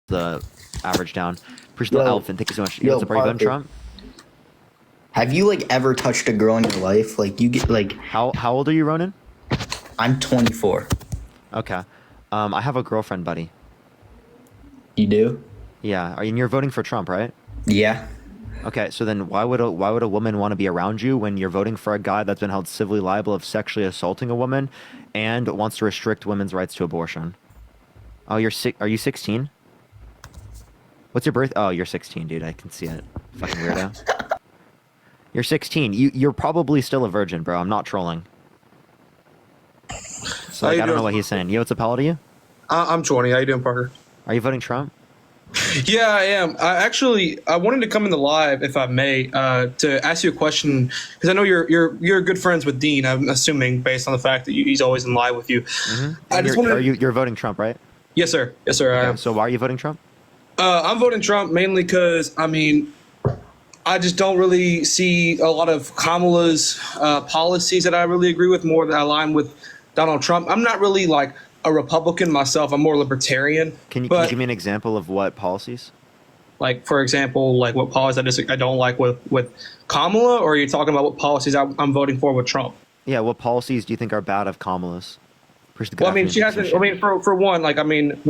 the average down. Appreciate the Yo, elephant. Thank you so much. yo, What's up? Are you voting Parker. Trump? Have you like ever touched a girl in your life? Like you get like How old are you, Ronan? I'm 24. Okay. I have a girlfriend, buddy. You do? Yeah. And you're voting for Trump, right? Yeah. Okay. So then why would a woman want to be around you when you're voting for a guy that's been held civilly liable of sexually assaulting a woman and wants to restrict women's rights to abortion? Oh, you're sick. Are you 16? What's your birth? Oh, you're 16, dude. I can see it. Fucking weirdo. You're 16. You're probably still a virgin, bro. I'm not trolling. So like, I don't know what he's saying. Yo, what's up, how old are you? I'm 20. How you doing, Parker? Are you voting Trump? Yeah, I am. I wanted to come in the live, if I may, to ask you a question because I know you're good friends with Dean. I'm assuming based on the fact that he's always in live with you. Mm-hmm. I just wanted. You're voting Trump, right? Yes, sir. Yes, sir. I Okay, am. so why are you voting Trump? I'm voting Trump mainly because I just don't really see a lot of Kamala's policies that I really agree with. More that align with Donald Trump. I'm not really like a Republican myself. I'm more libertarian. Can you give me an example of what policies? Like, for example, like what policies I don't like with Kamala, or are you talking about what policies I'm voting for with Trump? Yeah, what policies do you think are bad of Kamala's? Well, I mean, she hasn't. I mean, for one, like, I mean,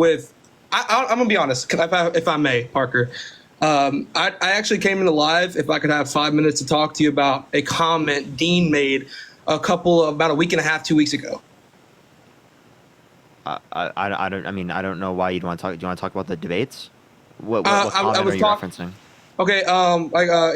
I'm gonna be honest, if I may, Parker. I actually came into live. If I could have 5 minutes to talk to you about a comment Dean made about a week and a half, 2 weeks ago. I don't know why you'd want to talk. Do you want to talk about the debates? What comment are you referencing? Okay,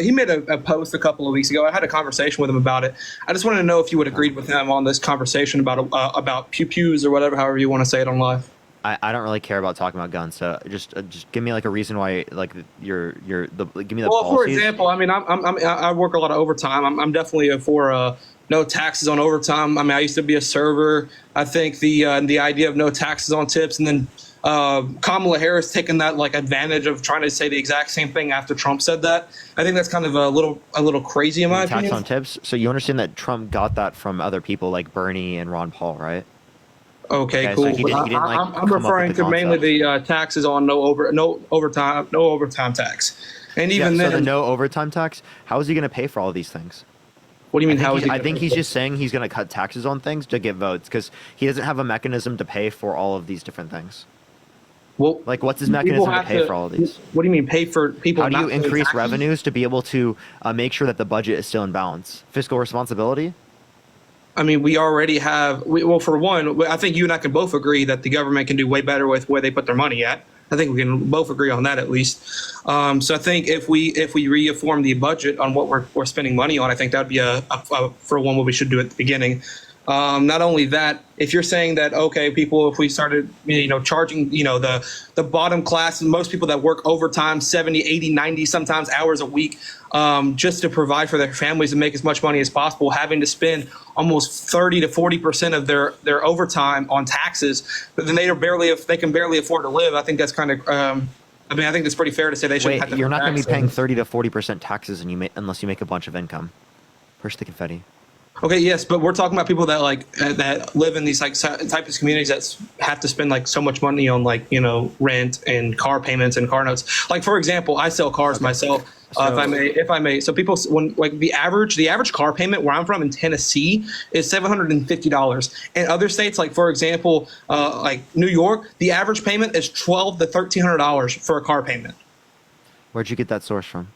he made a post a couple of weeks ago. I had a conversation with him about it. I just wanted to know if you would agreed with him on this conversation about pew-pews or whatever, however you want to say it on live. I don't really care about talking about guns, so just give me like a reason why like give me the well, policies. For example, I mean, I work a lot of overtime. I'm definitely for no taxes on overtime. I mean, I used to be a server. I think the idea of no taxes on tips, and then Kamala Harris taking that like advantage of trying to say the exact same thing after Trump said that. I think that's kind of a little crazy in my opinion. Tax on tips. So you understand that Trump got that from other people like Bernie and Ron Paul, right? Okay, cool. So he didn't, like, I'm referring to mainly the taxes on no overtime tax, and even so then, the no overtime tax. How is he going to pay for all of these things? What do you mean? I think he's just saying he's going to cut taxes on things to get votes because he doesn't have a mechanism to pay for all of these different things. Well, like what's his mechanism to pay for all of these? What do you mean pay for people? How do you not increase taxes? revenues to be able to make sure that the budget is still in balance? Fiscal responsibility. I mean, we already have. Well, for one, I think you and I can both agree that the government can do way better with where they put their money at. I think we can both agree on that at least. So I think if we reform the budget on what we're spending money on, I think that'd be for one what we should do at the beginning. Not only that, if you're saying that, okay, people, if we started, charging, the bottom class and most people that work overtime, 70, 80, 90, sometimes hours a week, just to provide for their families and make as much money as possible, having to spend almost 30 to 40% of their overtime on taxes, but then they can barely afford to live. I think that's kind of, I think that's pretty fair to say they shouldn't have to. You're not going to be paying 30 to 40% taxes unless you make a bunch of income. Where's the confetti? Okay, yes, but we're talking about people that that live in these like type of communities that have to spend like so much money on rent and car payments and car notes. Like for example, I sell cars myself. If I may, so people when like the average car payment where I'm from in Tennessee is $750. In other states, like for example, like New York, the average payment is $1,200 to $1,300 for a car payment. Where'd you get that source from?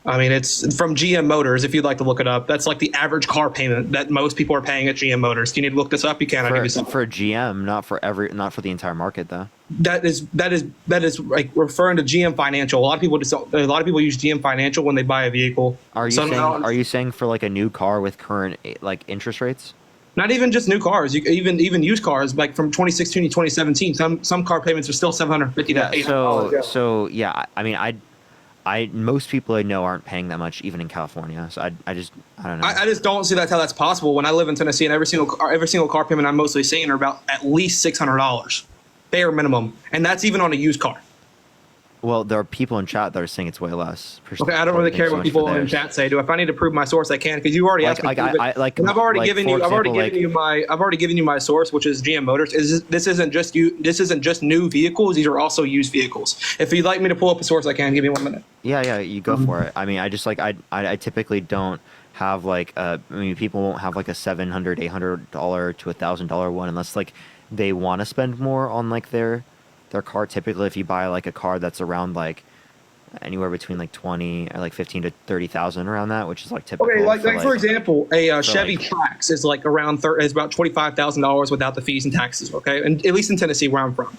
I mean, it's from GM Motors. If you'd like to look it up, that's like the average car payment that most people are paying at GM Motors. Do you need to look this up? You can. I'll give you some. For GM, not for the entire market, though. That is like referring to GM Financial. A lot of people use GM Financial when they buy a vehicle. Are you saying for like a new car with current like interest rates? Not even just new cars. Even used cars, like from 2016 to 2017. Some car payments are still $750 to $800. So yeah, I mean, most people I know aren't paying that much even in California. So I don't know. I just don't see how that's possible. When I live in Tennessee, and every single car payment I'm mostly seeing are about at least $600, bare minimum, and that's even on a used car. Well, there are people in chat that are saying it's way less. Okay, I don't really care what people in chat say. If I need to prove my source, I can, because you already asked me. And I've already given you my source, which is GM Motors. This isn't just new vehicles. These are also used vehicles. If you'd like me to pull up a source, I can. Give me 1 minute. Yeah, you go for it. I mean, I typically don't have like people won't have like a $700, $800 to $1,000 one unless like they want to spend more on like their car. Typically, if you buy like a car that's around like anywhere between like 20 or like 15 to 30,000 around that, which is like typical. Okay, like for example, a Chevy Trax is like is about $25,000 without the fees and taxes. Okay, and at least in Tennessee, where I'm from,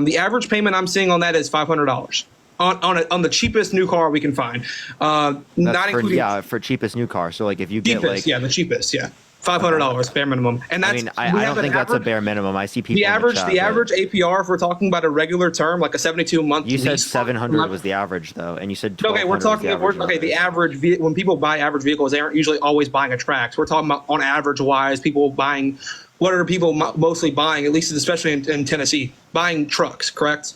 the average payment I'm seeing on that is $500 on the cheapest new car we can find. Not including for cheapest new car. So like if you get cheapest, the cheapest, $500 bare minimum, and that's. I don't think that's a bare minimum. I see people. The average APR, if we're talking about a regular term, like a 72-month. You said 700 was the average, though, and you said. Okay, we're talking. The average. When people buy average vehicles, they aren't usually always buying a Trax. We're talking about on average wise, people buying. What are people mostly buying? At least, especially in Tennessee, buying trucks. Correct.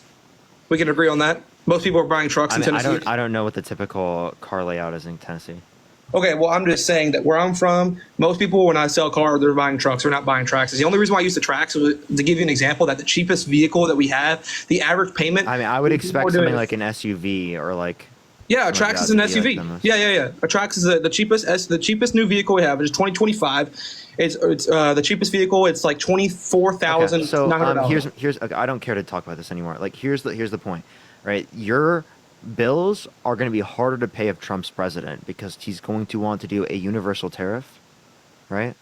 We can agree on that. Most people are buying trucks in Tennessee. I don't know what the typical car layout is in Tennessee. Okay, well, I'm just saying that where I'm from, most people, when I sell cars, they're buying trucks. They're not buying Traxxas. The only reason why I use the Trax was to give you an example that the cheapest vehicle that we have, the average payment. I mean, I would expect something like an SUV or like. Yeah, a Trax is an SUV. Like yeah. A Trax is the cheapest new vehicle we have. It's 2025. It's the cheapest vehicle. It's like $24,900. Okay, so here's I don't care to talk about this anymore. Like here's the point, right? Your bills are going to be harder to pay if Trump's president because he's going to want to do a universal tariff, right?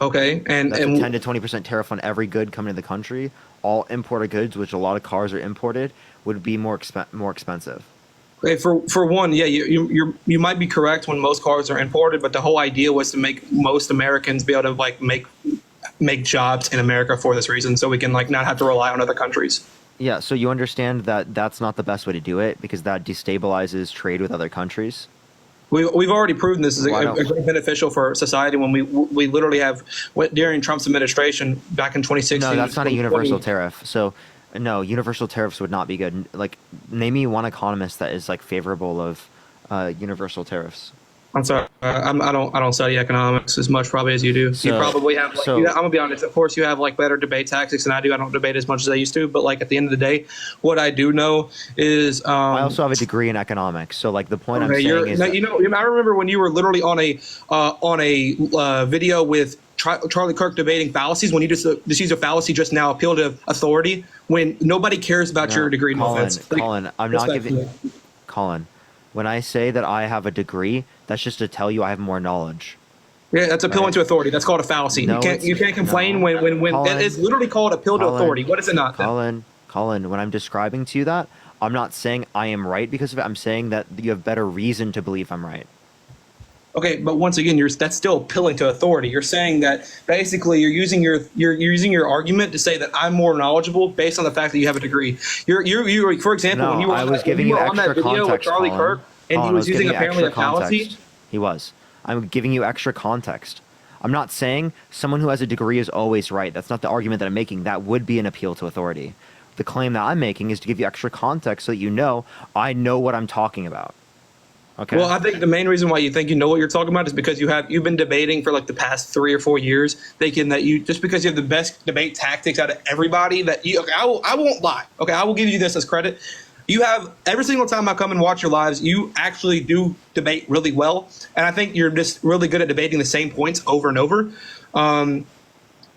Okay, and that's a 10 to 20% tariff on every good coming to the country. All imported goods, which a lot of cars are imported, would be more expensive. Okay, for one, yeah, you might be correct when most cars are imported, but the whole idea was to make most Americans be able to like make jobs in America for this reason, so we can like not have to rely on other countries. Yeah, so you understand that that's not the best way to do it because that destabilizes trade with other countries? We've already proven this is very beneficial for society when we literally have, during Trump's administration back in 2016. No, that's not a universal tariff. So, no, universal tariffs would not be good. Like, name me one economist that is, like, favorable of universal tariffs. I'm sorry, I don't study economics as much probably as you do. So, you probably have. Like, I'm gonna be honest. Of course, you have like better debate tactics than I do. I don't debate as much as I used to. But like at the end of the day, what I do know is. I also have a degree in economics. So like the point I'm saying is. I remember when you were literally on a video with Charlie Kirk debating fallacies. When you just used a fallacy just now, appeal to authority. When nobody cares about your degree. Colin, I'm not giving. Colin. When I say that I have a degree, that's just to tell you I have more knowledge. Yeah, that's appealing to authority. That's called a fallacy. No, you can't complain when Colin, it's literally called appeal to authority. What is it not? Colin, when I'm describing to you that, I'm not saying I am right because of it. I'm saying that you have better reason to believe I'm right. Okay, but once again, that's still appealing to authority. You're saying that basically you're using your argument to say that I'm more knowledgeable based on the fact that you have a degree. You for example, when you were on that video with Charlie Kirk and he was using apparently a fallacy. He was. I'm giving you extra context. I'm not saying someone who has a degree is always right. That's not the argument that I'm making. That would be an appeal to authority. The claim that I'm making is to give you extra context so that you know I know what I'm talking about. Okay. Well, I think the main reason why you think you know what you're talking about is because you've been debating for like the past 3 or 4 years, thinking that you just because you have the best debate tactics out of everybody that you. Okay, I won't lie. Okay, I will give you this as credit. You have every single time I come and watch your lives, you actually do debate really well, and I think you're just really good at debating the same points over and over.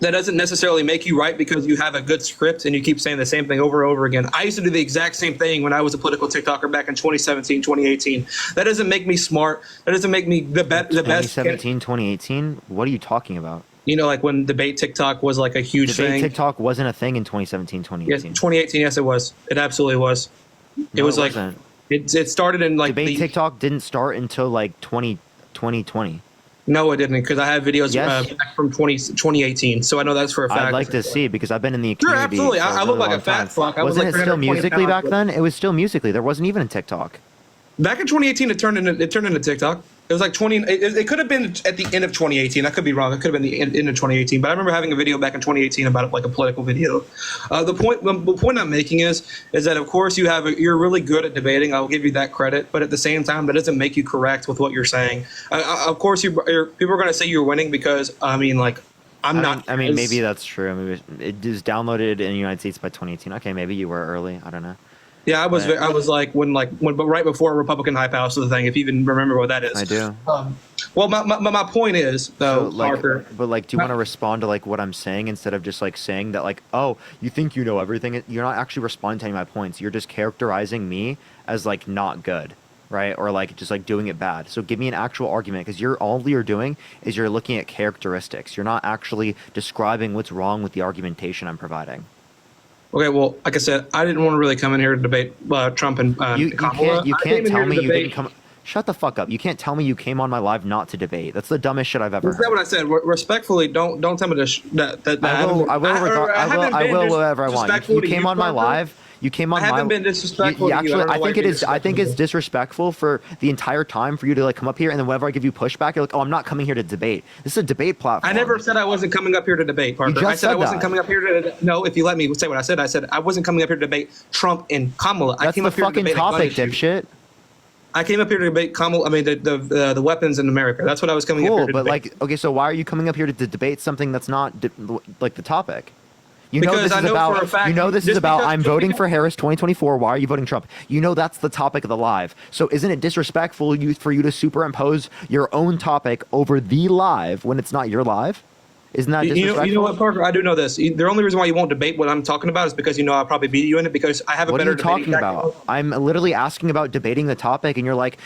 That doesn't necessarily make you right because you have a good script and you keep saying the same thing over and over again. I used to do the exact same thing when I was a political TikToker back in 2017, 2018. That doesn't make me smart. That doesn't make me the best. 2017, 2018? What are you talking about? You know, like when debate TikTok was like a huge thing. Debate TikTok wasn't a thing in 2017, 2018. Yes, 2018, yes, it was. It absolutely was. It was like, it started in like. Debate TikTok didn't start until like 2020. No, it didn't, because I have videos back from 2018, so I know that's for a fact. I'd like to see, because I've been in the community. Sure, absolutely. I look like a fat fuck. Wasn't it still Musically back then? It was still Musically. There wasn't even a TikTok. Back in 2018, it turned into TikTok. It was like 20. It could have been at the end of 2018. I could be wrong. It could have been the end of 2018. But I remember having a video back in 2018 about like a political video. The point I'm making is that of course you're really good at debating. I'll give you that credit. But at the same time, that doesn't make you correct with what you're saying. Of course, people are going to say you're winning because I'm not. I mean, maybe that's true. I mean, it was downloaded in the United States by 2018. Okay, maybe you were early. I don't know. Yeah, I was. I was when right before Republican Hype House was the thing. If you even remember what that is, I do. Well, my point is though, So, like, Parker. but like, do you want to respond to like what I'm saying instead of just like saying that like, oh, you think you know everything? You're not actually responding to any of my points. You're just characterizing me as like not good, right? Or like just like doing it bad. So give me an actual argument because all you're doing is you're looking at characteristics. You're not actually describing what's wrong with the argumentation I'm providing. Okay, well, like I said, I didn't want to really come in here to debate Trump and Kamala. You can't tell me you didn't come. Shut the fuck up. You can't tell me you came on my live not to debate. That's the dumbest shit I've ever heard. Is that what I said? Respectfully, don't tell me that I will whatever I want. You came on my live. You came on I haven't my. been disrespectful to you. Actually, I think it is. I think it's disrespectful for the entire time for you to like come up here and then whenever I give you pushback, you're like, "Oh, I'm not coming here to debate. This is a debate platform." I never said I wasn't coming up here to debate, Parker. You just I said I wasn't that. coming up here to. No, if you let me say what I said I wasn't coming up here to debate Trump and Kamala. That's I came the up here to fucking debate topic, a gun issue. dipshit. I came up here to debate Kamala. I mean, the weapons in America. That's what I was coming up here to But debate. like, okay, so why are you coming up here to debate something that's not like the topic? You know Because this I is know about. for a fact- You know this is just about. because- I'm just voting because- for Harris 2024. Why are you voting Trump? You know that's the topic of the live. So isn't it disrespectful for you to superimpose your own topic over the live when it's not your live? Isn't that disrespectful? You know what, Parker? I do know this. The only reason why you won't debate what I'm talking about is because I'll probably beat you in it because I have a What are better you talking debating about? tactic. I'm literally asking about debating the topic, and you're like,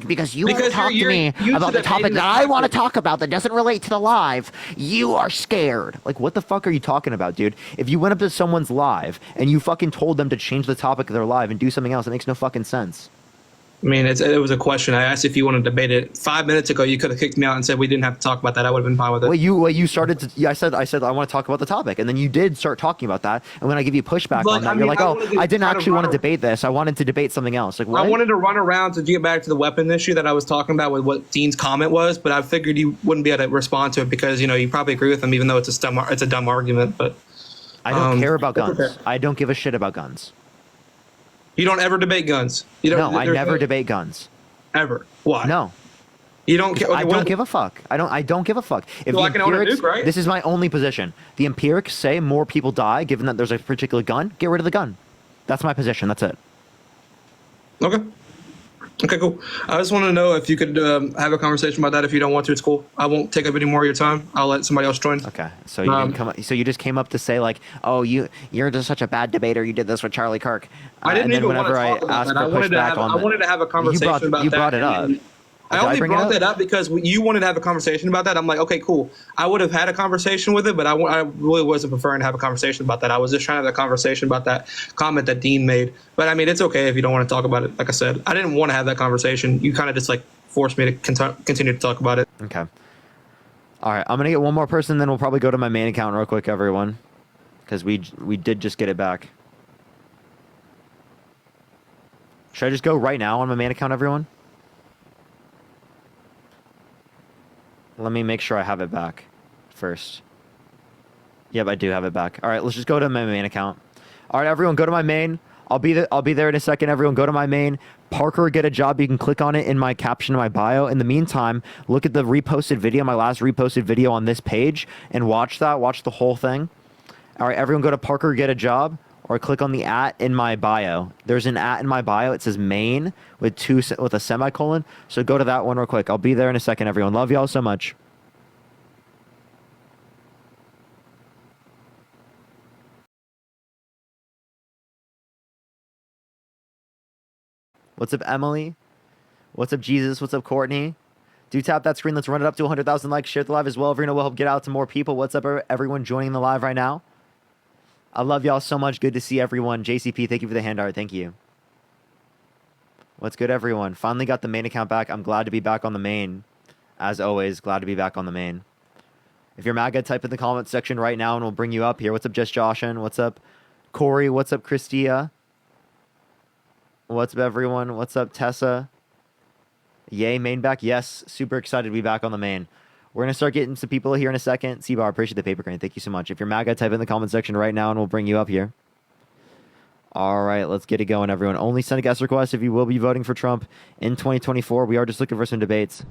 because you want to Because talk to you're me used about to the topic debating that the I want to topic. talk about that doesn't relate to the live. You are scared. Like, what the fuck are you talking about, dude? If you went up to someone's live and you fucking told them to change the topic of their live and do something else, it makes no fucking sense. I mean, it was a question. I asked if you wanted to debate it 5 minutes ago. You could have kicked me out and said we didn't have to talk about that. I would have been fine with it. Well, you started to. Yeah, I said I want to talk about the topic, and then you did start talking about that. And when I give you pushback Like, on that, I you're mean, like, I "Oh, wanted to I didn't try to actually want to run debate this. I wanted to debate something else." Like, what? I wanted to run around to get back to the weapon issue that I was talking about with what Dean's comment was, but I figured you wouldn't be able to respond to it because you probably agree with him, even though it's a dumb argument. But I don't care about that's guns. okay. I don't give a shit about guns. You don't ever debate guns. You don't. No, I there's never debate guns. ever. Why? No. You don't. Okay, I don't give a fuck. I don't give a fuck. If So the I can own a empirics, nuke, right? this is my only position. The empirics say more people die given that there's a particular gun. Get rid of the gun. That's my position. That's it. Okay. Okay, cool. I just want to know if you could have a conversation about that. If you don't want to, it's cool. I won't take up any more of your time. I'll let somebody else join. Okay. So you didn't come. So you just came up to say like, oh, you're just such a bad debater. You did this with Charlie Kirk. I didn't and then even want to whenever talk about asked that. I for wanted to pushback have. on I wanted to have a conversation about that. You brought it up. I Did I only bring it brought up? that up because you wanted to have a conversation about that. I'm like, okay, cool. I would have had a conversation with it, but I really wasn't preferring to have a conversation about that. I was just trying to have a conversation about that comment that Dean made. But I mean, it's okay if you don't want to talk about it. Like I said, I didn't want to have that conversation. You kind of just like forced me to continue to talk about it. Okay. All right. I'm gonna get one more person, then we'll probably go to my main account real quick, everyone, because we did just get it back. Should I just go right now on my main account, everyone? Let me make sure I have it back first. Yep, I do have it back. All right, let's just go to my main account. All right, everyone, go to my main. I'll be there in a second. Everyone, go to my main. Parker, get a job. You can click on it in my caption in my bio. In the meantime, look at the reposted video, my last reposted video on this page, and watch that. Watch the whole thing. All right, everyone, go to Parker, get a job, or click on the @ in my bio. There's an @ in my bio. It says main with a semicolon. So go to that one real quick. I'll be there in a second, everyone. Love y'all so much. What's up, Emily? What's up, Jesus? What's up, Courtney? Do tap that screen. Let's run it up to 100,000 likes. Share the live as well. Everyone will help get out to more people. What's up, everyone joining the live right now? I love y'all so much. Good to see everyone. JCP, thank you for the hand art. Thank you. What's good, everyone? Finally got the main account back. I'm glad to be back on the main. As always, glad to be back on the main. If you're MAGA, type in the comment section right now and we'll bring you up here. What's up, Just Joshin? What's up, Corey? What's up, Christia? What's up, everyone? What's up, Tessa? Yay, main back. Yes, super excited to be back on the main. We're going to start getting some people here in a second. C-Bar, appreciate the paper crane. Thank you so much. If you're MAGA, type in the comment section right now and we'll bring you up here. All right, let's get it going, everyone. Only send a guest request if you will be voting for Trump in 2024. We are just looking for some debates.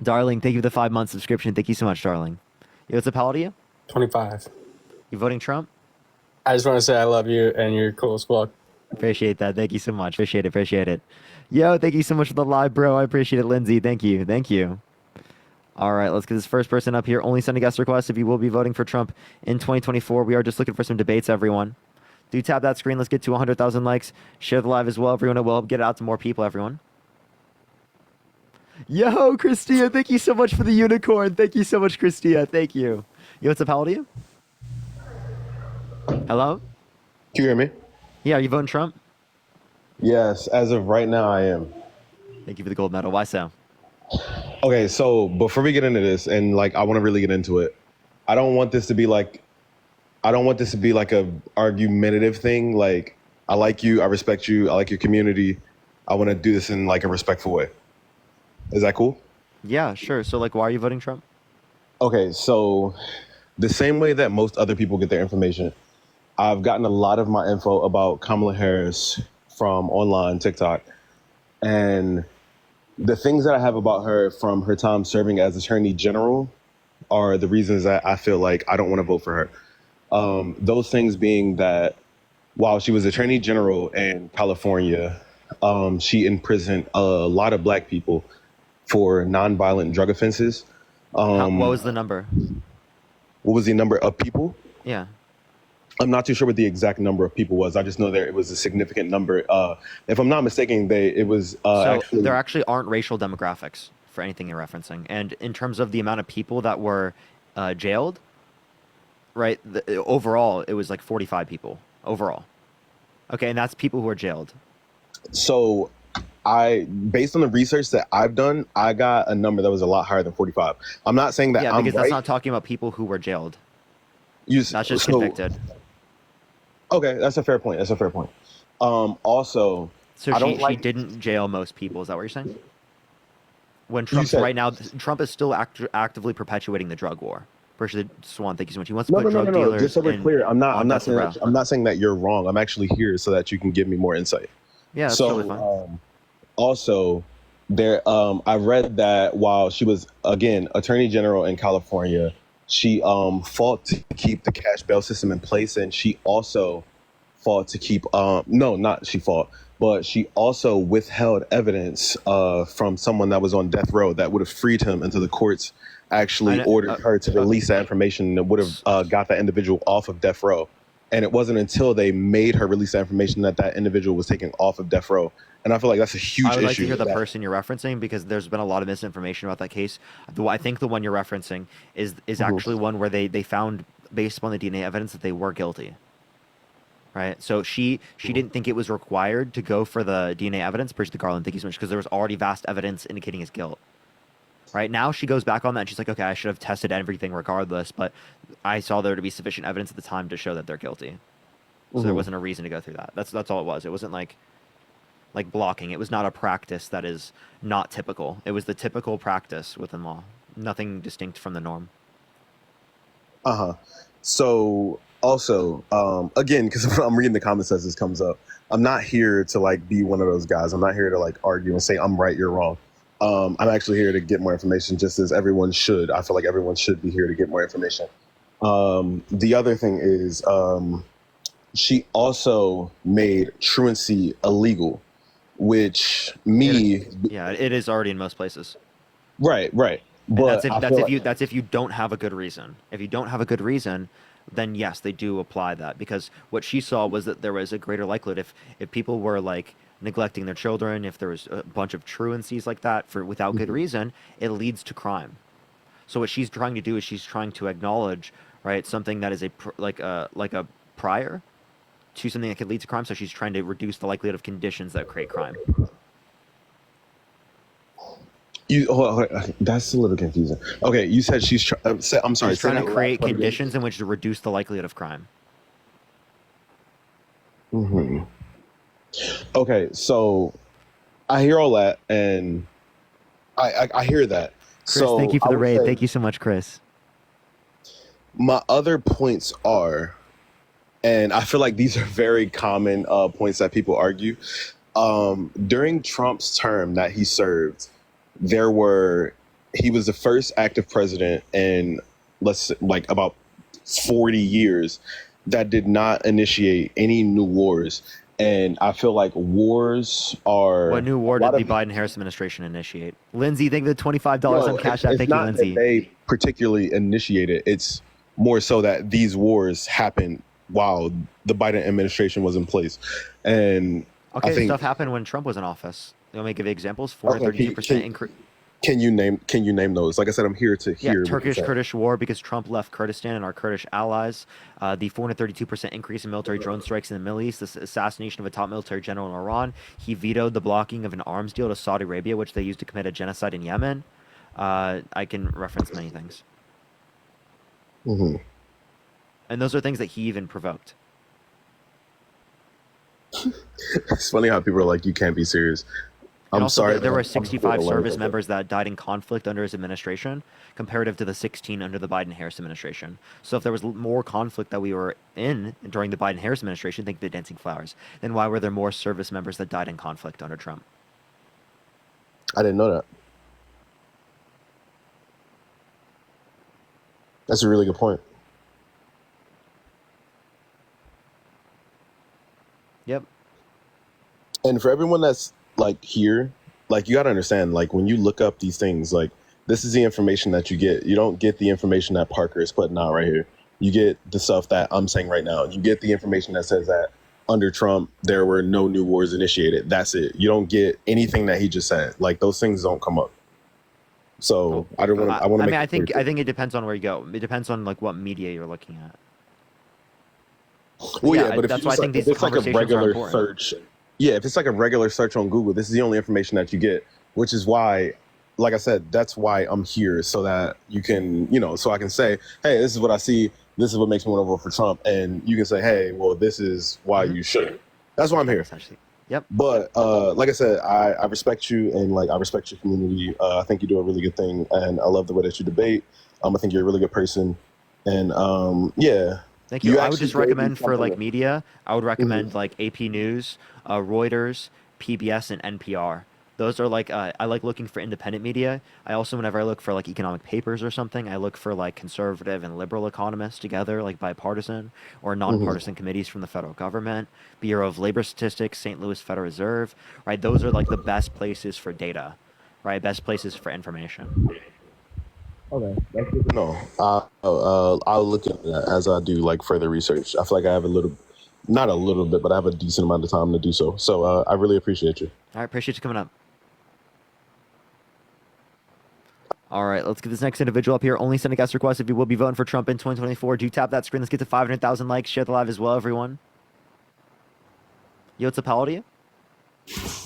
Darling, thank you for the 5-month subscription. Thank you so much, darling. Yo, what's up, how old are you? 25. You voting Trump? I just want to say I love you and you're cool as fuck. Appreciate that. Thank you so much. Appreciate it. Appreciate it. Yo, thank you so much for the live, bro. I appreciate it, Lindsay. Thank you. Thank you. All right, let's get this first person up here. Only send a guest request if you will be voting for Trump in 2024. We are just looking for some debates, everyone. Do tap that screen. Let's get to 100,000 likes. Share the live as well, everyone. It will help get it out to more people, everyone. Yo, Christia, thank you so much for the unicorn. Thank you so much, Christia. Thank you. Yo, what's up? How old are you? Hello? Can you hear me? Yeah, are you voting Trump? Yes, as of right now, I am. Thank you for the gold medal. Why so? Okay, so before we get into this, and like I want to really get into it, I don't want this to be like a argumentative thing. Like, I like you, I respect you, I like your community. I want to do this in like a respectful way. Is that cool? Yeah, sure. So, like, why are you voting Trump? Okay, so the same way that most other people get their information, I've gotten a lot of my info about Kamala Harris from online TikTok. And the things that I have about her from her time serving as Attorney General are the reasons that I feel like I don't want to vote for her. Those things being that while she was Attorney General in California, she imprisoned a lot of black people for nonviolent drug offenses. What was the number? What was the number of people? Yeah. I'm not too sure what the exact number of people was. I just know that it was a significant number. If I'm not mistaken, So there actually aren't racial demographics for anything you're referencing. And in terms of the amount of people that were jailed, right, overall, it was like 45 people overall. Okay, and that's people who are jailed. So based on the research that I've done, I got a number that was a lot higher than 45. I'm not saying that Yeah, I'm because right. that's not talking about people who were jailed. That's just so- convicted. Okay, that's a fair point. That's a fair point. Also, So I she don't like- didn't jail most people. Is that what you're saying? When Trump's said- right now, Trump is still actively perpetuating the drug war. Appreciate Swan, thank you so much. He wants to No, put no, no, drug no, no. dealers Just so we're clear, I'm not death saying row. I'm not saying that you're wrong. I'm actually here so that you can give me more insight. Yeah, that's totally fine. Also, I read that while she was again Attorney General in California, she fought to keep the cash bail system in place, and she also fought to keep she also withheld evidence from someone that was on death row that would have freed him until the courts actually ordered her to release that information that would have got that individual off of death row. And it wasn't until they made her release that information that that individual was taken off of death row. And I feel like that's a huge issue. I would like to hear the person you're referencing because there's been a lot of misinformation about that case. I think the one you're referencing is actually one where they found, based upon the DNA evidence, that they were guilty. Right? So she didn't think it was required to go for the DNA evidence. Appreciate the Garland, thank you so much, because there was already vast evidence indicating his guilt. Right? Now she goes back on that and she's like, okay, I should have tested everything regardless, but I saw there to be sufficient evidence at the time to show that they're guilty. So there wasn't a reason to go through that. That's all it was. It wasn't like blocking. It was not a practice that is not typical. It was the typical practice within law. Nothing distinct from the norm. So also, again, because I'm reading the comments as this comes up, I'm not here to like be one of those guys. I'm not here to like argue and say I'm right, you're wrong. I'm actually here to get more information, just as everyone should. I feel like everyone should be here to get more information. The other thing is, she also made truancy illegal, which it is already in most places. Right. And But that's if you don't have a good reason. If you don't have a good reason, then yes, they do apply that, because what she saw was that there was a greater likelihood if people were like neglecting their children, if there was a bunch of truancies like that without good reason, it leads to crime. So what she's trying to do is she's trying to acknowledge, right, something that is a prior to something that could lead to crime. So she's trying to reduce the likelihood of conditions that create crime. That's a little confusing. Okay, you said I'm sorry. She's trying to create conditions in which to reduce the likelihood of crime. Okay, so I hear all that, and I hear that. Chris, So thank you for I the would raid. say Thank you so much, Chris. my other points are, and I feel like these are very common points that people argue. During Trump's term that he served, he was the first active president in like about 40 years that did not initiate any new wars. And I feel like wars are What new war a did lot the of Biden-Harris administration initiate? Lindsay, thank you for the $25 on no, Cash App. it's Thank you, not that Lindsay. they particularly initiated. It's more so that these wars happened while the Biden administration was in place. And Okay, I think stuff happened when Trump was in office. You want me to give you examples? okay, 432% increase. can you name those? Like I said, I'm here to Yeah, hear what you're saying. Turkish-Kurdish war because Trump left Kurdistan and our Kurdish allies. The 432% increase in military drone strikes in the Middle East. The assassination of a top military general in Iran. He vetoed the blocking of an arms deal to Saudi Arabia, which they used to commit a genocide in Yemen. I can reference many things. Hmm. And those are things that he even provoked. It's funny how people are like, you can't be serious. And I'm also, sorry. there that were I'm 65 still service learning. members that died in conflict under his administration, comparative to the 16 under the Biden-Harris administration. So if there was more conflict that we were in during the Biden-Harris administration, think the Dancing Flowers, then why were there more service members that died in conflict under Trump? I didn't know that. That's a really good point. Yep. And for everyone that's like here, like you got to understand, like when you look up these things, like this is the information that you get. You don't get the information that Parker is putting out right here. You get the stuff that I'm saying right now. You get the information that says that under Trump, there were no new wars initiated. That's it. You don't get anything that he just said. Like those things don't come up. So I don't want to. I want to I make. mean, it clear. I think it depends on where you go. It depends on like what media you're looking at. Well, Yeah, yeah, but if that's you why I just think if these it's like a conversations are regular important. search, yeah, if it's like a regular search on Google, this is the only information that you get, which is why, like I said, that's why I'm here so that you can, so I can say, hey, this is what I see. This is what makes me want to vote for Trump, and you can say, hey, well, this is why you should. That's why I'm here. Essentially. Yep. But like I said, I respect you and like I respect your community. I think you do a really good thing, and I love the way that you debate. I think you're a really good person, and yeah. Thank you. I would actually just gave me recommend for like something- media, I would recommend like AP News, Reuters, PBS, and NPR. Those are like I like looking for independent media. I also, whenever I look for like economic papers or something, I look for like conservative and liberal economists together, like bipartisan or nonpartisan committees from the federal government, Bureau of Labor Statistics, St. Louis Federal Reserve. Right, those are like the best places for data, right? Best places for information. Okay, that's good to know. I'll look into that as I do like further research. I feel like I have not a little bit, but I have a decent amount of time to do so. So I really appreciate you. All right, appreciate you coming up. All right, let's get this next individual up here. Only send a guest request if you will be voting for Trump in 2024. Do tap that screen. Let's get to 500,000 likes. Share the live as well, everyone. Yo, what's up? How old are you?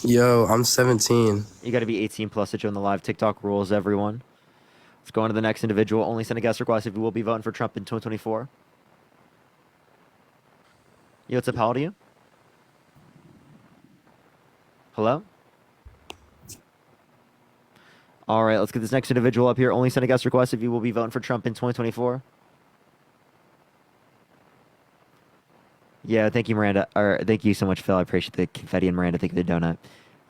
Yo, I'm 17. You got to be 18 plus to join the live. TikTok rules, everyone. Let's go on to the next individual. Only send a guest request if you will be voting for Trump in 2024. Yo, what's up? How old are you? Hello? All right, let's get this next individual up here. Only send a guest request if you will be voting for Trump in 2024. Yeah, thank you, Miranda. Or thank you so much, Phil. I appreciate the confetti and Miranda. Thank you for the donut.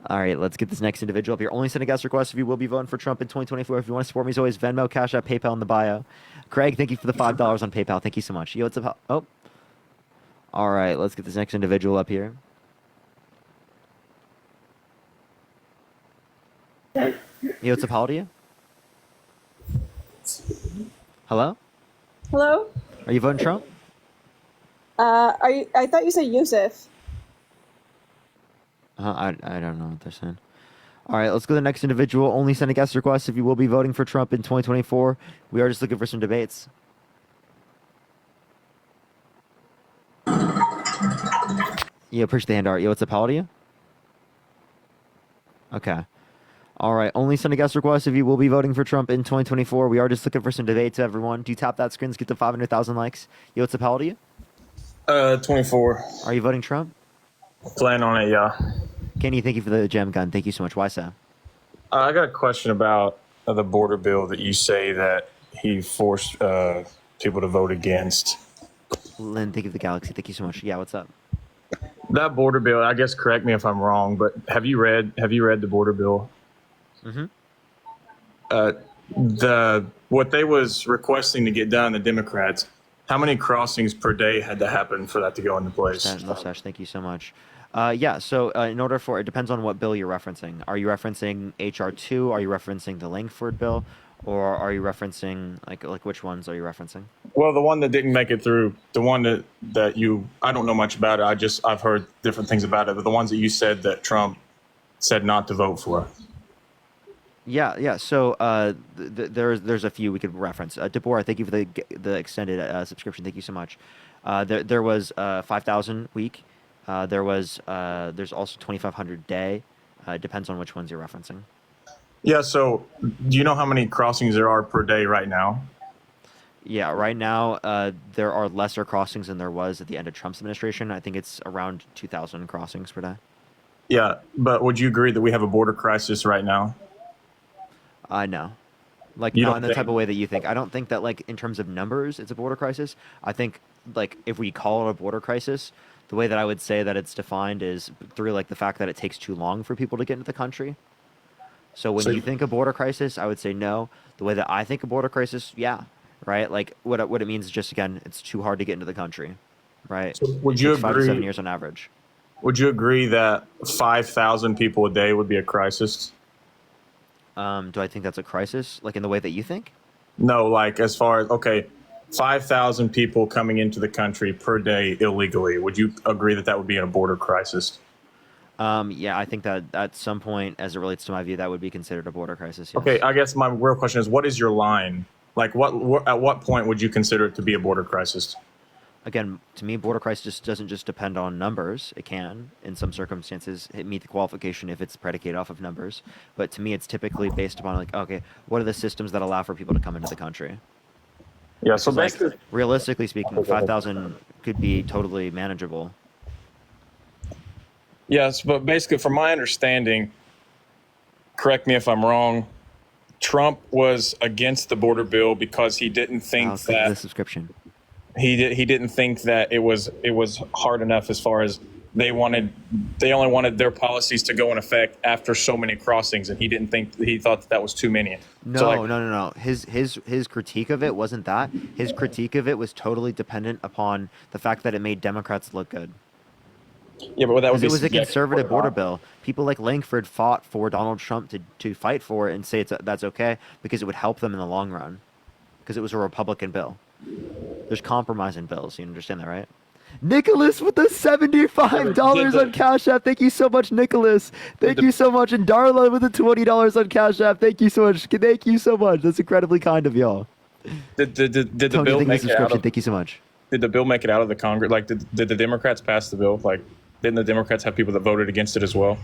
All right, let's get this next individual up here. Only send a guest request if you will be voting for Trump in 2024. If you want to support me, as always, Venmo, Cash App, PayPal in the bio. Craig, thank you for the $5 on PayPal. Thank you so much. Yo, what's up? Oh. All right, let's get this next individual up here. Yo, what's up? How old are you? Hello? Hello? Are you voting Trump? Are you? I thought you said Yusuf. I don't know what they're saying. All right, let's go to the next individual. Only send a guest request if you will be voting for Trump in 2024. We are just looking for some debates. Yeah, push the hand art. Yo, what's up? How old are you? Okay. All right, only send a guest request if you will be voting for Trump in 2024. We are just looking for some debates, everyone. Do you tap that screen? Let's get to 500,000 likes. Yo, what's up? How old are you? 24. Are you voting Trump? Plan on it, yeah. Kenny, thank you for the gem gun. Thank you so much. Why so? I got a question about the border bill that you say that he forced people to vote against. Lynn, thank you for the galaxy. Thank you so much. Yeah, what's up? That border bill, I guess, correct me if I'm wrong, but have you read the border bill? Mm-hmm. What they was requesting to get done, the Democrats, how many crossings per day had to happen for that to go into place? That mustache, thank you so much. Yeah, so in order for, it depends on what bill you're referencing. Are you referencing HR 2? Are you referencing the Langford bill? Or are you referencing, like which ones are you referencing? Well, the one that didn't make it through, the one that you, I don't know much about it. I've heard different things about it, but the ones that you said that Trump said not to vote for. Yeah. So there's a few we could reference. Deborah, thank you for the extended subscription. Thank you so much. There was 5,000 week. There's also 2,500 day. It depends on which ones you're referencing. Yeah. So, do you know how many crossings there are per day right now? Yeah, right now there are lesser crossings than there was at the end of Trump's administration. I think it's around 2,000 crossings per day. Yeah, but would you agree that we have a border crisis right now? No. Like, You not don't in the think- type of way that you think. I don't think that, like, in terms of numbers, it's a border crisis. I think, like, if we call it a border crisis, the way that I would say that it's defined is through, like, the fact that it takes too long for people to get into the country. So when So- you think a border crisis, I would say no. The way that I think a border crisis, yeah, right? Like, what it means is just, again, it's too hard to get into the country, right? So would It you takes 5 to 7 agree- years on average. Would you agree that 5,000 people a day would be a crisis? Do I think that's a crisis, like in the way that you think? No, like as far as, okay, 5,000 people coming into the country per day illegally. Would you agree that that would be in a border crisis? Yeah, I think that at some point, as it relates to my view, that would be considered a border crisis. Yes. Okay, I guess my real question is, what is your line? Like, at what point would you consider it to be a border crisis? Again, to me, border crisis doesn't just depend on numbers. It can, in some circumstances, meet the qualification if it's predicated off of numbers. But to me, it's typically based upon, like, okay, what are the systems that allow for people to come into the country? Yeah, so Like, basically, realistically speaking, 5,000 could be totally manageable. yes, but basically, from my understanding, correct me if I'm wrong, Trump was against the border bill because he didn't think Thank you for the that subscription. he didn't think that it was hard enough as far as they only wanted their policies to go in effect after so many crossings, and he thought that was too many. No, So, like, no. His critique of it wasn't that. His critique of it was totally dependent upon the fact that it made Democrats look good. yeah, but that would Because be it was a subjective. conservative border bill. People like Langford fought for Donald Trump to fight for it and say that's okay because it would help them in the long run. Because it was a Republican bill. There's compromise in bills. You understand that, right? Nicholas with the $75 on Cash App. Thank you so much, Nicholas. Thank you so much. And Darla with the $20 on Cash App. Thank you so much. Thank you so much. That's incredibly kind of y'all. Did the Tony, bill thank you make it out subscription. of? Thank you so much. Did the bill make it out of the Congress? Like, did the Democrats pass the bill? Like, didn't the Democrats have people that voted against it as well?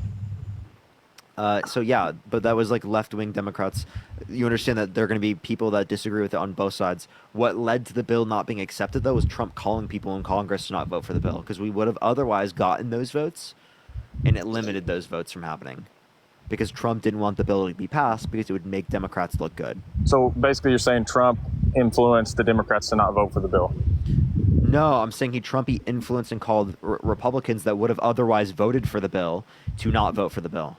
So yeah, but that was like left-wing Democrats. You understand that there are going to be people that disagree with it on both sides. What led to the bill not being accepted, though, was Trump calling people in Congress to not vote for the bill because we would have otherwise gotten those votes, and it limited those votes from happening because Trump didn't want the bill to be passed because it would make Democrats look good. So basically, you're saying Trump influenced the Democrats to not vote for the bill. No, I'm saying he influenced and called Republicans that would have otherwise voted for the bill to not vote for the bill.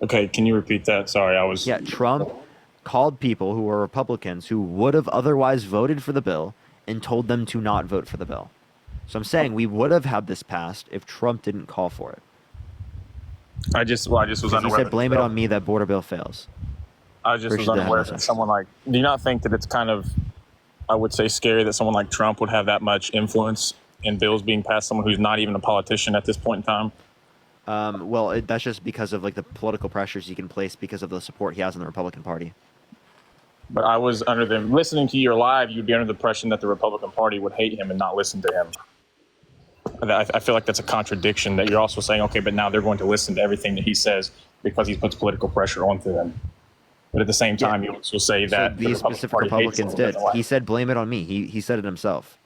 Okay, can you repeat that? Sorry, I was. Yeah, Trump called people who were Republicans who would have otherwise voted for the bill and told them to not vote for the bill. So I'm saying we would have had this passed if Trump didn't call for it. I just was Because he unaware. said, blame it on me that border bill fails. I just was Appreciate the unaware headline. that someone like. Do you not think that it's kind of, I would say, scary that someone like Trump would have that much influence in bills being passed? Someone who's not even a politician at this point in time. Well, that's just because of like the political pressures he can place because of the support he has in the Republican Party. But I was under the listening to your live. You'd be under the impression that the Republican Party would hate him and not listen to him. I feel like that's a contradiction. That you're also saying, okay, but now they're going to listen to everything that he says because he puts political pressure onto them. But at the same time, you also say So that the these Republican specific Party hates him Republicans and did. doesn't like He him. said, blame it on me. He said it himself.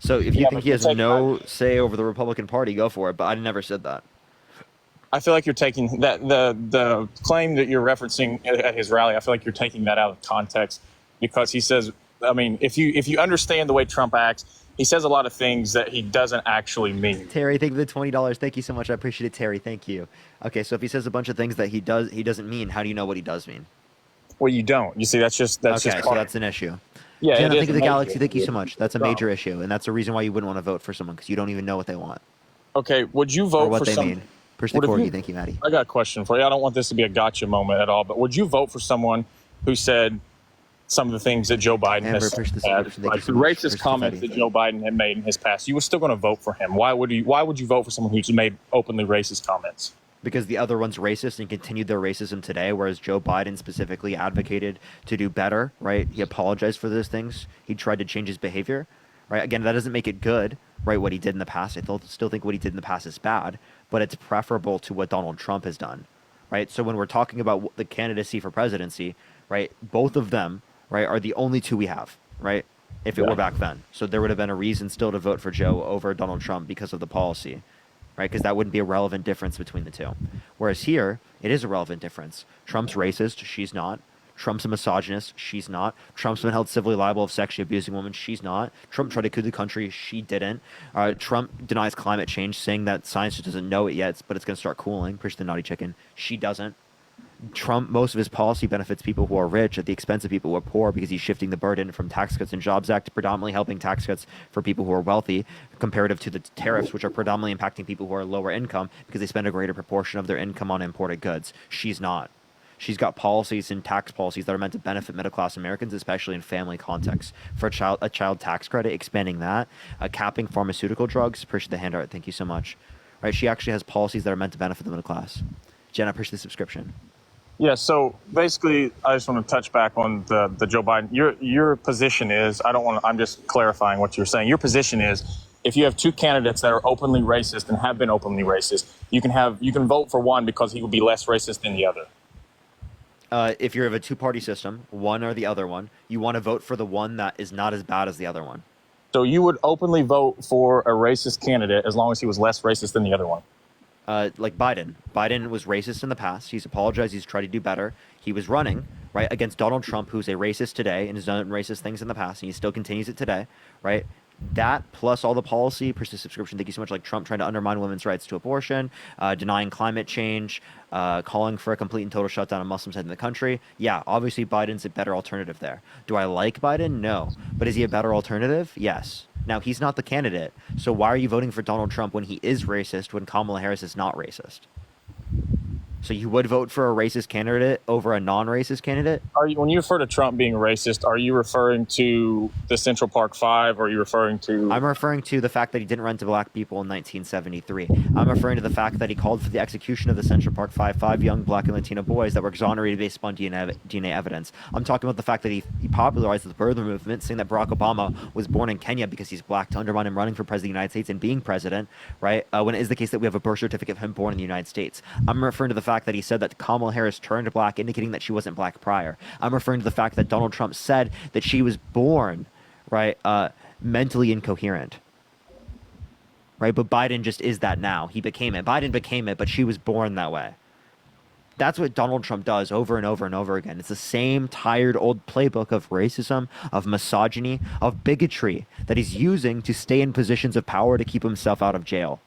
So if you Yeah, think but he you're has taking- no say over the Republican Party, go for it. But I never said that. I feel like you're taking that the claim that you're referencing at his rally. I feel like you're taking that out of context because he says, I mean, if you understand the way Trump acts, he says a lot of things that he doesn't actually mean. Terry, thank you for the $20. Thank you so much. I appreciate it, Terry. Thank you. Okay, so if he says a bunch of things that he doesn't mean, how do you know what he does mean? Well, you don't. You see, that's just Okay, just so part- that's an issue. yeah. Jenna, it is think of a the major galaxy. Thank you issue. so much. That's a major issue, and that's the reason why you wouldn't want to vote for someone because you don't even know what they want Okay, would you or vote what for they some? mean. Push the What if corgi. you- Thank you, Maddie. I got a question for you. I don't want this to be a gotcha moment at all, but would you vote for someone who said some of the things that Joe Biden Amber, has push the said, subscription. Thank you like so the much. racist Push comments confetti. that Joe Biden had made in his past? You were still going to vote for him. Why would you vote for someone who's made openly racist comments? Because the other one's racist and continued their racism today, whereas Joe Biden specifically advocated to do better, right? He apologized for those things. He tried to change his behavior, right? Again, that doesn't make it good, right, what he did in the past. I still think what he did in the past is bad, but it's preferable to what Donald Trump has done, right? So when we're talking about the candidacy for presidency, right, both of them, right, are the only two we have, right, if it Yeah. were back then. So there would have been a reason still to vote for Joe over Donald Trump because of the policy, right? Because that wouldn't be a relevant difference between the two. Whereas here, it is a relevant difference. Trump's racist, she's not. Trump's a misogynist, she's not. Trump's been held civilly liable of sexually abusing women, she's not. Trump tried to coup the country, she didn't. Trump denies climate change, saying that science just doesn't know it yet, but it's going to start cooling. Push the naughty chicken, she doesn't. Trump, most of his policy benefits people who are rich at the expense of people who are poor because he's shifting the burden from Tax Cuts and Jobs Act to predominantly helping tax cuts for people who are wealthy, comparative to the tariffs, which are predominantly impacting people who are lower income because they spend a greater proportion of their income on imported goods. She's not. She's got policies and tax policies that are meant to benefit middle-class Americans, especially in family contexts. For a child tax credit, expanding that, capping pharmaceutical drugs. Appreciate the handout. Thank you so much. Right? She actually has policies that are meant to benefit the middle class. Jen, I appreciate the subscription. Yeah, so basically, I just want to touch back on the Joe Biden. Your position is, I'm just clarifying what you're saying. Your position is, if you have two candidates that are openly racist and have been openly racist, you can vote for one because he will be less racist than the other. If you're of a two-party system, one or the other one, you want to vote for the one that is not as bad as the other one. So you would openly vote for a racist candidate as long as he was less racist than the other one. Like Biden. Biden was racist in the past. He's apologized. He's tried to do better. He was running, right, against Donald Trump, who's a racist today and has done racist things in the past, and he still continues it today, right? That plus all the policy, persistent subscription, thank you so much, like Trump trying to undermine women's rights to abortion, denying climate change, calling for a complete and total shutdown of Muslims in the country. Yeah, obviously Biden's a better alternative there. Do I like Biden? No. But is he a better alternative? Yes. Now, he's not the candidate. So why are you voting for Donald Trump when he is racist, when Kamala Harris is not racist? So you would vote for a racist candidate over a non-racist candidate? When you refer to Trump being racist, are you referring to the Central Park Five, or are you referring to... I'm referring to the fact that he didn't run to black people in 1973. I'm referring to the fact that he called for the execution of the Central Park five young black and Latino boys that were exonerated based upon DNA evidence. I'm talking about the fact that he popularized the birther movement, saying that Barack Obama was born in Kenya because he's black, to undermine him running for president of the United States and being president, right? When it is the case that we have a birth certificate of him born in the United States. I'm referring to the fact that he said that Kamala Harris turned black, indicating that she wasn't black prior. I'm referring to the fact that Donald Trump said that she was born, right, mentally incoherent. Right, but Biden just is that now. He became it. Biden became it, but she was born that way. That's what Donald Trump does over and over and over again. It's the same tired old playbook of racism, of misogyny, of bigotry that he's using to stay in positions of power to keep himself out of jail.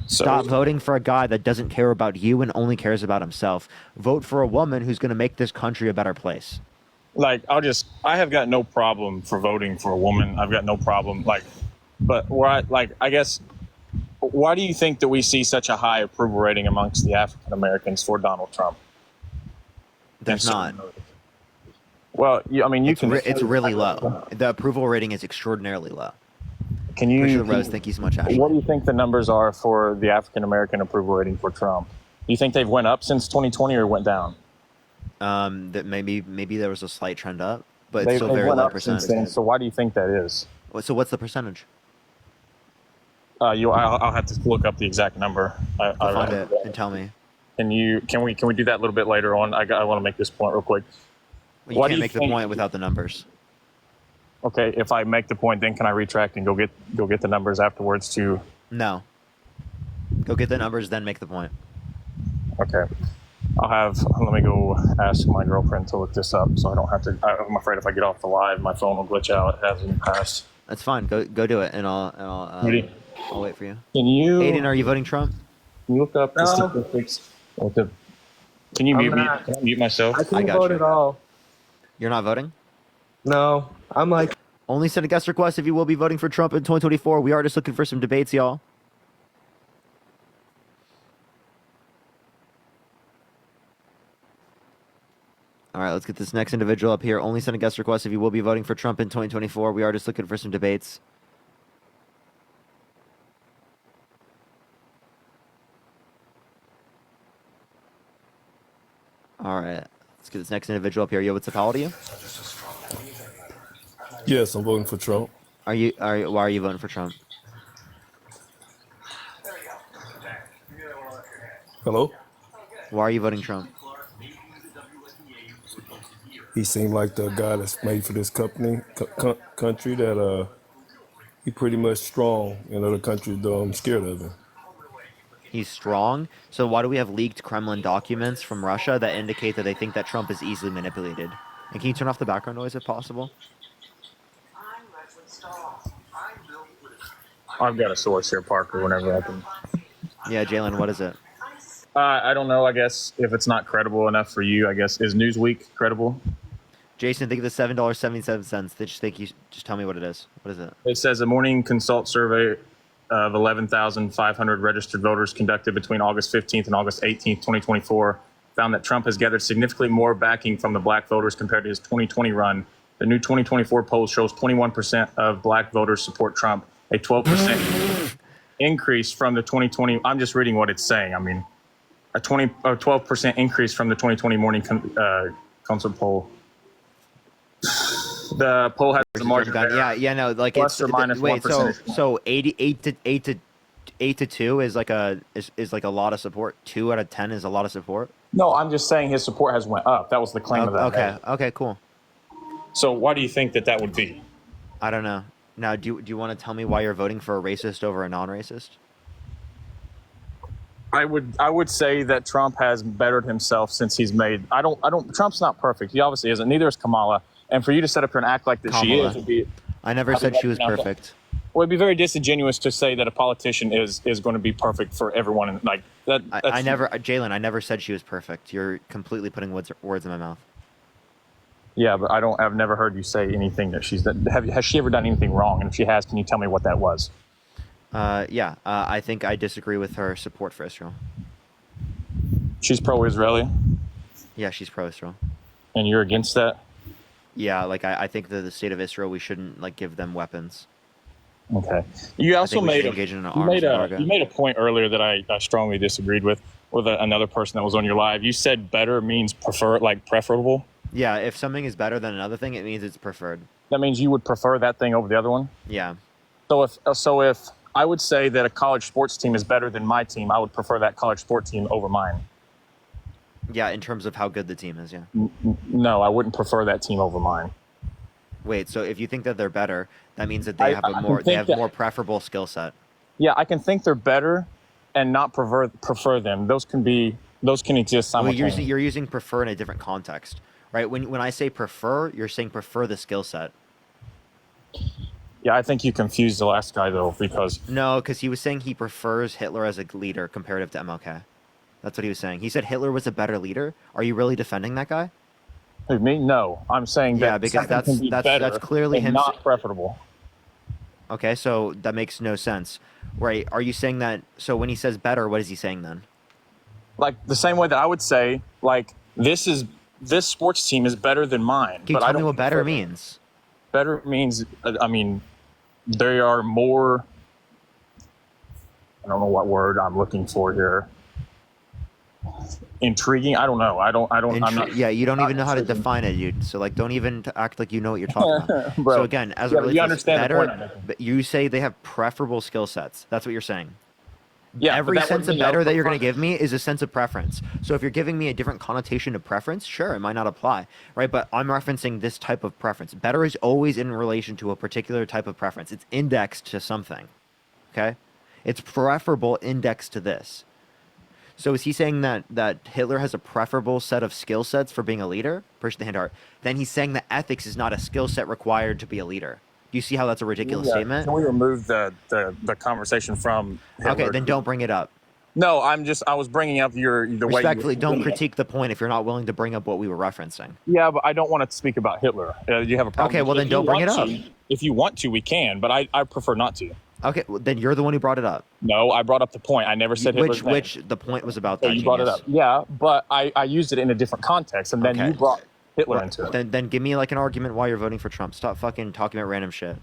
Stop voting for a guy that doesn't care about you and only cares about himself. Vote for a woman who's going to make this country a better place. Like, I have got no problem for voting for a woman. I've got no problem, but I guess, why do you think that we see such a high approval rating amongst the African Americans for Donald Trump? There's not. Well, It's really low. The approval rating is extraordinarily low. Can you, Rose, thank you so much, Ashley. what do you think the numbers are for the African American approval rating for Trump? Do you think they've went up since 2020 or went down? That maybe there was a slight trend up, but it's They still very went low up since percentage. then. So why do you think that is? So what's the percentage? I'll have to look up the exact number. Find it and tell me. Can we do that a little bit later on? I want to make this point real quick. Well, you can't make the point without the numbers. Okay, if I make the point, then can I retract and go get the numbers afterwards too? No. Go get the numbers, then make the point. Okay. Let me go ask my girlfriend to look this up so I don't have to. I'm afraid if I get off the live, my phone will glitch out. It has in the past. That's fine. Go do it, and I'll Ready? I'll wait for you. Can you, Aiden, are you voting Trump? can you look up the No. statistics? Can you mute me? not. Can I mute myself? I can't got vote you. at all. You're not voting? No, I'm like, Only send a guest request if you will be voting for Trump in 2024. We are just looking for some debates, y'all. All right, let's get this next individual up here. Only send a guest request if you will be voting for Trump in 2024. We are just looking for some debates. All right, let's get this next individual up here. Yo, what's up? How old are you? Yes, I'm voting for Trump. Why are you voting for Trump? Hello? Why are you voting Trump? He seemed like the guy that's made for this country that he pretty much strong and other countries scared of him. He's strong. So why do we have leaked Kremlin documents from Russia that indicate that they think that Trump is easily manipulated? And can you turn off the background noise if possible? I've got a source here, Parker. Whenever I can. Yeah, Jalen, what is it? I don't know. I guess if it's not credible enough for you, I guess is Newsweek credible? Jason, think of the $7.77. Just tell me what it is. What is it? It says a Morning Consult survey of 11,500 registered voters conducted between August 15th and August 18th, 2024, found that Trump has gathered significantly more backing from the black voters compared to his 2020 run. The new 2024 poll shows 21% of black voters support Trump, a 12% increase from the 2020. I'm just reading what it's saying. I mean, a 12% increase from the 2020 Morning Consult poll. The poll has a margin of error. Yeah, no, like Plus it's or minus wait, 1%. so 8 to 2 is like a lot of support. 2 out of 10 is a lot of support. No, I'm just saying his support has went up. That was the claim of that. Okay, okay, cool. So why do you think that would be? I don't know. Now, do you want to tell me why you're voting for a racist over a non-racist? I would say that Trump has bettered himself since he's made. Trump's not perfect. He obviously isn't. Neither is Kamala. And for you to set up here and act like that she is would be. I never said she was perfect. Well, it'd be very disingenuous to say that a politician is going to be perfect for everyone. And like that. I never, Jalen. I never said she was perfect. You're completely putting words in my mouth. Yeah, but I've never heard you say anything that she's. Has she ever done anything wrong? And if she has, can you tell me what that was? Yeah. I think I disagree with her support for Israel. She's pro-Israeli. Yeah, she's pro-Israel. And you're against that? Yeah, like I think that the state of Israel, we shouldn't like give them weapons. Okay. You also made a point earlier that I strongly disagreed with another person that was on your live. You said better means preferable. Yeah, if something is better than another thing, it means it's preferred. That means you would prefer that thing over the other one? Yeah. So if I would say that a college sports team is better than my team, I would prefer that college sports team over mine. Yeah, in terms of how good the team is, yeah. No, I wouldn't prefer that team over mine. Wait, so if you think that they're better, that means that they have more preferable skill set. Yeah, I can think they're better and not prefer them. Those can exist simultaneously. Well, you're using prefer in a different context, right? When I say prefer, you're saying prefer the skill set. Yeah, I think you confused the last guy though, because he was saying he prefers Hitler as a leader comparative to MLK. That's what he was saying. He said Hitler was a better leader. Are you really defending that guy? Who, me? No, I'm saying that. Yeah, because that's clearly him. Not preferable. Okay, so that makes no sense, right? Are you saying that? So when he says better, what is he saying then? Like the same way that I would say, like this sports team is better than mine. Can you tell me what better means? Better means, I mean, they are more. I don't know what word I'm looking for here. Intriguing. I don't know. I'm not. Yeah, you don't even know how to define it, dude. So like, don't even act like you know what you're talking about. Bro, so again, as it relates you to understand better, the point I'm making. but you say they have preferable skill sets. That's what you're saying. Yeah, but Every that sense wouldn't of mean better that you're going to upfront. give me is a sense of preference. So if you're giving me a different connotation of preference, sure, it might not apply, right? But I'm referencing this type of preference. Better is always in relation to a particular type of preference. It's indexed to something, okay? It's preferable indexed to this. So is he saying that Hitler has a preferable set of skill sets for being a leader? Push the hand art. Then he's saying that ethics is not a skill set required to be a leader. Do you see how that's a ridiculous statement? Can we remove the conversation from Hitler? Okay, then don't bring it up. No, I was bringing up the way you Respectfully, were don't presenting it. critique the point if you're not willing to bring up what we were referencing. Yeah, but I don't want to speak about Hitler. You have a problem? Okay, well, then If you don't bring it want up. to- If you want to, we can, but I prefer not to. Okay, well, then you're the one who brought it up. No, I brought up the point. I never said Hitler's name. Which the point was about So that. you brought it genius. up. Yeah, but I used it in a different context, and then Okay. you brought Hitler Well, into it. then give me like an argument why you're voting for Trump. Stop fucking talking about random shit.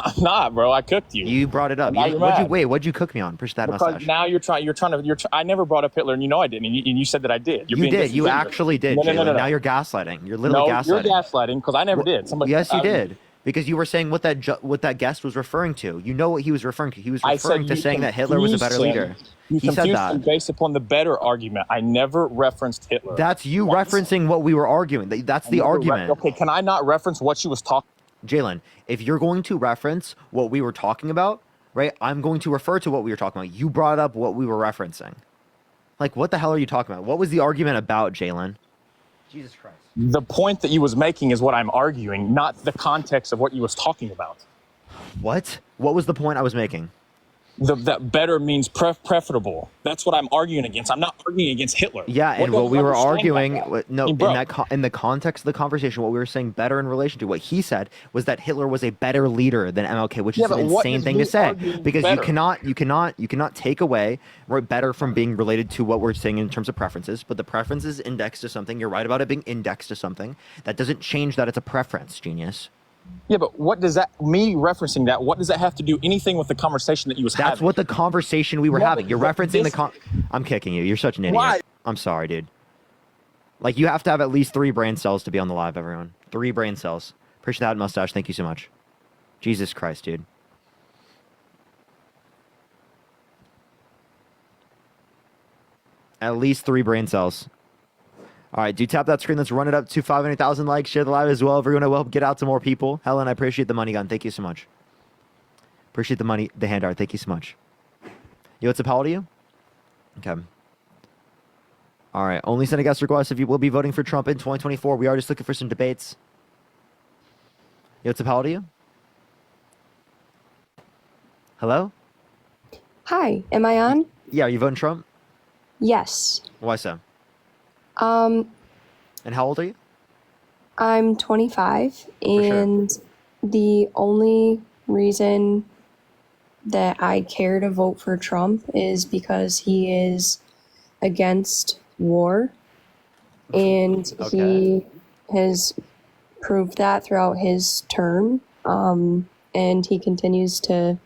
I'm not, bro. I cooked you. You brought it up. Now you're mad. What'd you cook me on? Push that Because mustache. now you're trying to. I never brought up Hitler, and you know I didn't, and you said that I did. You're You being did. You disingenuous. actually did, No, no, no, Jalen. no, no. Now you're gaslighting. You're literally No, gaslighting. you're gaslighting because I never did. Somebody. Yes, you did. Because you were saying what that guest was referring to. You know what he was referring to. He was I said referring to you saying that Hitler was a better confused him. leader. You He said confused that. him based upon the better argument. I never referenced Hitler. That's you Once. referencing what we were arguing. That's the argument. Okay, can I not reference what she was talking? Jalen, if you're going to reference what we were talking about, right, I'm going to refer to what we were talking about. You brought up what we were referencing. Like, what the hell are you talking about? What was the argument about, Jalen? Jesus Christ. The point that you was making is what I'm arguing, not the context of what you was talking about. What? What was the point I was making? That better means preferable. That's what I'm arguing against. I'm not arguing against Hitler. Yeah, and what we were arguing, no, Bro. in the context of the conversation, what we were saying better in relation to what he said was that Hitler was a better leader than MLK, which is Yeah, an but what insane is thing me to say arguing because better? you cannot take away better from being related to what we're saying in terms of preferences. But the preference is indexed to something. You're right about it being indexed to something. That doesn't change that it's a preference, genius. Yeah, but what does that, me referencing that, what does that have to do anything with the conversation that you was having? That's what the conversation we were Yeah, having. You're but referencing this- I'm kicking you. You're such an idiot. Why? I'm sorry, dude. Like, you have to have at least 3 brain cells to be on the live, everyone. 3 brain cells. Appreciate that, mustache. Thank you so much. Jesus Christ, dude. At least 3 brain cells. All right, do tap that screen. Let's run it up to 500,000 likes. Share the live as well. Everyone, it will help get out to more people. Helen, I appreciate the money gun. Thank you so much. Appreciate the money, the hand art. Thank you so much. Yo, what's up? How old are you? Okay. All right. Only send a guest request if you will be voting for Trump in 2024. We are just looking for some debates. Yo, what's up? How old are you? Hello? Hi, am I on? Yeah, are you voting Trump? Yes. Why so? Um, And how old are you? I'm 25, sure. and the only reason that I care to vote for Trump is because he is against war, and Okay. he has proved that throughout his term, and he continues to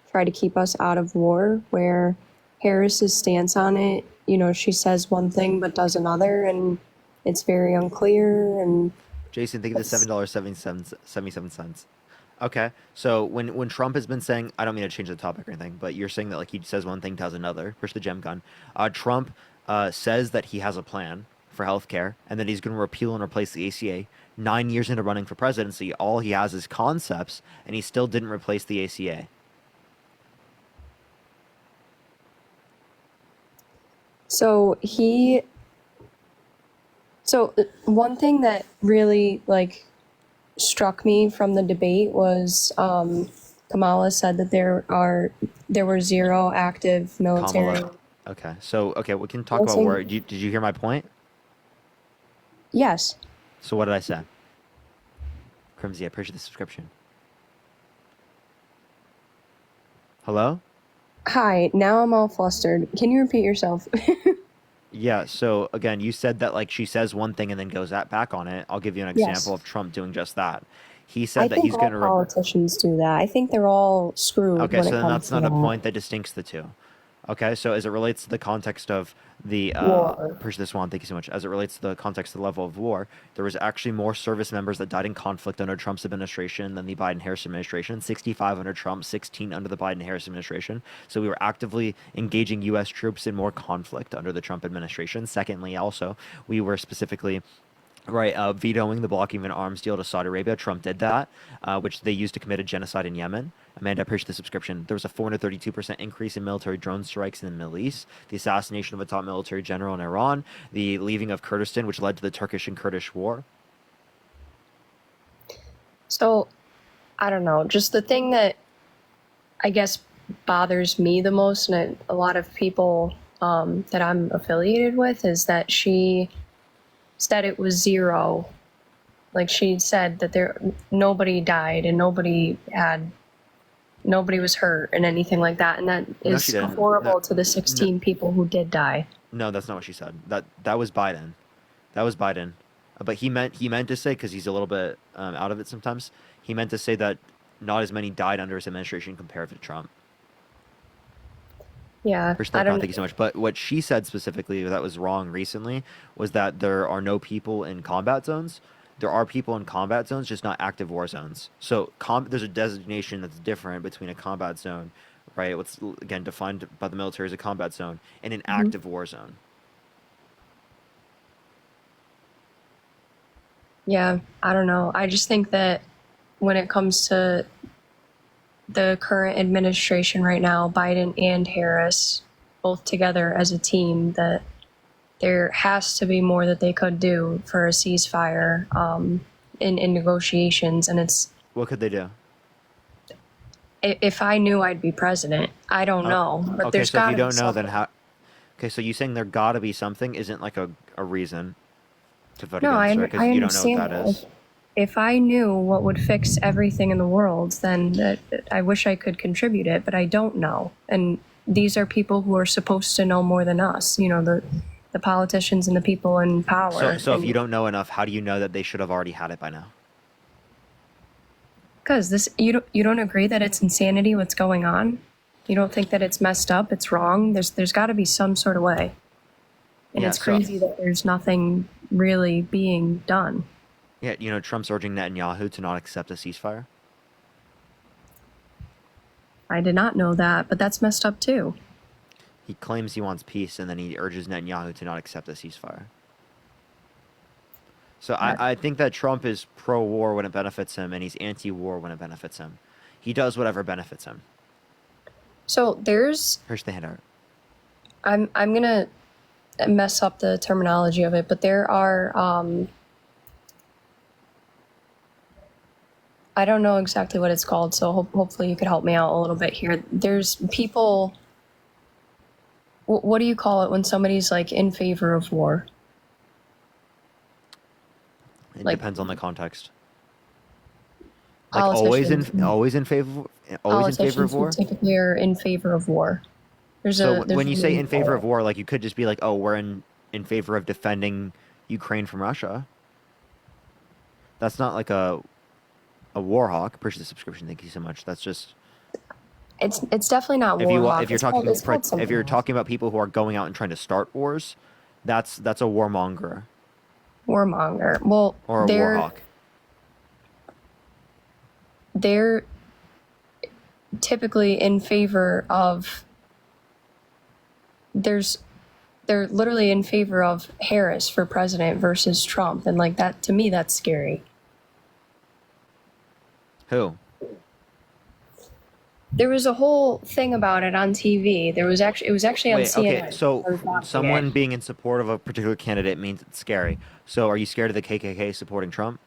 try to keep us out of war, where Harris's stance on it, you know, she says one thing but does another, and it's very unclear. And Jason, think of the $7.77. Okay, so when Trump has been saying, I don't mean to change the topic or anything, but you're saying that like he says one thing, does another. Push the gem gun. Trump says that he has a plan for healthcare and that he's going to repeal and replace the ACA. 9 years into running for presidency, all he has is concepts, and he still didn't replace the ACA. so one thing that really like struck me from the debate was Kamala said that there were 0 active military. Kamala. Okay, so we can talk about Military- where. Did you hear my point? Yes. So what did I say? Crimsy, I appreciate the subscription. Hello? Hi, now I'm all flustered. Can you repeat yourself? Yeah, so again, you said that like she says one thing and then goes back on it. I'll give you an Yes. example of Trump doing just that. He I said that think he's all going to. politicians do that. I think they're all screwed Okay, when so it then comes that's to not a that. point that distincts the two. Okay, so as it relates to the context of the War. Appreciate this one, thank you so much. As it relates to the context of the level of war, there was actually more service members that died in conflict under Trump's administration than the Biden-Harris administration. 65 under Trump, 16 under the Biden-Harris administration. So we were actively engaging U.S. troops in more conflict under the Trump administration. Secondly, also, we were specifically vetoing the blocking of an arms deal to Saudi Arabia. Trump did that, which they used to commit a genocide in Yemen. Amanda, I appreciate the subscription. There was a 432% increase in military drone strikes in the Middle East, the assassination of a top military general in Iran, the leaving of Kurdistan, which led to the Turkish and Kurdish war. So, I don't know. Just the thing that I guess bothers me the most, and a lot of people that I'm affiliated with, is that she said it was zero. Like, she said that nobody died and nobody was hurt and anything like that, and that is horrible to the 16 people who did die. No, that's not what she said. That was Biden. That was Biden. But he meant to say, because he's a little bit out of it sometimes, he meant to say that not as many died under his administration compared to Trump. Yeah, I don't. Thank you so much. But what she said specifically that was wrong recently was that there are no people in combat zones. There are people in combat zones, just not active war zones. So there's a designation that's different between a combat zone, right? What's again defined by the military as a combat zone, and an active war zone. Yeah, I don't know. I just think that when it comes to the current administration right now, Biden and Harris, both together as a team, that there has to be more that they could do for a ceasefire in negotiations. And it's... What could they do? If I knew, I'd be president. I don't know. But okay, there's so if gotta you be don't know, something. then how... Okay, so you saying there gotta be something isn't like a reason to vote No, against her, I because you don't know what that understand is. If I knew what would fix everything in the world, then I wish I could contribute it, but I don't know. And these are people who are supposed to know more than us, the politicians and the people in power. So if you don't know enough, how do you know that they should have already had it by now? Because you don't agree that it's insanity what's going on? You don't think that it's messed up, it's wrong? There's got to be some sort of way. And Yeah, it's crazy that there's nothing really being done. Yeah, Trump's urging Netanyahu to not accept a ceasefire. I did not know that, but that's messed up too. He claims he wants peace, and then he urges Netanyahu to not accept a ceasefire. So I think that Trump is pro-war when it benefits him, and he's anti-war when it benefits him. He does whatever benefits him. So there's... Here's the handout. I'm gonna mess up the terminology of it, but there are I don't know exactly what it's called, so hopefully you could help me out a little bit here. There's people. What do you call it when somebody's like in favor of war? It Like, depends on the context. Like always in favor, always in favor of Politicians war. typically are in favor of war. There's When you say in favor of war, like you could just be like, oh, we're in favor of defending Ukraine from Russia. That's not like a war hawk. Appreciate the subscription. Thank you so much. That's just. It's definitely not war hawk. If you're talking about people who are going out and trying to start wars, that's a warmonger. Warmonger. Well, or a war hawk. They're typically in favor of. They're literally in favor of Harris for president versus Trump, and like that, to me, that's scary. Who? There was a whole thing about it on TV. It was actually on CNN. Okay, so someone being in support of a particular candidate means it's scary. So are you scared of the KKK supporting Trump?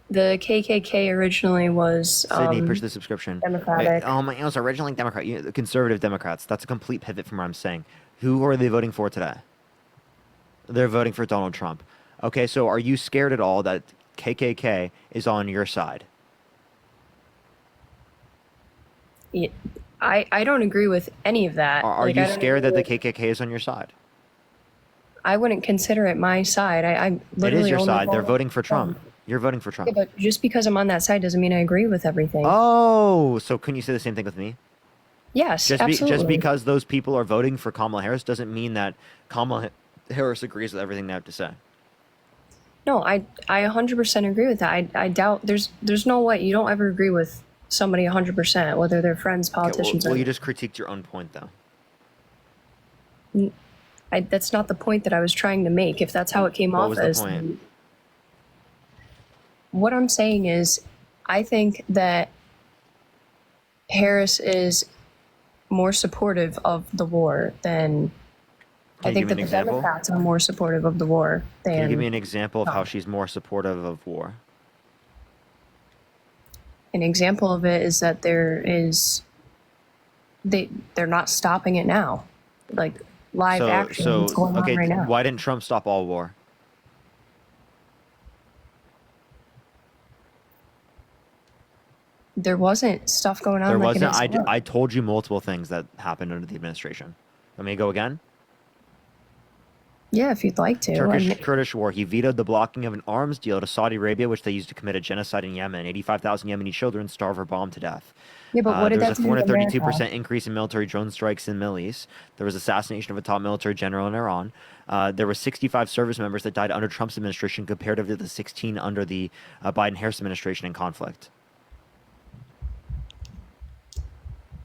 The KKK originally was Sydney, push the subscription. Democratic. It was originally Democrat. Conservative Democrats. That's a complete pivot from what I'm saying. Who are they voting for today? They're voting for Donald Trump. Okay, so are you scared at all that KKK is on your side? Yeah, I don't agree with any of that. Are you scared that the KKK is on your side? I wouldn't consider it my side. I literally. It is your side. They're voting for Trump. You're voting for Trump. Yeah, but just because I'm on that side doesn't mean I agree with everything. Oh, so couldn't you say the same thing with me? Yes, Just absolutely. because those people are voting for Kamala Harris doesn't mean that Kamala Harris agrees with everything they have to say. No, I 100% agree with that. I doubt there's no way you don't ever agree with somebody 100%, whether they're friends, Okay, politicians, well, or you just critiqued your own point, though. that's not the point that I was trying to make. If that's how it came What off was the as, point? what I'm saying is, I think that Harris is more supportive of the war than Can I you think give that me an the example? Democrats are more supportive of the war than. Can you give me an example of how Trump. she's more supportive of war? An example of it is that they're not stopping it now, like live action. It's going on right now. why didn't Trump stop all war? There wasn't stuff going on. There like wasn't. it is now. I told you multiple things that happened under the administration. Let me go again. Yeah, if you'd like to. Turkish-Kurdish war. He vetoed the blocking of an arms deal to Saudi Arabia, which they used to commit a genocide in Yemen. 85,000 Yemeni children starved or bombed to death. Yeah, but what did there that was a do to 432% America? increase in military drone strikes in the Middle East. There was assassination of a top military general in Iran. There were 65 service members that died under Trump's administration compared to the 16 under the Biden-Harris administration in conflict.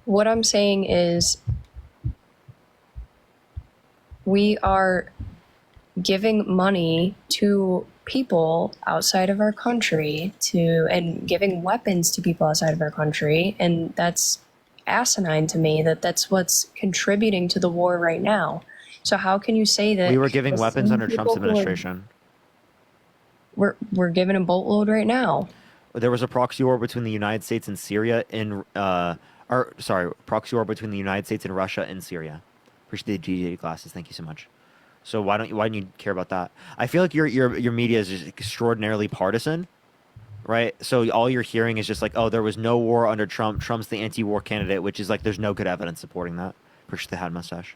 What I'm saying is, we are giving money to people outside of our country and giving weapons to people outside of our country, and that's asinine to me. That's what's contributing to the war right now. So how can you say that We were giving the weapons same under Trump's people who are- administration. We're giving a boatload right now. There was a proxy war between the United States and Syria proxy war between the United States and Russia in Syria. Appreciate the GJ glasses. Thank you so much. So why don't you care about that? I feel like your media is just extraordinarily partisan, right? So all you're hearing is just like, oh, there was no war under Trump. Trump's the anti-war candidate, which is like there's no good evidence supporting that. Appreciate the hat mustache.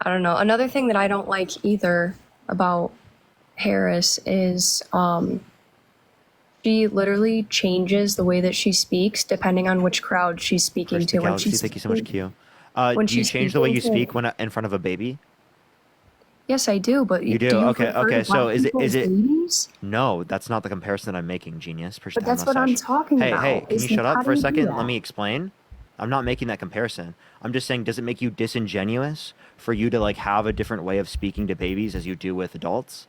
I don't know. Another thing that I don't like either about Harris is she literally changes the way that she speaks depending on which crowd she's speaking to. When she's Thank you so much, Q. when Do you she's change the way you speaking to- speak when in front of a baby? Yes, I do. But You do? you Okay, refer okay. to So black is people it as babies? No, that's not the comparison that I'm making, genius. Appreciate But the hat that's what I'm mustache. talking Hey, about. hey, can is you like, shut how up do for a you do second? that? Let me explain. I'm not making that comparison. I'm just saying, does it make you disingenuous for you to like have a different way of speaking to babies as you do with adults?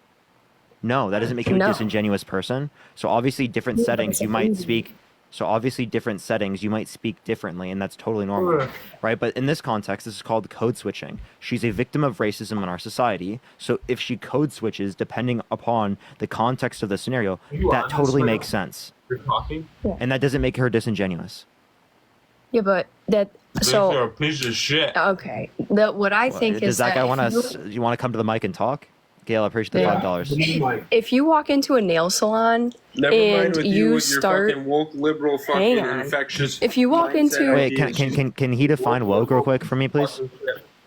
No, that doesn't make you a No. disingenuous person. So obviously, different Yeah, but settings it's a you might baby. speak. So obviously, different settings you might speak differently, and that's totally normal, right? But in this context, this is called code switching. She's a victim of racism in our society. So if she code switches depending upon the context of the scenario, that totally makes sense, You're talking? and that doesn't make her disingenuous. Yeah, but that so You're a piece of shit. okay. What I think Does is that guy if want to? You want to come to the mic and talk? Gail, I appreciate the Yeah. $5. if you walk into a nail salon and you start fucking woke liberal Hang on. infectious. If you walk into- Wait, can he define woke real quick for me, please?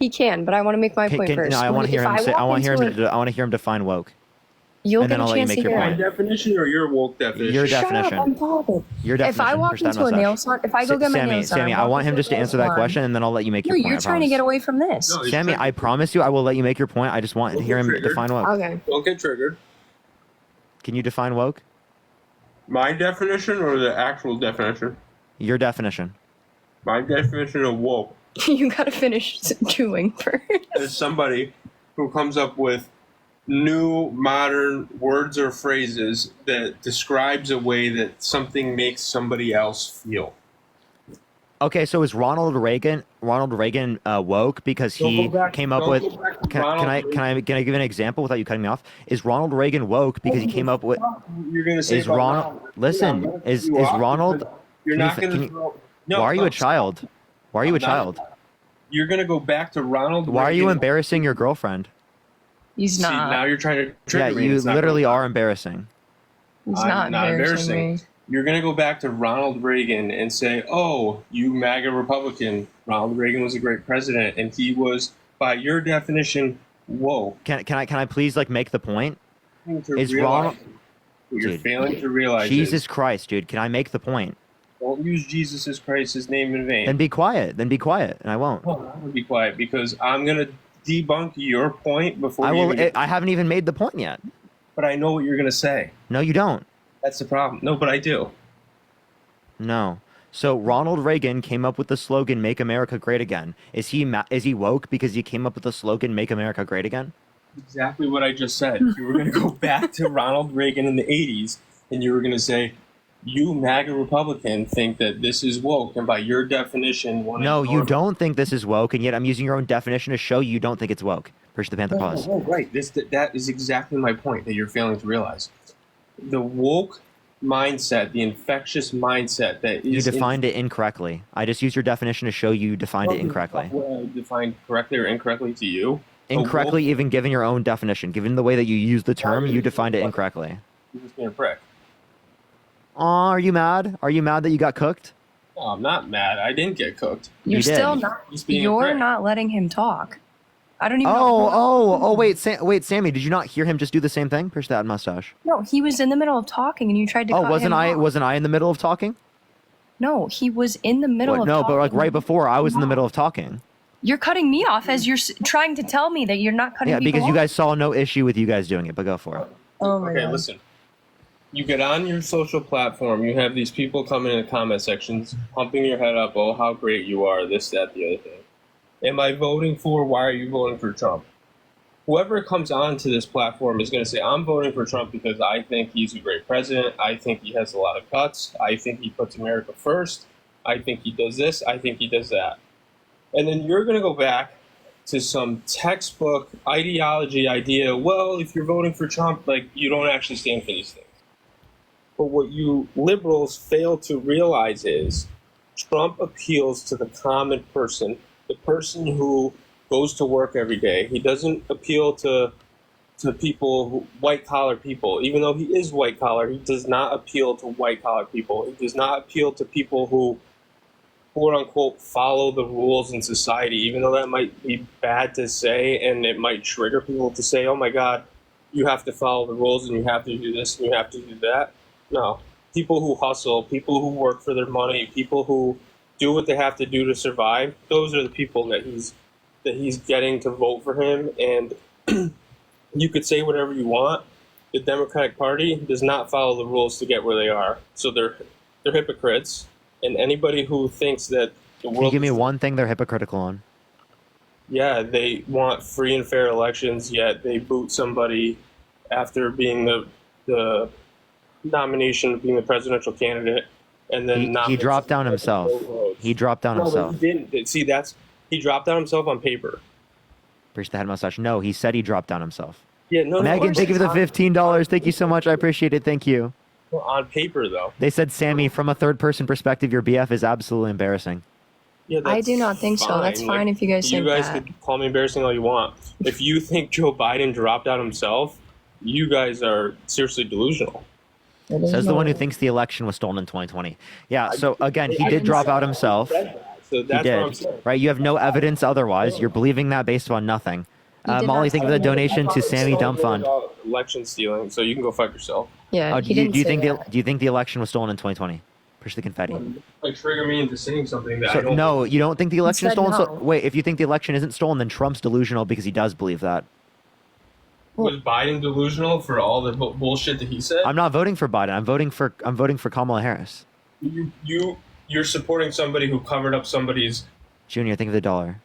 he can, but I want to make my point first. No, I want to hear If him say. walk I want to hear him. into I want to hear him define woke. You'll and get then a I'll let you chance make to your hear point. it. definition or your woke definition? Your Shut definition. up, I'm talking. Your definition. If I walk Appreciate into a that nail mustache. salon, if I go get my Sammy, nails done, Sammy, I want him just to answer that question, and then I'll let you make No, your point. you're I trying to promise. get away from this. No, Sammy, I promise you, I will let you make your point. I just want to hear him triggered. define woke. Okay. Don't get triggered. Can you define woke? My definition or the actual definition? Your definition. My definition of woke You gotta finish chewing first. is somebody who comes up with new modern words or phrases that describes a way that something makes somebody else feel. Okay, so is Ronald Reagan woke because he came up with? Can I give an example without you cutting me off? Is Ronald Reagan woke because he came up with? You're gonna say Is Ronald? Listen, is Ronald? You're can not you- gonna. can you- throw, no, Why are you no, a child? Why are you a I'm not. child? You're gonna go back to Ronald. Why are you Reagan. embarrassing your girlfriend? He's See, not. now you're trying to trigger Yeah, me. you It's not literally gonna- are embarrassing. He's I'm not embarrassing me. You're going to go back to Ronald Reagan and say, oh, you MAGA Republican. Ronald Reagan was a great president, and he was, by your definition, woke. Can I please like make the point? To Is realize Ronald? what you're Dude, failing to realize Jesus is Christ, dude! Can I make the point? Don't use Jesus Christ's name in vain. Then be quiet. Then be quiet, and I won't. Oh, I'm gonna be quiet because I'm gonna debunk your point before I you will. even I haven't even made the point yet. But I know what you're gonna say. No, you don't. That's the problem. No, but I do. No. So Ronald Reagan came up with the slogan "Make America Great Again." Is he woke because he came up with the slogan "Make America Great Again"? Exactly what I just said. You were gonna go back to Ronald Reagan in the '80s, and you were gonna say, "You MAGA Republican think that this is woke," and by your definition, No, you don't think this is woke, and yet I'm using your own definition to show you don't think it's woke. Push the Panther pause. Oh, right. That is exactly my point that you're failing to realize. The woke mindset, the infectious mindset that You is defined it incorrectly. I just used your definition to show you defined it incorrectly. Defined correctly or incorrectly to you? Incorrectly, even given your own definition. Given the way that you use the term, you defined it incorrectly. You're just being a prick. Aw, are you mad? Are you mad that you got cooked? No, I'm not mad. I didn't get cooked. You're You did. still not. He's being a You're prick. not letting him talk. I don't even. Wait, Sammy, did you not hear him just do the same thing? Push that mustache. No, he was in the middle of talking, and you tried to. Oh, cut wasn't him I? off. Wasn't I in the middle of talking? No, he was in the middle What, of no, talking. but like right before, I was in the middle of talking. You're cutting me off as you're trying to tell me that you're not cutting. Yeah, people because you off. guys saw no issue with you guys doing it, but go for it. Oh my Okay, God. listen. You get on your social platform, you have these people coming in the comment sections, pumping your head up, oh, how great you are, this, that, the other thing. Am I voting for, why are you voting for Trump? Whoever comes onto this platform is going to say, I'm voting for Trump because I think he's a great president. I think he has a lot of guts. I think he puts America first. I think he does this. I think he does that. And then you're going to go back to some textbook ideology idea. Well, if you're voting for Trump, like, you don't actually stand for these things. But what you liberals fail to realize is Trump appeals to the common person, the person who goes to work every day. He doesn't appeal to people, white collar people. Even though he is white collar, he does not appeal to white collar people. He does not appeal to people who, quote unquote, follow the rules in society. Even though that might be bad to say, and it might trigger people to say, "Oh my God, you have to follow the rules, and you have to do this, and you have to do that." No, people who hustle, people who work for their money, people who do what they have to do to survive. Those are the people that he's getting to vote for him. And you could say whatever you want. The Democratic Party does not follow the rules to get where they are. So they're hypocrites. And anybody who thinks that the Can you world give me one thing they're hypocritical on? yeah, they want free and fair elections, yet they boot somebody after being the nomination of being the presidential candidate, and then He dropped down himself. He dropped down No, but himself. he didn't. See, he dropped down himself on paper. Push the head mustache. No, he said he dropped down himself. Yeah, no, Megan, thank you for the $15. Thank you so much. I appreciate it. Thank you. on paper though. They said, Sammy, from a third person perspective, your BF is absolutely embarrassing. Yeah, I do not think so. That's fine if you guys You think guys that. could call me embarrassing all you want. If you think Joe Biden dropped out himself, you guys are seriously delusional. Says the one who thinks the election was stolen in 2020. Yeah, so again, he did drop out himself. So He that's what I'm did. saying. Right? You have no evidence otherwise. You're believing that based on nothing. did Molly, not think of the say donation to It's Sammy Dump Fund. Election stealing, so you can go fuck yourself. Yeah, Do he you, didn't do you say think that. do you think the election was stolen in 2020? Push the confetti. Like trigger me into saying something that I So don't. no, you don't think the election is said stolen. So no. wait, if you think the election isn't stolen, then Trump's delusional because he does believe that. Was Biden delusional for all the bullshit that he said? I'm not voting for Biden. I'm voting for Kamala Harris. You're supporting somebody who covered up somebody's. Junior, think of the dollar.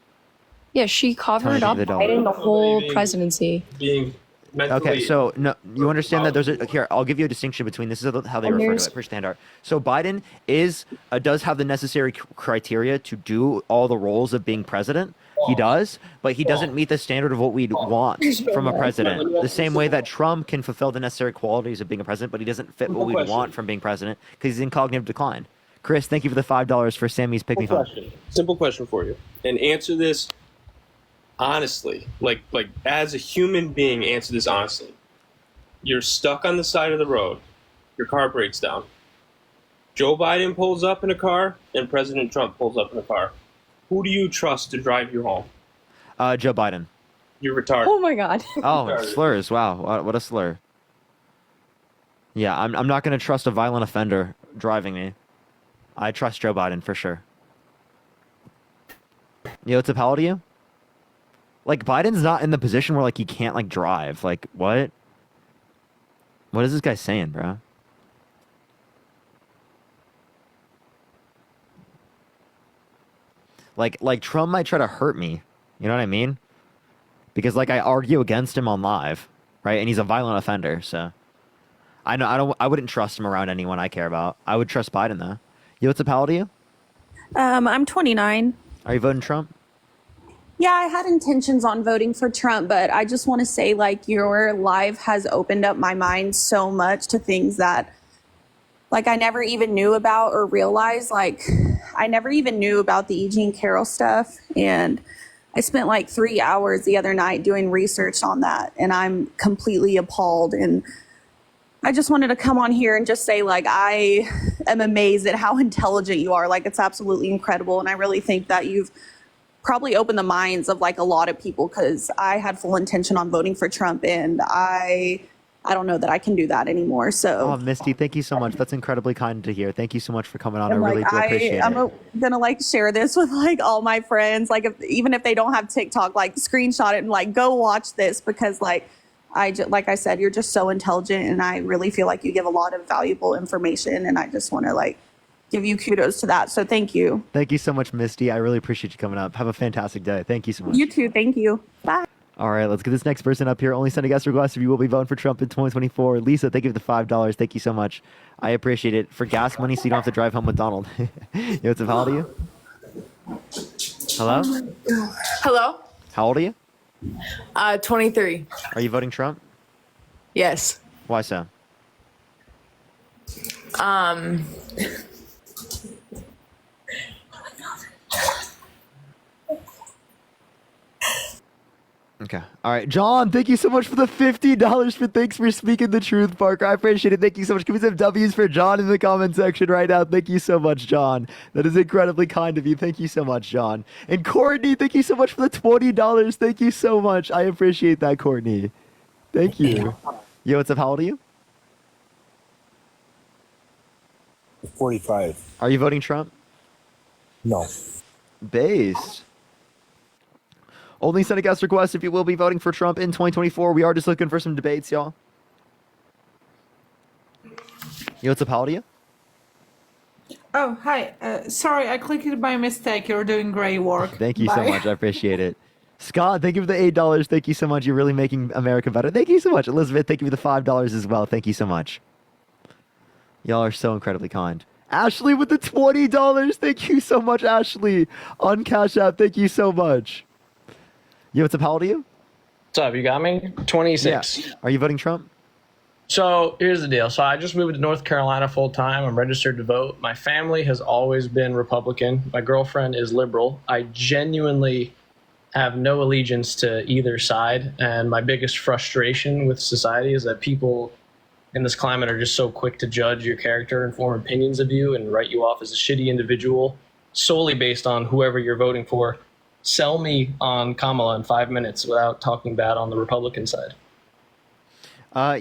Yeah, she covered Tony, up the dollar. Biden the whole Being- presidency. Being mentally. Okay, so no, you understand that there's a here. I'll give you a distinction between this is how they And refer there's- to it. Push the hand art. So Biden does have the necessary criteria to do all the roles of being president. He does, but he doesn't meet the standard of what we'd want from a president. The same way that Trump can fulfill the necessary qualities of being a president, but he doesn't fit what we'd want from being president because he's in cognitive decline. Chris, thank you for the $5 for Sammy's Pick Me Fund. Simple question for you, and answer this honestly. Like as a human being, answer this honestly. You're stuck on the side of the road. Your car breaks down. Joe Biden pulls up in a car, and President Trump pulls up in a car. Who do you trust to drive you home? Joe Biden. You're retarded. Oh my God. Oh, slurs. Wow, what a slur. Yeah, I'm not going to trust a violent offender driving me. I trust Joe Biden for sure. What's up, how old are you? Like, Biden's not in the position where, like, he can't, like, drive. Like, what? What is this guy saying, bro? Like Trump might try to hurt me. You know what I mean? Because, like, I argue against him on live, right? And he's a violent offender, so... I wouldn't trust him around anyone I care about. I would trust Biden, though. What's up, how old are you? I'm 29. Are you voting Trump? Yeah, I had intentions on voting for Trump, but I just want to say, like, your live has opened up my mind so much to things that, like, I never even knew about or realized. Like, I never even knew about the E. Jean Carroll stuff. And I spent like 3 hours the other night doing research on that, and I'm completely appalled. And I just wanted to come on here and just say, like, I am amazed at how intelligent you are. Like, it's absolutely incredible. And I really think that you've probably opened the minds of, like, a lot of people, because I had full intention on voting for Trump, and I don't know that I can do that anymore. So, Oh, Misty, thank you so much. That's incredibly kind to hear. Thank you so much for coming on. I really do appreciate I'm it. gonna, like, share this with, like, all my friends. Like, even if they don't have TikTok, like, screenshot it and, like, go watch this, because, like, like I said, you're just so intelligent, and I really feel like you give a lot of valuable information, and I just want to, like, give you kudos to that. So thank you. Thank you so much, Misty. I really appreciate you coming up. Have a fantastic day. Thank you so much. You too. Thank you. Bye. All right, let's get this next person up here. Only send a guest request if you will be voting for Trump in 2024. Lisa, thank you for the $5. Thank you so much. I appreciate it. For gas money so you don't have to drive home with Donald. What's up, how old are you? Hello? Hello? How old are you? 23. Are you voting Trump? Yes. Why so? Okay. All right. John, thank you so much for the $50 for thanks for speaking the truth, Parker. I appreciate it. Thank you so much. Give me some W's for John in the comment section right now. Thank you so much, John. That is incredibly kind of you. Thank you so much, John. And Courtney, thank you so much for the $20. Thank you so much. I appreciate that, Courtney. Thank you. What's up? How old are you? 45. Are you voting Trump? No. Based. Only send a guest request if you will be voting for Trump in 2024. We are just looking for some debates, y'all. What's up, how old are you? Oh, hi. Sorry, I clicked it by mistake. You're doing great work. Thank you so Bye. much. I appreciate it. Scott, thank you for the $8. Thank you so much. You're really making America better. Thank you so much. Elizabeth, thank you for the $5 as well. Thank you so much. Y'all are so incredibly kind. Ashley with the $20. Thank you so much, Ashley. On Cash App, thank you so much. What's up? How old are you? What's up? You got me? 26. Yeah. Are you voting Trump? So here's the deal. So I just moved to North Carolina full time. I'm registered to vote. My family has always been Republican. My girlfriend is liberal. I genuinely have no allegiance to either side. And my biggest frustration with society is that people in this climate are just so quick to judge your character and form opinions of you and write you off as a shitty individual solely based on whoever you're voting for. Sell me on Kamala in 5 minutes without talking bad on the Republican side.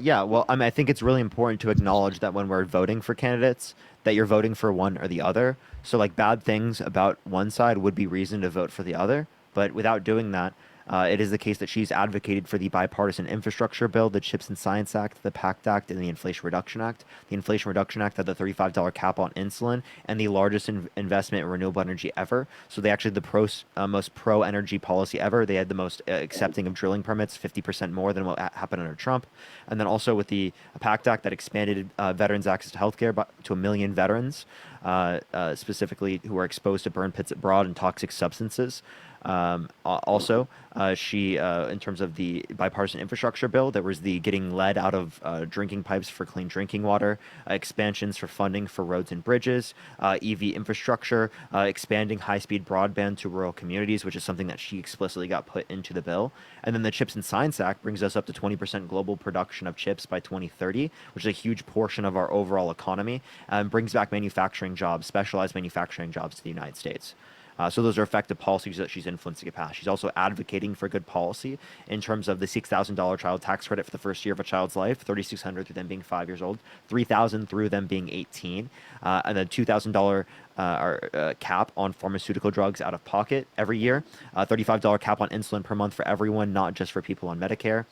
Yeah, well, I think it's really important to acknowledge that when we're voting for candidates, that you're voting for one or the other. So, like, bad things about one side would be reason to vote for the other. But without doing that, it is the case that she's advocated for the Bipartisan Infrastructure Bill, the CHIPS and Science Act, the PACT Act, and the Inflation Reduction Act. The Inflation Reduction Act had the $35 cap on insulin and the largest investment in renewable energy ever. So they actually the most pro-energy policy ever. They had the most accepting of drilling permits, 50% more than what happened under Trump. And then also with the PACT Act that expanded veterans' access to healthcare to 1 million veterans, specifically who are exposed to burn pits abroad and toxic substances. She, in terms of the bipartisan infrastructure bill, there was the getting lead out of drinking pipes for clean drinking water, expansions for funding for roads and bridges, EV infrastructure, expanding high-speed broadband to rural communities, which is something that she explicitly got put into the bill. And then the CHIPS and Science Act brings us up to 20% global production of chips by 2030, which is a huge portion of our overall economy, and brings back manufacturing jobs, specialized manufacturing jobs to the United States. So those are effective policies that she's influenced to get passed. She's also advocating for good policy in terms of the $6,000 child tax credit for the first year of a child's life, $3,600 through them being 5 years old, $3,000 through them being 18, and then $2,000 cap on pharmaceutical drugs out of pocket every year, $35 cap on insulin per month for everyone, not just for people on Medicare.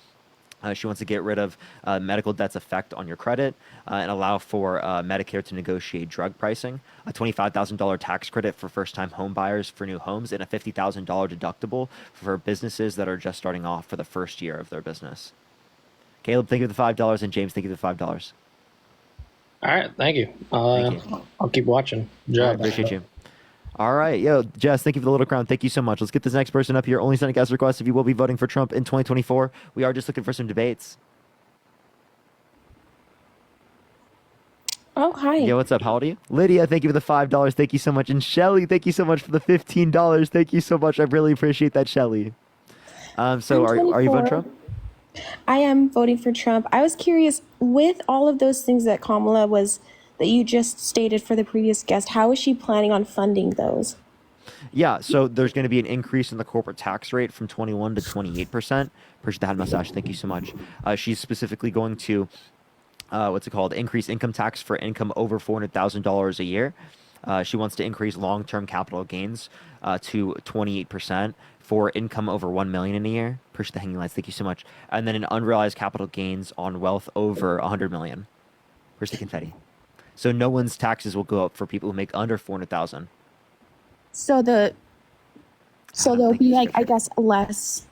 She wants to get rid of medical debt's effect on your credit and allow for Medicare to negotiate drug pricing, a $25,000 tax credit for first-time home buyers for new homes, and a $50,000 deductible for businesses that are just starting off for the first year of their business. Caleb, thank you for the $5, and James, thank you for the $5. All right, thank you. Thank you. I'll keep watching. Good I job. appreciate you. All right, yo, Jess, thank you for the little crown. Thank you so much. Let's get this next person up here. Only sending guest requests if you will be voting for Trump in 2024. We are just looking for some debates. Oh, hi. Yo, what's up? How old are you? Lydia, thank you for the $5. Thank you so much. And Shelly, thank you so much for the $15. Thank you so much. I really appreciate that, Shelly. So are you voting Trump? I am voting for Trump. I was curious, with all of those things that that you just stated for the previous guest, how is she planning on funding those? Yeah, so there's going to be an increase in the corporate tax rate from 21 to 28%. Appreciate the head mustache. Thank you so much. She's specifically going to, increase income tax for income over $400,000 a year. She wants to increase long-term capital gains to 28% for income over $1 million in a year. Appreciate the hanging lights. Thank you so much. And then an unrealized capital gains on wealth over $100 million. Where's the confetti? So no one's taxes will go up for people who make under $400,000. So there'll be like, I guess, less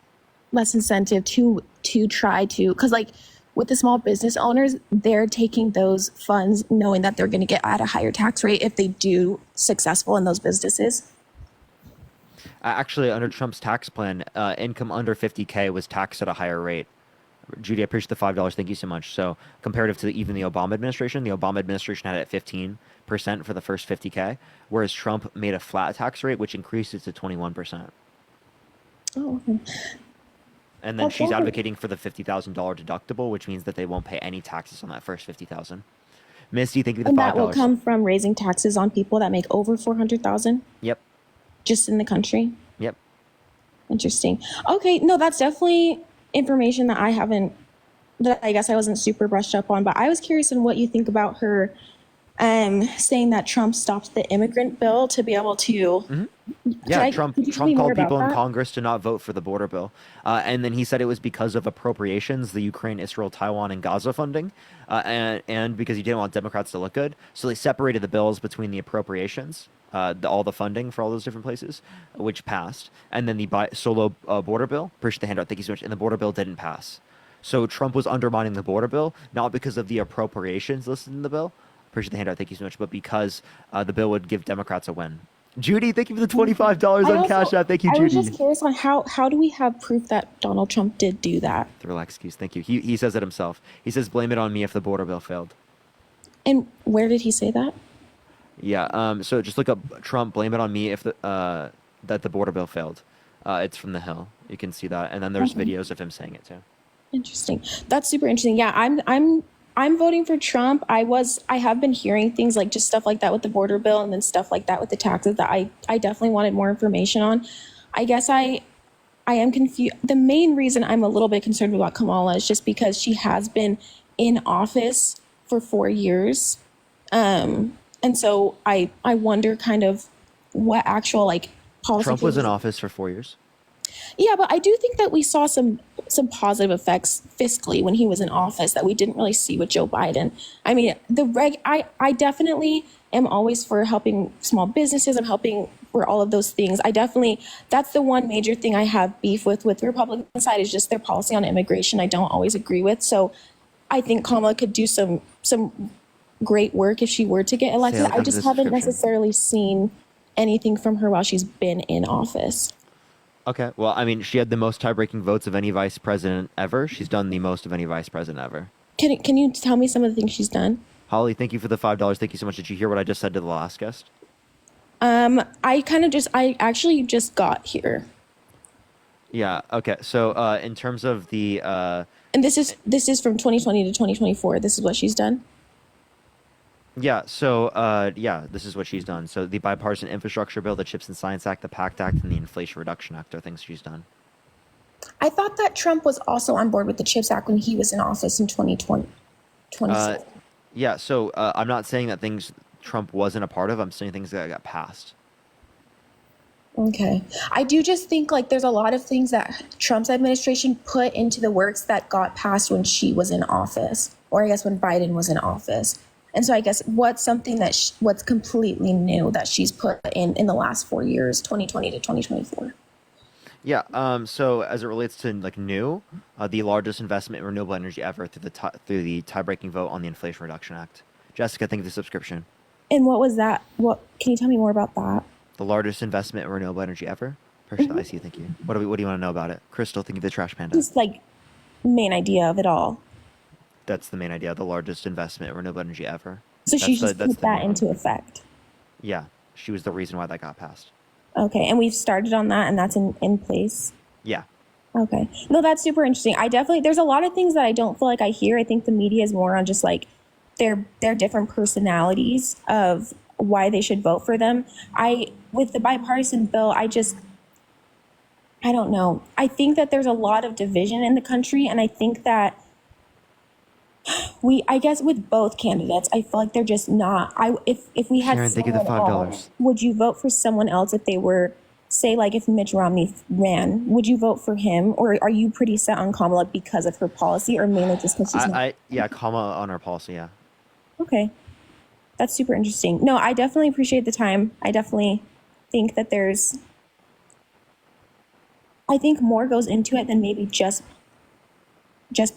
incentive to try to, because like with the small business owners, they're taking those funds knowing that they're going to get at a higher tax rate if they do successful in those businesses. Actually, under Trump's tax plan, income under 50K was taxed at a higher rate. Judy, I appreciate the $5. Thank you so much. So comparative to even the Obama administration had it at 15% for the first 50K, whereas Trump made a flat tax rate, which increases to 21%. Oh, okay. And then she's advocating for the $50,000 deductible, which means that they won't pay any taxes on that first $50,000. Misty, thank you for the $5. And that will come from raising taxes on people that make over 400,000. Yep. Just in the country. Yep. Interesting. Okay, no, that's definitely information that I guess I wasn't super brushed up on, but I was curious in what you think about her saying that Trump stopped the immigrant bill to be able to. Yeah, Trump called people in Congress to not vote for the border bill. And then he said it was because of appropriations, the Ukraine, Israel, Taiwan, and Gaza funding, and because he didn't want Democrats to look good. So they separated the bills between the appropriations, all the funding for all those different places, which passed, and then the solo border bill. Appreciate the handout. Thank you so much. And the border bill didn't pass. So Trump was undermining the border bill, not because of the appropriations listed in the bill. Appreciate the handout. Thank you so much. But because the bill would give Democrats a win. Judy, thank you for the $25 on Cash App. Thank you, Judy. I was just curious on how do we have proof that Donald Trump did do that? The relaxed excuse. Thank you. He says it himself. He says, blame it on me if the border bill failed. And where did he say that? Yeah. So just look up Trump, blame it on me if that the border bill failed. It's from The Hill. You can see that. And then there's videos of him saying it too. Interesting. That's super interesting. Yeah, I'm voting for Trump. I have been hearing things like just stuff like that with the border bill and then stuff like that with the taxes that I definitely wanted more information on. I guess I am confused. The main reason I'm a little bit concerned about Kamala is just because she has been in office for 4 years. And so I wonder kind of what actual policy. Trump was in office for 4 years. Yeah, but I do think that we saw some positive effects fiscally when he was in office that we didn't really see with Joe Biden. I mean, I definitely am always for helping small businesses. I'm helping for all of those things. That's the one major thing I have beef with the Republican side is just their policy on immigration. I don't always agree with. So I think Kamala could do some great work if she were to get elected. I just haven't necessarily seen anything from her while she's been in office. Okay. Well, I mean, she had the most tie-breaking votes of any vice president ever. She's done the most of any vice president ever. Can you tell me some of the things she's done? Holly, thank you for the $5. Thank you so much. Did you hear what I just said to the last guest? I actually just got here. Yeah. Okay. So in terms of the and this is from 2020 to 2024. This is what she's done. Yeah, so yeah, this is what she's done. So the Bipartisan Infrastructure Bill, the CHIPS and Science Act, the PACT Act, and the Inflation Reduction Act are things she's done. I thought that Trump was also on board with the CHIPS Act when he was in office in 2020, Uh, yeah, so I'm not saying that things Trump wasn't a part of. I'm saying things that got passed. Okay. I do just think like there's a lot of things that Trump's administration put into the works that got passed when she was in office, or I guess when Biden was in office. And so I guess what's something that what's completely new that she's put in the last 4 years, 2020 to 2024? Yeah. So as it relates to like new, the largest investment in renewable energy ever through the tie-breaking vote on the Inflation Reduction Act. Jessica, thank you for the subscription. And what was that? What can you tell me more about that? The largest investment in renewable energy ever. Purchase the IC, thank you. What do you want to know about it? Crystal, thank you for the Trash Panda. Just like main idea of it all. That's the main idea. The largest investment in renewable energy ever. So she just put that into effect. Yeah, she was the reason why that got passed. Okay, and we've started on that, and that's in place. Yeah. Okay. No, that's super interesting. There's a lot of things that I don't feel like I hear. I think the media is more on just like their different personalities of why they should vote for them. With the bipartisan bill, I don't know. I think that there's a lot of division in the country, and I think that I guess with both candidates, I feel like they're just not. If we had Sharon, thank you for the someone $5. else, would you vote for someone else if they were, say, like if Mitch Romney ran? Would you vote for him, or are you pretty set on Kamala because of her policy, or mainly just because she's not? Yeah, Kamala on her policy. Yeah. Okay, that's super interesting. No, I definitely appreciate the time. I definitely think that I think more goes into it than maybe just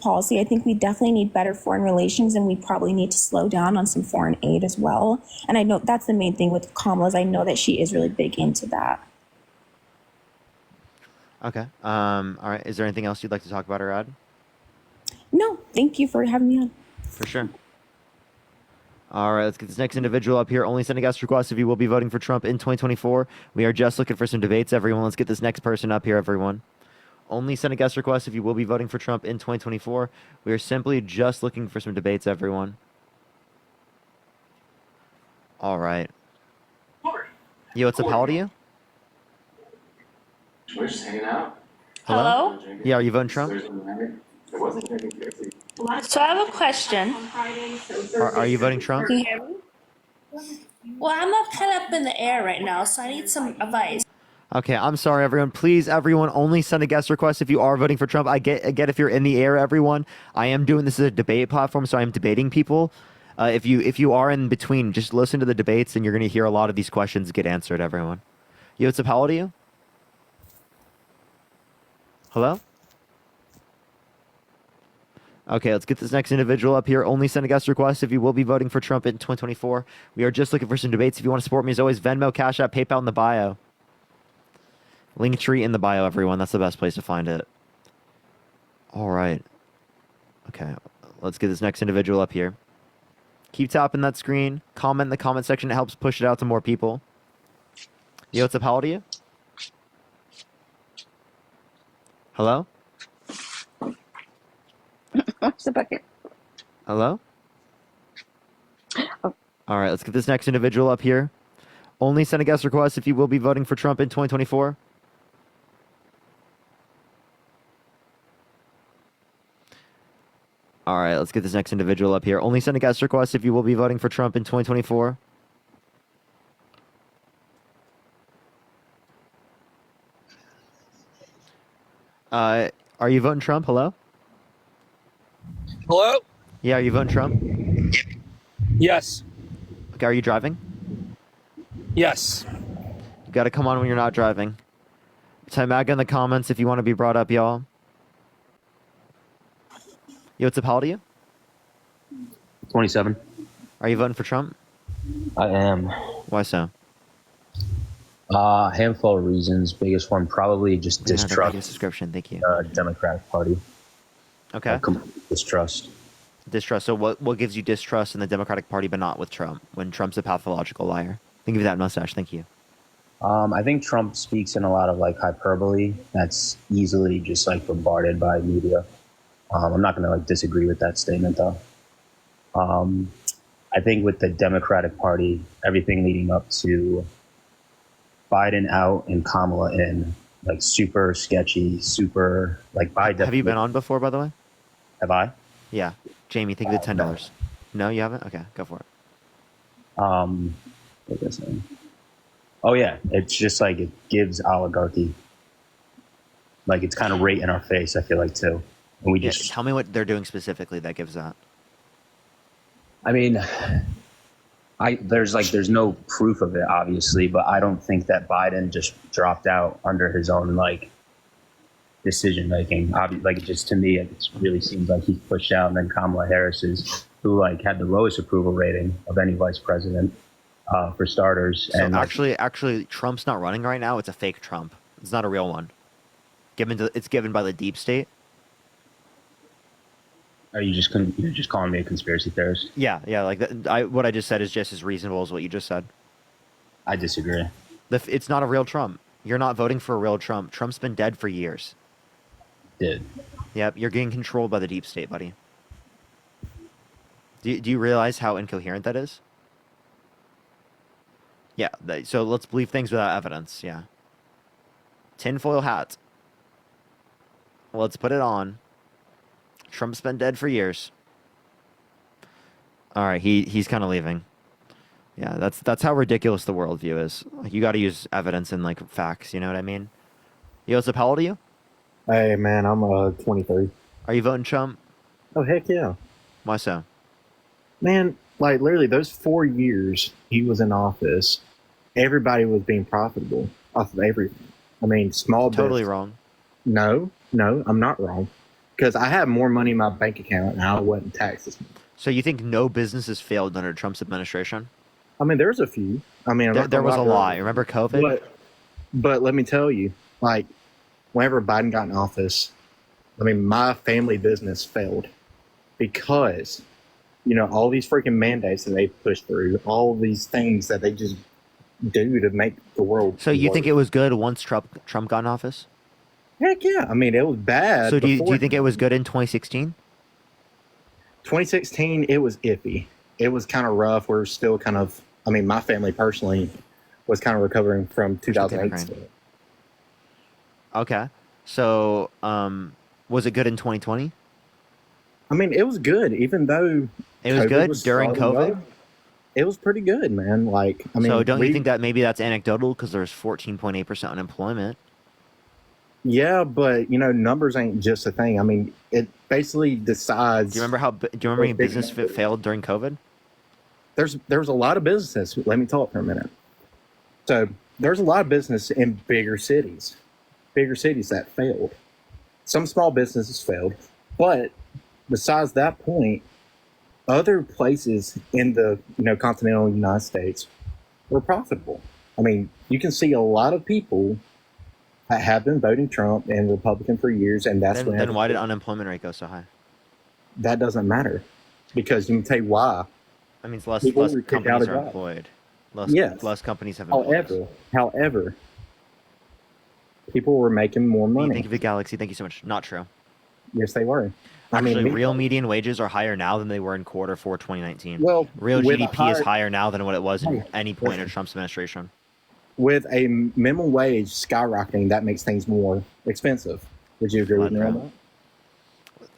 policy. I think we definitely need better foreign relations, and we probably need to slow down on some foreign aid as well. And I know that's the main thing with Kamala is I know that she is really big into that. Okay. All right. Is there anything else you'd like to talk about or add? No, thank you for having me on. For sure. All right, let's get this next individual up here. Only send a guest request if you will be voting for Trump in 2024. We are just looking for some debates, everyone. Let's get this next person up here, everyone. Only send a guest request if you will be voting for Trump in 2024. We are simply just looking for some debates, everyone. All right. Yo, what's up? How old are you? We're just hanging out. Hello? Yeah, are you voting Trump? So I have a question. Are you voting Trump? Can you hear me? Well, I'm kind of up in the air right now, so I need some advice. Okay, I'm sorry, everyone. Please, everyone, only send a guest request if you are voting for Trump. I get if you're in the air, everyone. I am doing this as a debate platform, so I am debating people. If you are in between, just listen to the debates, and you're going to hear a lot of these questions get answered, everyone. Yo, what's up? How old are you? Hello? Okay, let's get this next individual up here. Only send a guest request if you will be voting for Trump in 2024. We are just looking for some debates. If you want to support me, as always, Venmo, Cash App, PayPal in the bio. Linktree in the bio, everyone. That's the best place to find it. All right. Okay, let's get this next individual up here. Keep tapping that screen. Comment in the comment section. It helps push it out to more people. Yo, what's up? How old are you? Hello? What's the bucket? Hello? Oh. All right, let's get this next individual up here. Only send a guest request if you will be voting for Trump in 2024. All right, let's get this next individual up here. Only send a guest request if you will be voting for Trump in 2024. Are you voting Trump? Hello? Hello? Yeah, are you voting Trump? Yes. Okay, are you driving? Yes. You gotta come on when you're not driving. Type MAGA in the comments if you want to be brought up, y'all. Yo, what's up? How old are you? 27. Are you voting for Trump? I am. Why so? A handful of reasons. Biggest one probably just Yeah, distrust. subscription, thank you. Democratic Party. Okay. Complete distrust. Distrust. So what gives you distrust in the Democratic Party but not with Trump when Trump's a pathological liar? Think of that mustache. Thank you. I think Trump speaks in a lot of like hyperbole that's easily just like bombarded by media. I'm not going to like disagree with that statement though. I think with the Democratic Party, everything leading up to Biden out and Kamala in, like super sketchy, super like by Have you been on before, by the way? Have I? Yeah. Jamie, think of the $10. No, you haven't? Okay, go for it. What was I saying? Oh yeah, it's just like it gives oligarchy. Like it's kind of right in our face, I feel like too. And we just tell me what they're doing specifically that gives that. I mean, there's no proof of it, obviously, but I don't think that Biden just dropped out under his own like decision making. Like, just to me, it really seems like he's pushed out, and then Kamala Harris is, who like had the lowest approval rating of any vice president, for starters. So and actually, Trump's not running right now. It's a fake Trump. It's not a real one. It's given by the deep state. Are you just calling me a conspiracy theorist? Yeah. Like what I just said is just as reasonable as what you just said. I disagree. It's not a real Trump. You're not voting for a real Trump. Trump's been dead for years. Did. Yep, you're getting controlled by the deep state, buddy. Do you realize how incoherent that is? Yeah, so let's believe things without evidence, yeah. Tinfoil hat. Let's put it on. Trump's been dead for years. All right, he's kind of leaving. Yeah, that's how ridiculous the worldview is. Like, you got to use evidence and like facts. You know what I mean? Joseph, how old are you? Hey man, I'm 23. Are you voting Trump? Oh heck yeah! Why so? Man, like literally those 4 years he was in office, everybody was being profitable off of everything. I mean, small Totally business. wrong. No, I'm not wrong. Because I have more money in my bank account and I wasn't taxed this much. So you think no business has failed under Trump's administration? I mean, there's a few. I mean, There was a lot. Remember COVID? But let me tell you, like, whenever Biden got in office, I mean, my family business failed because, all these freaking mandates that they push through, all of these things that they just do to make the world. So you work. think it was good once Trump got in office? Heck yeah. I mean, it was bad. So do you think it was good in 2016? 2016, it was iffy. It was kind of rough. We're still kind of, I mean, my family personally was kind of recovering from 2008. Okay. So, was it good in 2020? I mean, it was good, even though it was COVID good was during starting COVID. up. It was pretty good, man. Like, I mean, so don't you think that maybe that's anecdotal because there's 14.8% unemployment? Yeah, but numbers ain't just a thing. I mean, it basically decides. Do you remember how many business failed during COVID? There's a lot of businesses. Let me talk for a minute. So there's a lot of business in bigger cities that failed. Some small businesses failed, but besides that point, other places in the continental United States were profitable. I mean, you can see a lot of people that have been voting Trump and Republican for years, and that's then why did unemployment rate go so high? That doesn't matter, because you can tell you why. That means less People were kicked out companies of are jobs. employed. Yes. Less companies have employees. However, people were making more money. Thank you, Big Galaxy. Thank you so much. Not true. Yes, they were. Actually, real median wages are higher now than they were in Q4 2019. Well, real with GDP is higher now than what it was in any point in Trump's administration. With a minimum wage skyrocketing, that makes things more expensive. Would you agree with me on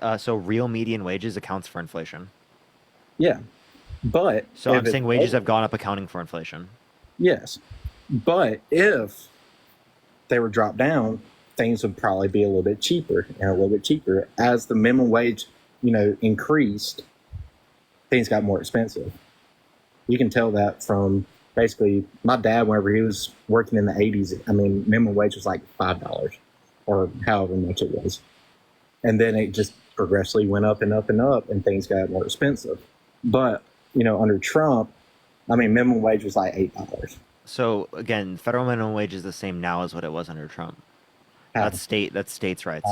that? So real median wages accounts for inflation. Yeah, but so I'm saying wages have gone up accounting for inflation. Yes, but if they were dropped down, things would probably be a little bit cheaper and a little bit cheaper. As the minimum wage, increased, things got more expensive. You can tell that from basically my dad, whenever he was working in the 80s, I mean, minimum wage was like $5 or however much it was. And then it just progressively went up and up and up, and things got more expensive. But, under Trump, I mean, minimum wage was like $8. So again, federal minimum wage is the same now as what it was under Trump. That's states' rights.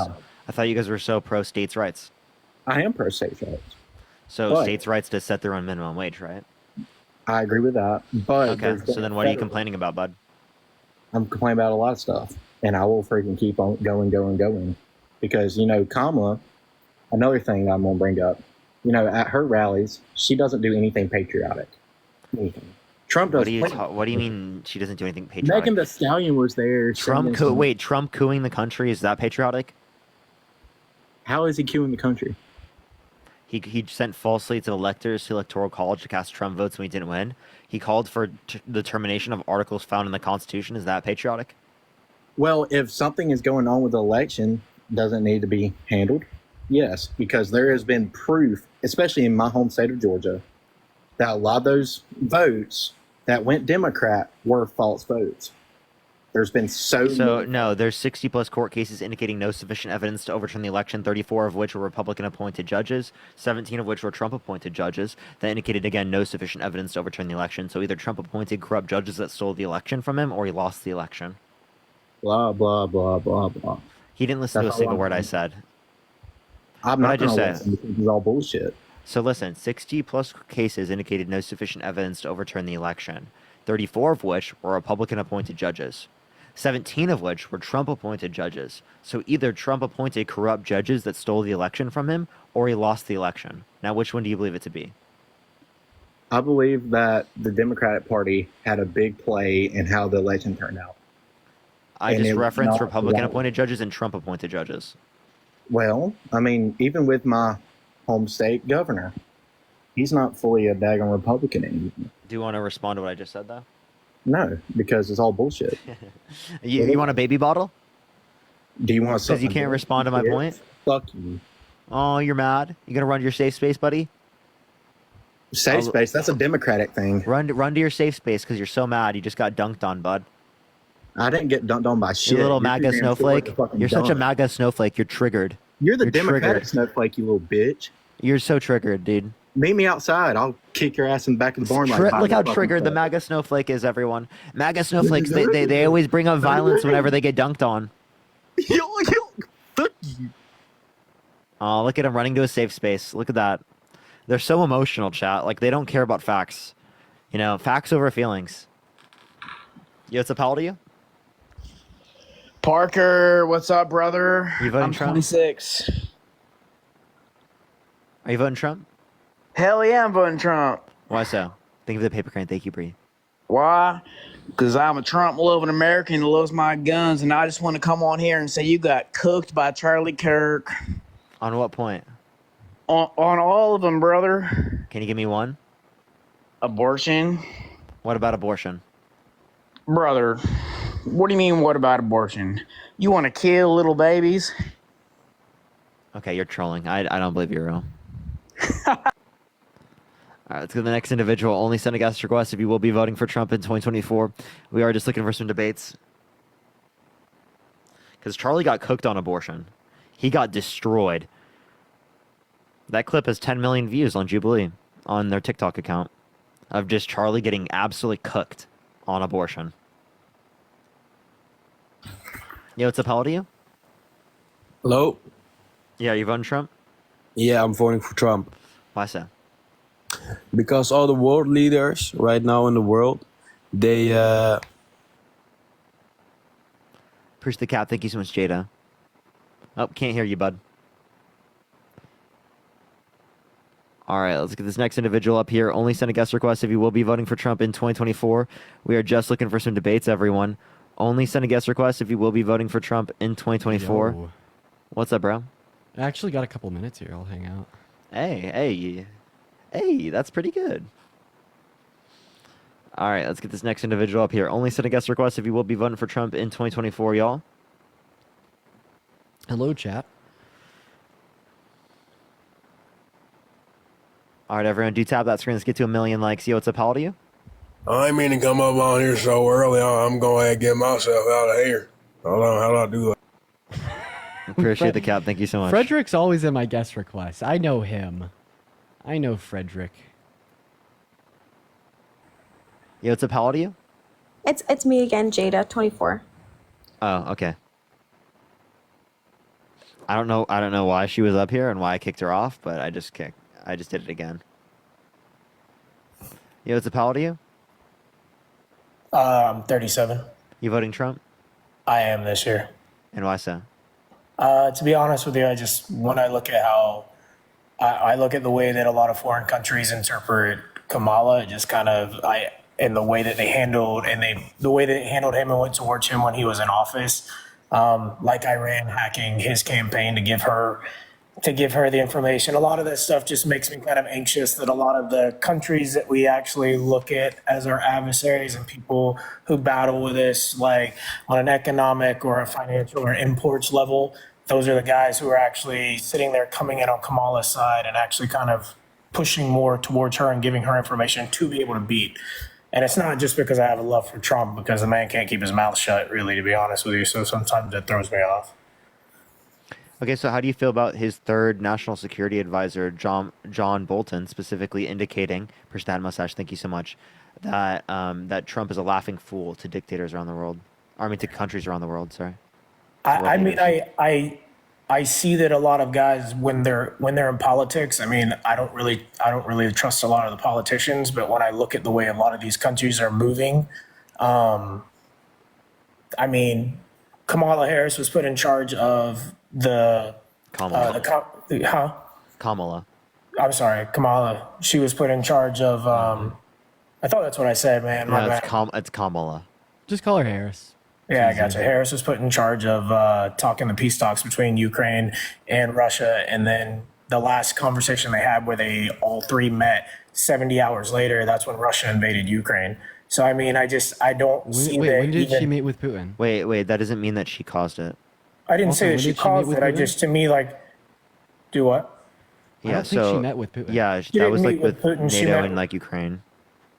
I thought you guys were so pro states' rights. I am pro states' rights. So states' rights to set their own minimum wage, right? I agree with that. But okay, so then what are you complaining about, bud? I'm complaining about a lot of stuff, and I will freaking keep on going, because Kamala. Another thing that I'm gonna bring up, at her rallies, she doesn't do anything patriotic. Anything. Trump does. What do you mean she doesn't do anything patriotic? Megan Thee Stallion was there. Trump cooing the country, is that patriotic? How is he cooing the country? He sent falsely to electors to electoral college to cast Trump votes when he didn't win. He called for the termination of articles found in the Constitution. Is that patriotic? Well, if something is going on with the election, doesn't need to be handled. Yes, because there has been proof, especially in my home state of Georgia, that a lot of those votes that went Democrat were false votes. There's been there's 60 plus court cases indicating no sufficient evidence to overturn the election, 34 of which were Republican appointed judges, 17 of which were Trump appointed judges. That indicated, again, no sufficient evidence to overturn the election. So either Trump appointed corrupt judges that stole the election from him, or he lost the election. Blah, blah, blah, blah, blah. He didn't listen to a single word I said. I'm not going to listen because it's all bullshit. So listen, 60 plus cases indicated no sufficient evidence to overturn the election, 34 of which were Republican appointed judges, 17 of which were Trump appointed judges. So either Trump appointed corrupt judges that stole the election from him, or he lost the election. Now, which one do you believe it to be? I believe that the Democratic Party had a big play in how the election turned out. I just referenced Republican appointed judges and Trump appointed judges. Well, I mean, even with my home state governor, he's not fully a daggone Republican anymore. Do you want to respond to what I just said, though? No, because it's all bullshit. You want a baby bottle? Do you want to? Because you can't respond to my point? Fuck you. Oh, you're mad? You gonna run to your safe space, buddy? Safe space? That's a Democratic thing. Run to your safe space because you're so mad. You just got dunked on, bud. I didn't get dunked on by shit. You little MAGA snowflake. You're such a MAGA snowflake. You're triggered. You're the Democratic snowflake, you little bitch. You're so triggered, dude. Meet me outside. I'll kick your ass in the back of the barn. Look how triggered the MAGA snowflake is, everyone. MAGA snowflakes, they always bring up violence whenever they get dunked on. Fuck you. Oh, look at him running to a safe space. Look at that. They're so emotional, chat. Like, they don't care about facts. You know, facts over feelings. Yo, what's up, how old are you? Parker, what's up, brother? You voting I'm Trump? 26. Are you voting Trump? Hell yeah, I'm voting Trump. Why so? Think of the paper crane. Thank you, Bree. Why? Because I'm a Trump-loving American who loves my guns, and I just want to come on here and say you got cooked by Charlie Kirk. On what point? On all of them, brother. Can you give me one? Abortion. What about abortion? Brother, what do you mean, what about abortion? You want to kill little babies? Okay, you're trolling. I don't believe you're real. All right, let's go to the next individual. Only send a guest request if you will be voting for Trump in 2024. We are just looking for some debates. Because Charlie got cooked on abortion. He got destroyed. That clip has 10 million views on Jubilee, on their TikTok account, of just Charlie getting absolutely cooked on abortion. Yo, what's up? How old are you? Hello? Yeah, you voting Trump? Yeah, I'm voting for Trump. Why so? Because all the world leaders right now in the world, they Push the cap. Thank you so much, Jada. Oh, can't hear you, bud. All right, let's get this next individual up here. Only send a guest request if you will be voting for Trump in 2024. We are just looking for some debates, everyone. Only send a guest request if you will be voting for Trump in 2024. Yo. What's up, bro? I actually got a couple minutes here. I'll hang out. Hey, that's pretty good. All right, let's get this next individual up here. Only send a guest request if you will be voting for Trump in 2024, y'all. Hello, chat. All right, everyone, do tap that screen. Let's get to 1 million likes. Yo, what's up? How old are you? I ain't mean to come up on here so early. I'm going to get myself out of here. Hold on, how do I do that? Appreciate the cap. Thank you so much. Frederick's always in my guest requests. I know him. I know Frederick. Yo, what's up? How old are you? It's me again, Jada, 24. Oh, okay. I don't know why she was up here and why I kicked her off, but I just did it again. Yo, what's up? How old are you? I'm 37. You voting Trump? I am this year. And why so? To be honest with you, when I look at how I look at the way that a lot of foreign countries interpret Kamala, just kind of and the way that they handled the way that they handled him and went towards him when he was in office, like Iran hacking his campaign to give her the information. A lot of this stuff just makes me kind of anxious that a lot of the countries that we actually look at as our adversaries and people who battle with this, like on an economic or a financial or imports level, those are the guys who are actually sitting there coming in on Kamala's side and actually kind of pushing more towards her and giving her information to be able to beat. And it's not just because I have a love for Trump, because the man can't keep his mouth shut, really, to be honest with you. So sometimes it throws me off. Okay, so how do you feel about his third national security advisor, John Bolton, specifically indicating, Perstat Mustache, thank you so much, that that Trump is a laughing fool to dictators around the world, to countries around the world. Sorry. I mean, I see that a lot of guys when they're in politics. I mean, I don't really trust a lot of the politicians, but when I look at the way a lot of these countries are moving, I mean, Kamala Harris was put in charge of Kamala. I'm sorry, Kamala. She was put in charge of. I thought that's what I said, man. My bad. It's Kamala. Just call her Harris. Yeah, I got you. Harris was put in charge of talking the peace talks between Ukraine and Russia, and then the last conversation they had where they all three met 70 hours later, that's when Russia invaded Ukraine. So I mean, I don't see that. When did she meet with Putin? Wait, that doesn't mean that she caused it. I didn't say that she caused it. I just, to me, like, do what? I don't think she met with Putin. Yeah, that was like with NATO and like Ukraine.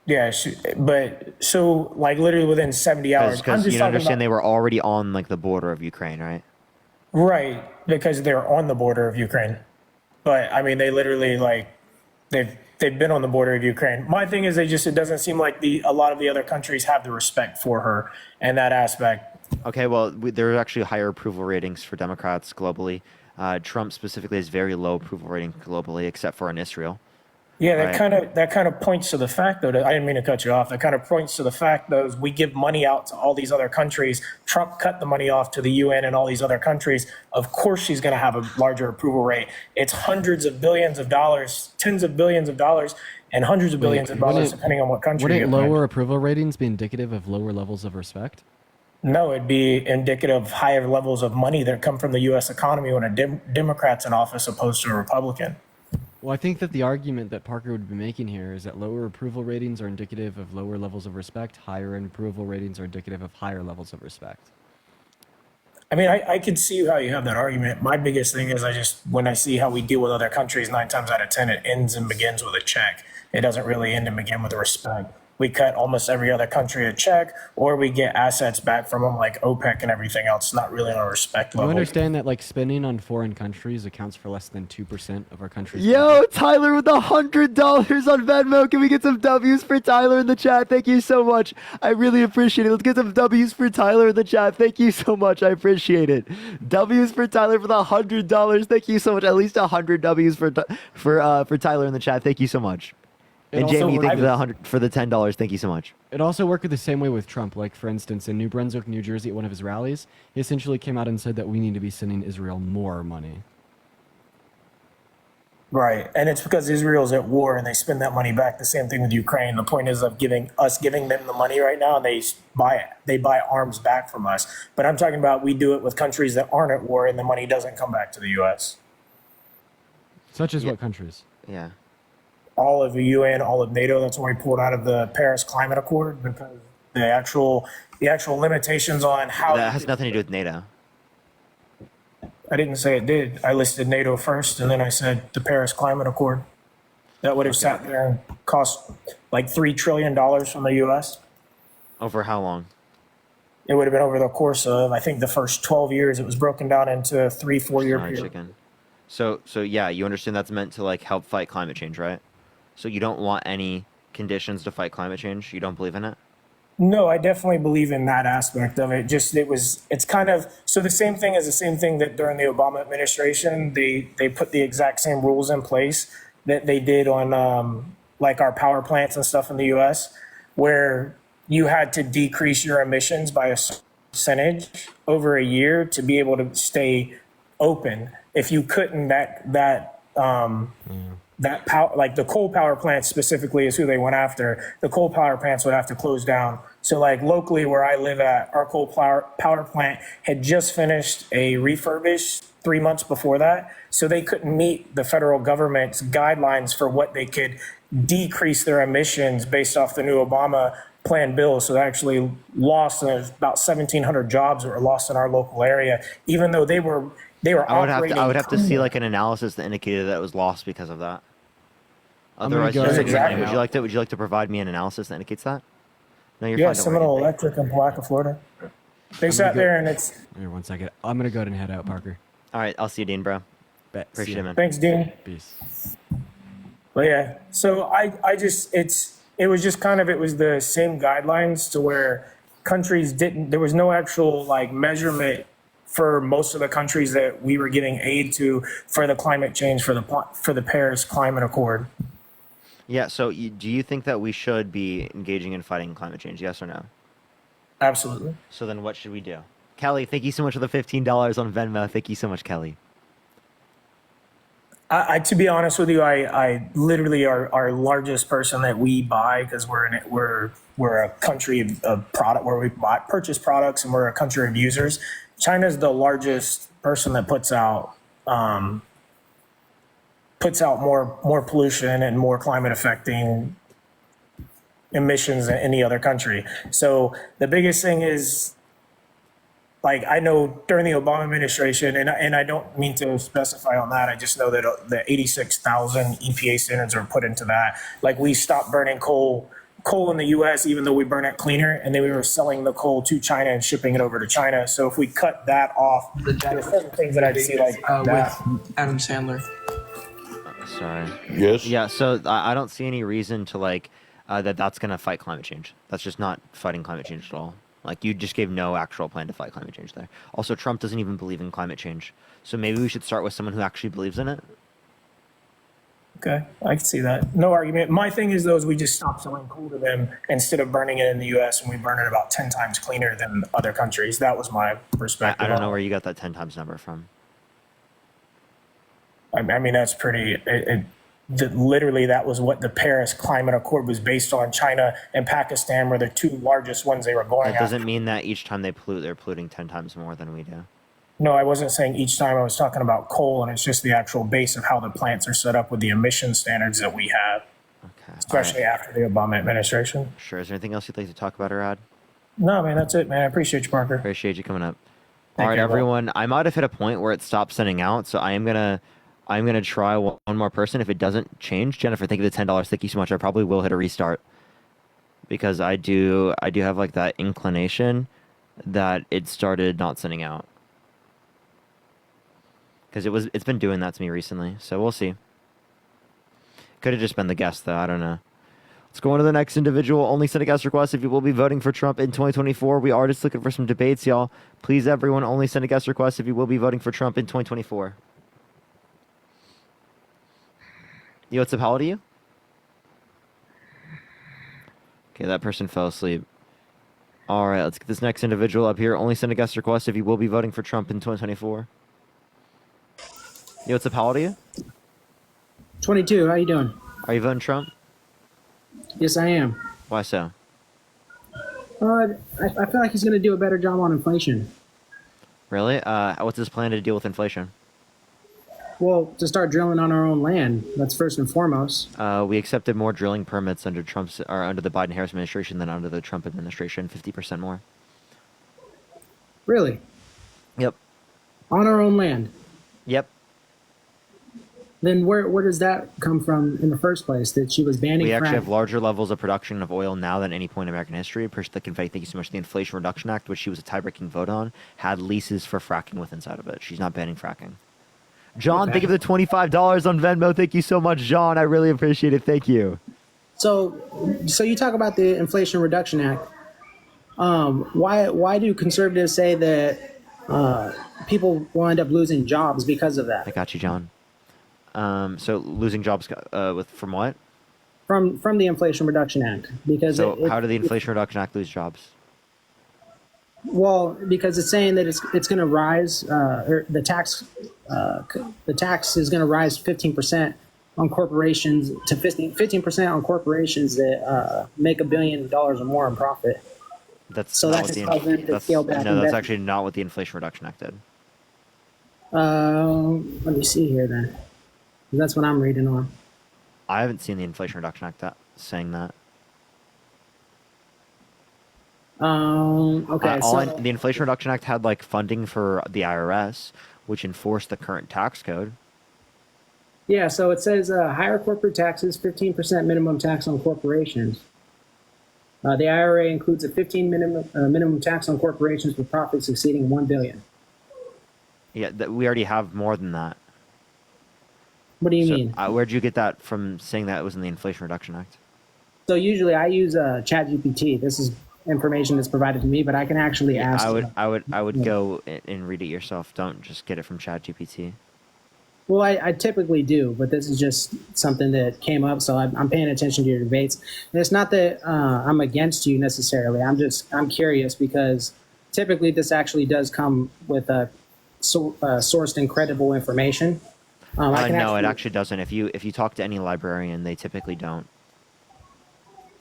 Yeah, but so like literally within 70 hours. Because you understand they were already on like the border of Ukraine, right? Right, because they're on the border of Ukraine. But I mean, they literally like they've been on the border of Ukraine. My thing is, it doesn't seem like a lot of the other countries have the respect for her and that aspect. Okay, well, there are actually higher approval ratings for Democrats globally. Trump specifically has very low approval rating globally, except for in Israel. Yeah, that kind of points to the fact, though. I didn't mean to cut you off. That kind of points to the fact, though, is we give money out to all these other countries. Trump cut the money off to the UN and all these other countries. Of course, she's going to have a larger approval rate. It's hundreds of billions of dollars, tens of billions of dollars, and hundreds of billions of dollars, depending on what country. Wouldn't lower approval ratings be indicative of lower levels of respect? No, it'd be indicative of higher levels of money that come from the U.S. economy when a Democrat's in office opposed to a Republican. Well, I think that the argument that Parker would be making here is that lower approval ratings are indicative of lower levels of respect, higher approval ratings are indicative of higher levels of respect. I mean, I can see how you have that argument. My biggest thing is when I see how we deal with other countries, 9 times out of 10, it ends and begins with a check. It doesn't really end and begin with respect. We cut almost every other country a check, or we get assets back from them like OPEC and everything else. Not really on a respect level. You understand that like spending on foreign countries accounts for less than 2% of our country's Yo, Tyler with $100 on Venmo. Can we get some W's for Tyler in the chat? Thank you so much. I really appreciate it. Let's get some W's for Tyler in the chat. Thank you so much. I appreciate it. W's for Tyler for the $100. Thank you so much. At least 100 W's for Tyler in the chat. Thank you so much. And Jamie, thank you for the $10. Thank you so much. It also worked the same way with Trump. Like, for instance, in New Brunswick, New Jersey, at one of his rallies, he essentially came out and said that we need to be sending Israel more money. Right, and it's because Israel's at war and they spend that money back. The same thing with Ukraine. The point is of giving them the money right now, and they buy arms back from us. But I'm talking about we do it with countries that aren't at war, and the money doesn't come back to the U.S. Such as what countries? Yeah. All of the UN, all of NATO. That's why we pulled out of the Paris Climate Accord, because the actual limitations on how that has nothing to do with NATO. I didn't say it did. I listed NATO first, and then I said the Paris Climate Accord. That would have sat there and cost like $3 trillion from the U.S. Over how long? It would have been over the course of, I think, the first 12 years. It was broken down into 3-4 year period. Chicken. So yeah, you understand that's meant to like help fight climate change, right? So you don't want any conditions to fight climate change? You don't believe in it? No, I definitely believe in that aspect of it. It's kind of, so the same thing that during the Obama administration, they put the exact same rules in place that they did on like our power plants and stuff in the US, where you had to decrease your emissions by a percentage over a year to be able to stay open. If you couldn't, that that power, like the coal power plants specifically, is who they went after. The coal power plants would have to close down. So, like locally where I live at, our coal power plant had just finished a refurbish 3 months before that. So they couldn't meet the federal government's guidelines for what they could decrease their emissions based off the new Obama plan bill. So they actually lost about 1,700 jobs that were lost in our local area, even though they were operating. I would have to see like an analysis that indicated that it was lost because of that. I'm gonna Otherwise, go just ahead and Exactly. would you like to provide me an analysis that indicates that? No, you're Yeah, fine. Don't worry. Seminole Electric in Palaca, Florida. They sat go- there and it's, Here, 1 second. I'm gonna go ahead and head out, Parker. All right, I'll see you, Dean, bro. Bet. See Appreciate ya. it, man. thanks, Dean. Peace. But yeah, so I just, it was just kind of, it was the same guidelines to where countries there was no actual like measurement for most of the countries that we were getting aid to for the climate change, for the Paris Climate Accord. Yeah. So, do you think that we should be engaging in fighting climate change? Yes or no? Absolutely. So then, what should we do? Kelly, thank you so much for the $15 on Venmo. Thank you so much, Kelly. To be honest with you, I literally our largest person that we buy, because we're a country of product where we purchase products, and we're a country of users. China's the largest person that puts out more pollution and more climate affecting emissions than any other country. So the biggest thing is, like, I know during the Obama administration, and I don't mean to specify on that, I just know that the 86,000 EPA standards were put into that. Like, we stopped burning coal in the U.S., even though we burn it cleaner, and then we were selling the coal to China and shipping it over to China. So if we cut that off, there's certain things that I'd see like that. with Adam Sandler. Sorry. Yes. Yeah. So I don't see any reason to like that's gonna fight climate change. That's just not fighting climate change at all. Like, you just gave no actual plan to fight climate change there. Also, Trump doesn't even believe in climate change. So maybe we should start with someone who actually believes in it. Okay, I can see that. No argument. My thing is, though, is we just stop selling coal to them instead of burning it in the U.S., and we burn it about 10 times cleaner than other countries. That was my perspective. I don't know where you got that 10 times number from. I mean, that's pretty. Literally, that was what the Paris Climate Accord was based on. China and Pakistan were the two largest ones they were going That doesn't after. mean that each time they pollute, they're polluting 10 times more than we do. No, I wasn't saying each time. I was talking about coal, and it's just the actual base of how the plants are set up with the emission standards that we have, especially after the Obama administration. Sure. Is there anything else you'd like to talk about or add? No, man, that's it, man. I appreciate you, Parker. Appreciate you coming up. Thank All right, you, Will. everyone. I might have hit a point where it stopped sending out, so I'm gonna try one more person. If it doesn't change, Jennifer, thank you for the $10. Thank you so much. I probably will hit a restart because I do have like that inclination that it started not sending out because it's been doing that to me recently. So we'll see. Could have just been the guest though. I don't know. Let's go on to the next individual. Only send a guest request if you will be voting for Trump in 2024. We are just looking for some debates, y'all. Please, everyone, only send a guest request if you will be voting for Trump in 2024. Yo, what's up? How old are you? Okay, that person fell asleep. All right, let's get this next individual up here. Only send a guest request if you will be voting for Trump in 2024. Yo, what's up? How old are you? 22. How you doing? Are you voting Trump? Yes, I am. Why so? I feel like he's going to do a better job on inflation. Really? What's his plan to deal with inflation? Well, to start drilling on our own land. That's first and foremost. We accepted more drilling permits under under the Biden-Harris administration than under the Trump administration. 50% more. Really? Yep. On our own land. Yep. Then where does that come from in the first place? That she was banning We actually frack? have larger levels of production of oil now than any point in American history. Thank you so much. The Inflation Reduction Act, which she was a tie-breaking vote on, had leases for fracking with inside of it. She's not banning fracking. John, thank you for the $25 on Venmo. Thank you so much, John. I really appreciate it. Thank you. So you talk about the Inflation Reduction Act. Why do conservatives say that people will end up losing jobs because of that? I got you, John. So losing jobs from what? From the Inflation Reduction Act, because So how did the Inflation Reduction Act lose jobs? Well, because it's saying that it's going to rise, or the tax is going to rise 15% on corporations to 15% on corporations that make $1 billion or more in profit. That's So not that what could the cause them to scale back. no, that's actually not what the Inflation Reduction Act did. Let me see here then. That's what I'm reading on. I haven't seen the Inflation Reduction Act saying that. Okay, The Inflation Reduction Act had like funding for the IRS, which enforced the current tax code. yeah, so it says higher corporate taxes, 15% minimum tax on corporations. The IRA includes a 15 minimum tax on corporations with profits exceeding $1 billion. Yeah, we already have more than that. What do you mean? Where'd you get that from saying that it was in the Inflation Reduction Act? So usually I use ChatGPT. This is information that's provided to me, but I can actually ask. I would go and read it yourself. Don't just get it from ChatGPT. Well, I typically do, but this is just something that came up, so I'm paying attention to your debates. And it's not that I'm against you necessarily. I'm curious because typically this actually does come with sourced and credible information. No, it actually doesn't. If you talk to any librarian, they typically don't.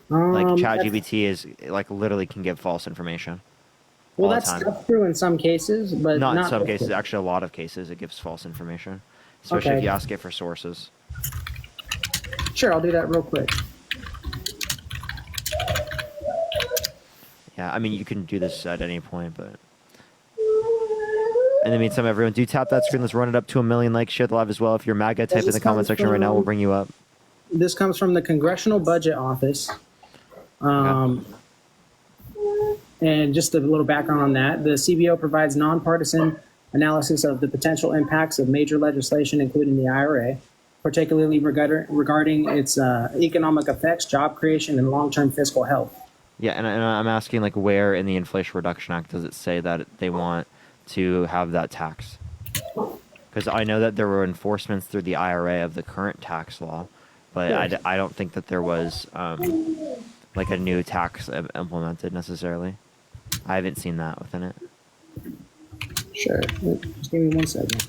Like ChatGPT is like literally can give false information. Well, all the time. that's true in some cases, but not in some cases. Actually, a lot of cases, it gives false information, especially if you ask it for sources. Sure, I'll do that real quick. Yeah, I mean, you can do this at any point, but. In the meantime, everyone, do tap that screen. Let's run it up to 1 million likes. Share the live as well. If you're MAGA, type in the comment section right now. We'll bring you up. This comes from the Congressional Budget Office. And just a little background on that. The CBO provides nonpartisan analysis of the potential impacts of major legislation, including the IRA, particularly regarding its economic effects, job creation, and long-term fiscal health. Yeah, and I'm asking, like, where in the Inflation Reduction Act does it say that they want to have that tax? Because I know that there were enforcements through the IRA of the current tax law, but I don't think that there was like a new tax implemented necessarily. I haven't seen that within it. Sure. Just give me 1 second.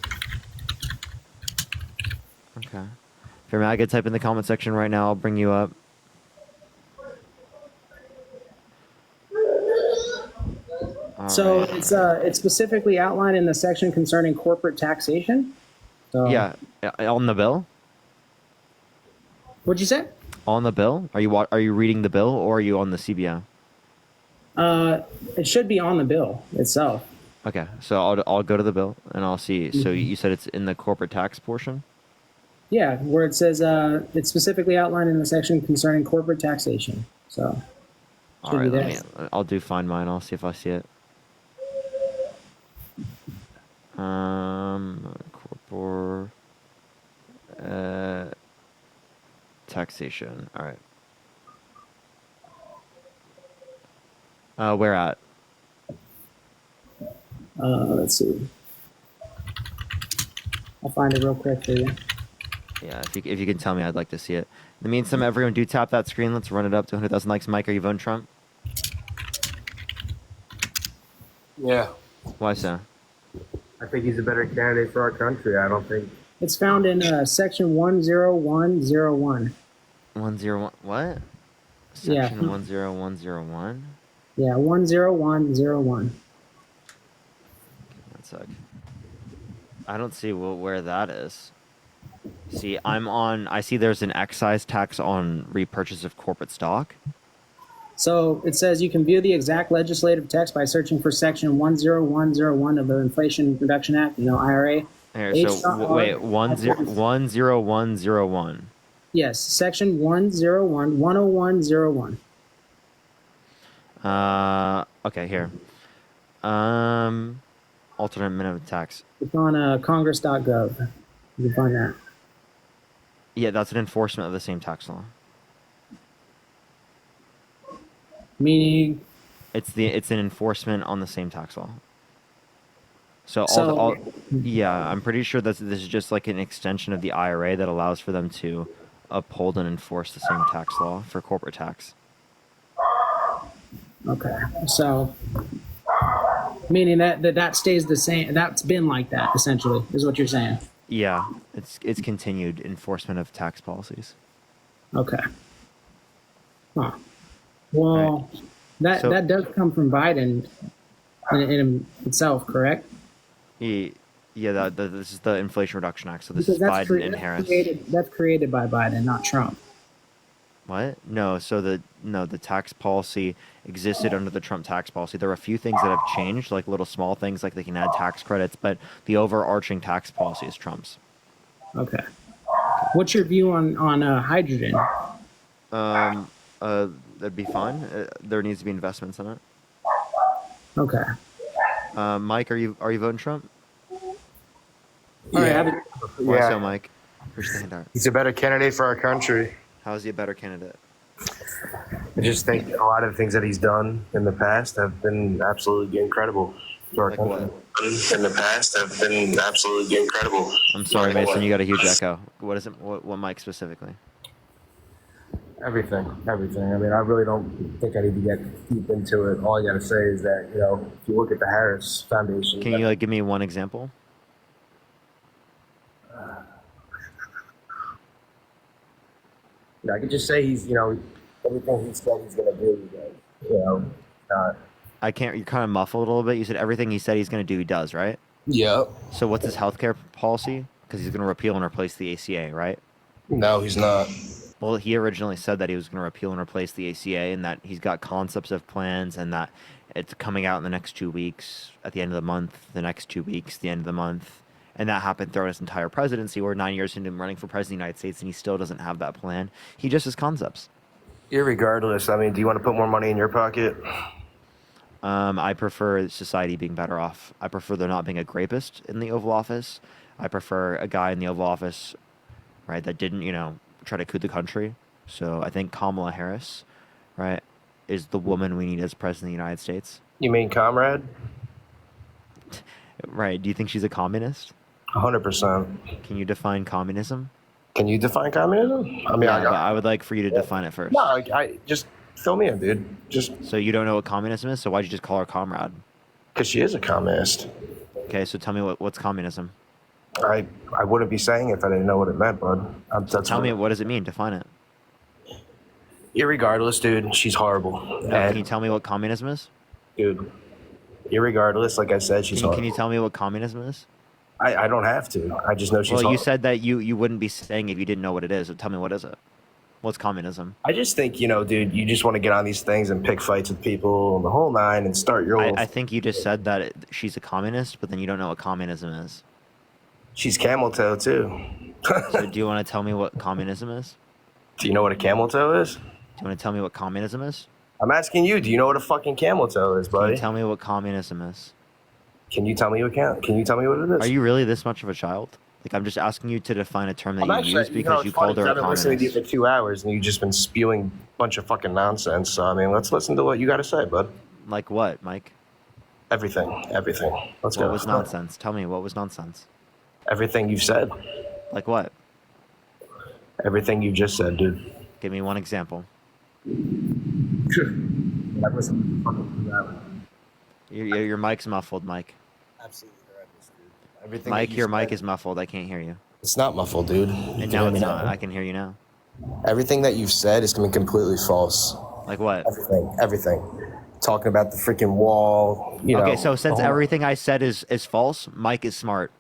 Okay. If you're MAGA, type in the comment section right now. I'll bring you up. So it's specifically outlined in the section concerning corporate taxation. So, yeah, on the bill. What'd you say? On the bill? Are you reading the bill or are you on the CBO? It should be on the bill itself. Okay, so I'll go to the bill and I'll see. So you said it's in the corporate tax portion? Yeah, where it says it's specifically outlined in the section concerning corporate taxation. So. All right, I'll do find mine. I'll see if I see it. Corporate taxation. All right. Where at? Let's see. I'll find it real quick for you. Yeah, if you can tell me, I'd like to see it. In the meantime, everyone, do tap that screen. Let's run it up to 100,000 likes. Mike, are you voting Trump? Yeah. Why so? I think he's a better candidate for our country. I don't think. It's found in section 10101. 101. What? Section 10101? Yeah, 10101. One sec. I don't see where that is. See, I see there's an excise tax on repurchase of corporate stock. So it says you can view the exact legislative text by searching for section 10101 of the Inflation Reduction Act, IRA. Here, so wait, 10101. Yes, section 10101. Okay, here. Alternate minimum tax. It's on congress.gov. You can find that. Yeah, that's an enforcement of the same tax law. Meaning? It's an enforcement on the same tax law. So yeah, I'm pretty sure that this is just like an extension of the IRA that allows for them to uphold and enforce the same tax law for corporate tax. Okay, so Meaning that stays the same. That's been like that, essentially, is what you're saying. Yeah, it's continued enforcement of tax policies. Okay. Huh. Well, that does come from Biden in itself, correct? Yeah, this is the Inflation Reduction Act. So this Because is Biden and Harris. That's created by Biden, not Trump. What? No. So the tax policy existed under the Trump tax policy. There are a few things that have changed, like little small things, like they can add tax credits, but the overarching tax policy is Trump's. Okay. What's your view on hydrogen? That'd be fine. There needs to be investments in it. Okay. Mike, are you voting Trump? Yeah. Why so, Mike? Push the hand out. He's a better candidate for our country. How is he a better candidate? I just think a lot of the things that he's done in the past have been absolutely incredible for our country. In the past have been absolutely incredible. I'm sorry, Mason. You got a huge echo. What is it? What Mike specifically? Everything. I mean, I really don't think I need to get deep into it. All I got to say is that, if you look at the Harris Foundation. Can you give me one example? I could just say he's, everything he said he's going to do, I can't. You're kind of muffled a little bit. You said everything he said he's going to do, he does, right? Yeah. So what's his healthcare policy? Because he's going to repeal and replace the ACA, right? No, he's not. Well, he originally said that he was going to repeal and replace the ACA, and that he's got concepts of plans, and that it's coming out in the next 2 weeks, at the end of the month, the next 2 weeks, the end of the month. And that happened throughout his entire presidency. We're 9 years into him running for president of the United States, and he still doesn't have that plan. He just has concepts. Irregardless, I mean, do you want to put more money in your pocket? I prefer society being better off. I prefer there not being a rapist in the Oval Office. I prefer a guy in the Oval Office, right, that didn't, try to coup the country. So I think Kamala Harris, right, is the woman we need as president of the United States. You mean comrade? Right. Do you think she's a communist? 100%. Can you define communism? Can you define communism? I mean, I would like for you to define it first. No, I just fill me in, dude. So you don't know what communism is? So why'd you just call her comrade? Because she is a communist. Okay, so tell me what's communism? I wouldn't be saying it if I didn't know what it meant, bud. Tell me, what does it mean? Define it. Irregardless, dude, she's horrible. No, can you tell me what communism is? Dude, irregardless, like I said, she's horrible. Can you tell me what communism is? I don't have to. I just know she's horrible. Well, you said that you wouldn't be saying if you didn't know what it is. So tell me, what is it? What's communism? I just think, dude, you just want to get on these things and pick fights with people and the whole nine and start your own. I think you just said that she's a communist, but then you don't know what communism is. She's camel toe, too. So do you want to tell me what communism is? Do you know what a camel toe is? Do you want to tell me what communism is? I'm asking you, do you know what a fucking camel toe is, buddy? Can you tell me what communism is? Can you tell me what it is? Are you really this much of a child? Like, I'm just asking you to define a term that you use because you called her a I've been listening to you communist. for 2 hours and you've just been spewing a bunch of fucking nonsense. So, I mean, let's listen to what you got to say, bud. Like what, Mike? Everything. Let's go. What was nonsense? Tell me, what was nonsense? Everything you've said. Like what? Everything you just said, dude. Give me one example. I've listened for fucking 2 hours. Your mic's muffled, Mike. Absolutely horrendous, dude. Everything Mike, your mic said, is muffled. I can't hear you. It's not muffled, dude. And now it's not. I can hear you now. Everything that you've said is going to be completely false. Like what? Everything. Talking about the freaking wall. Okay, so since everything I said is false, Mike is smart.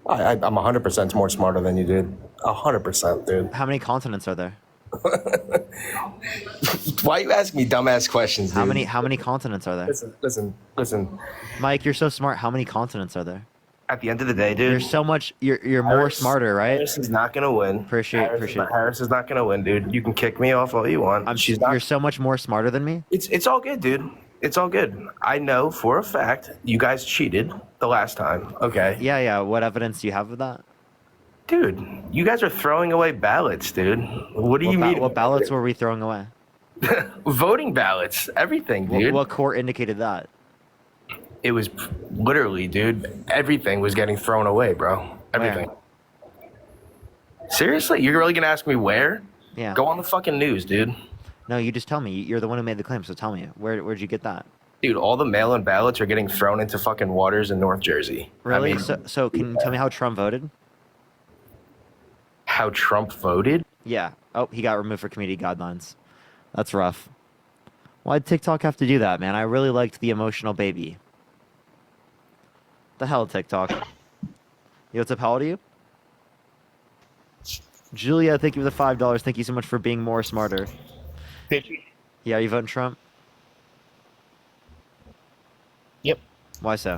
I'm 100% more smarter than you, dude. 100%, dude. How many continents are there? Why are you asking me dumbass questions, dude? How many continents are there? Listen. Mike, you're so smart. How many continents are there? At the end of the day, dude. You're so much. You're more smarter, right? Harris is not gonna win. Appreciate. Harris is not gonna win, dude. You can kick me off all you want. You're so much more smarter than me. It's all good, dude. It's all good. I know for a fact you guys cheated the last time. Okay. Yeah. What evidence do you have of that? Dude, you guys are throwing away ballots, dude. What do you mean? What ballots were we throwing away? Voting ballots, everything, dude. What court indicated that? It was literally, dude, everything was getting thrown away, bro. Everything. Where? Seriously? You're really going to ask me where? Yeah. Go on the fucking news, dude. No, you just tell me. You're the one who made the claim, so tell me. Where'd you get that? Dude, all the mail-in ballots are getting thrown into fucking waters in North Jersey. Really? I mean, So can you tell me how Trump voted? how Trump voted? Yeah. Oh, he got removed for community guidelines. That's rough. Why'd TikTok have to do that, man? I really liked the emotional baby. The hell, TikTok? Yo, what's up? How old are you? Julia, thank you for the $5. Thank you so much for being more smarter. Yeah, are you voting Trump? Yep. Why so?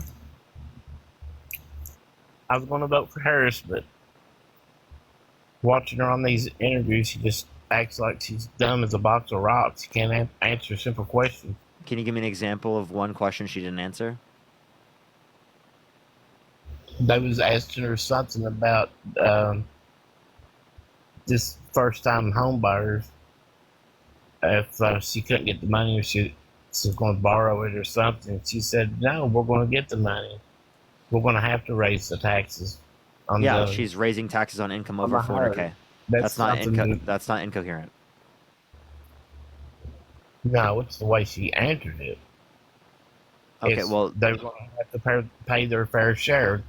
I was going to vote for Harris, but watching her on these interviews, she just acts like she's dumb as a box of rocks. She can't answer simple questions. Can you give me an example of one question she didn't answer? They was asking her something about this first-time home buyers. If she couldn't get the money, or she was going to borrow it or something. She said, "No, we're going to get the money. We're going to have to raise the taxes." Yeah, she's raising taxes on income over 400K. That's not incoherent. No, it's the way she answered it. Okay, well, they're going to have to pay their fair share,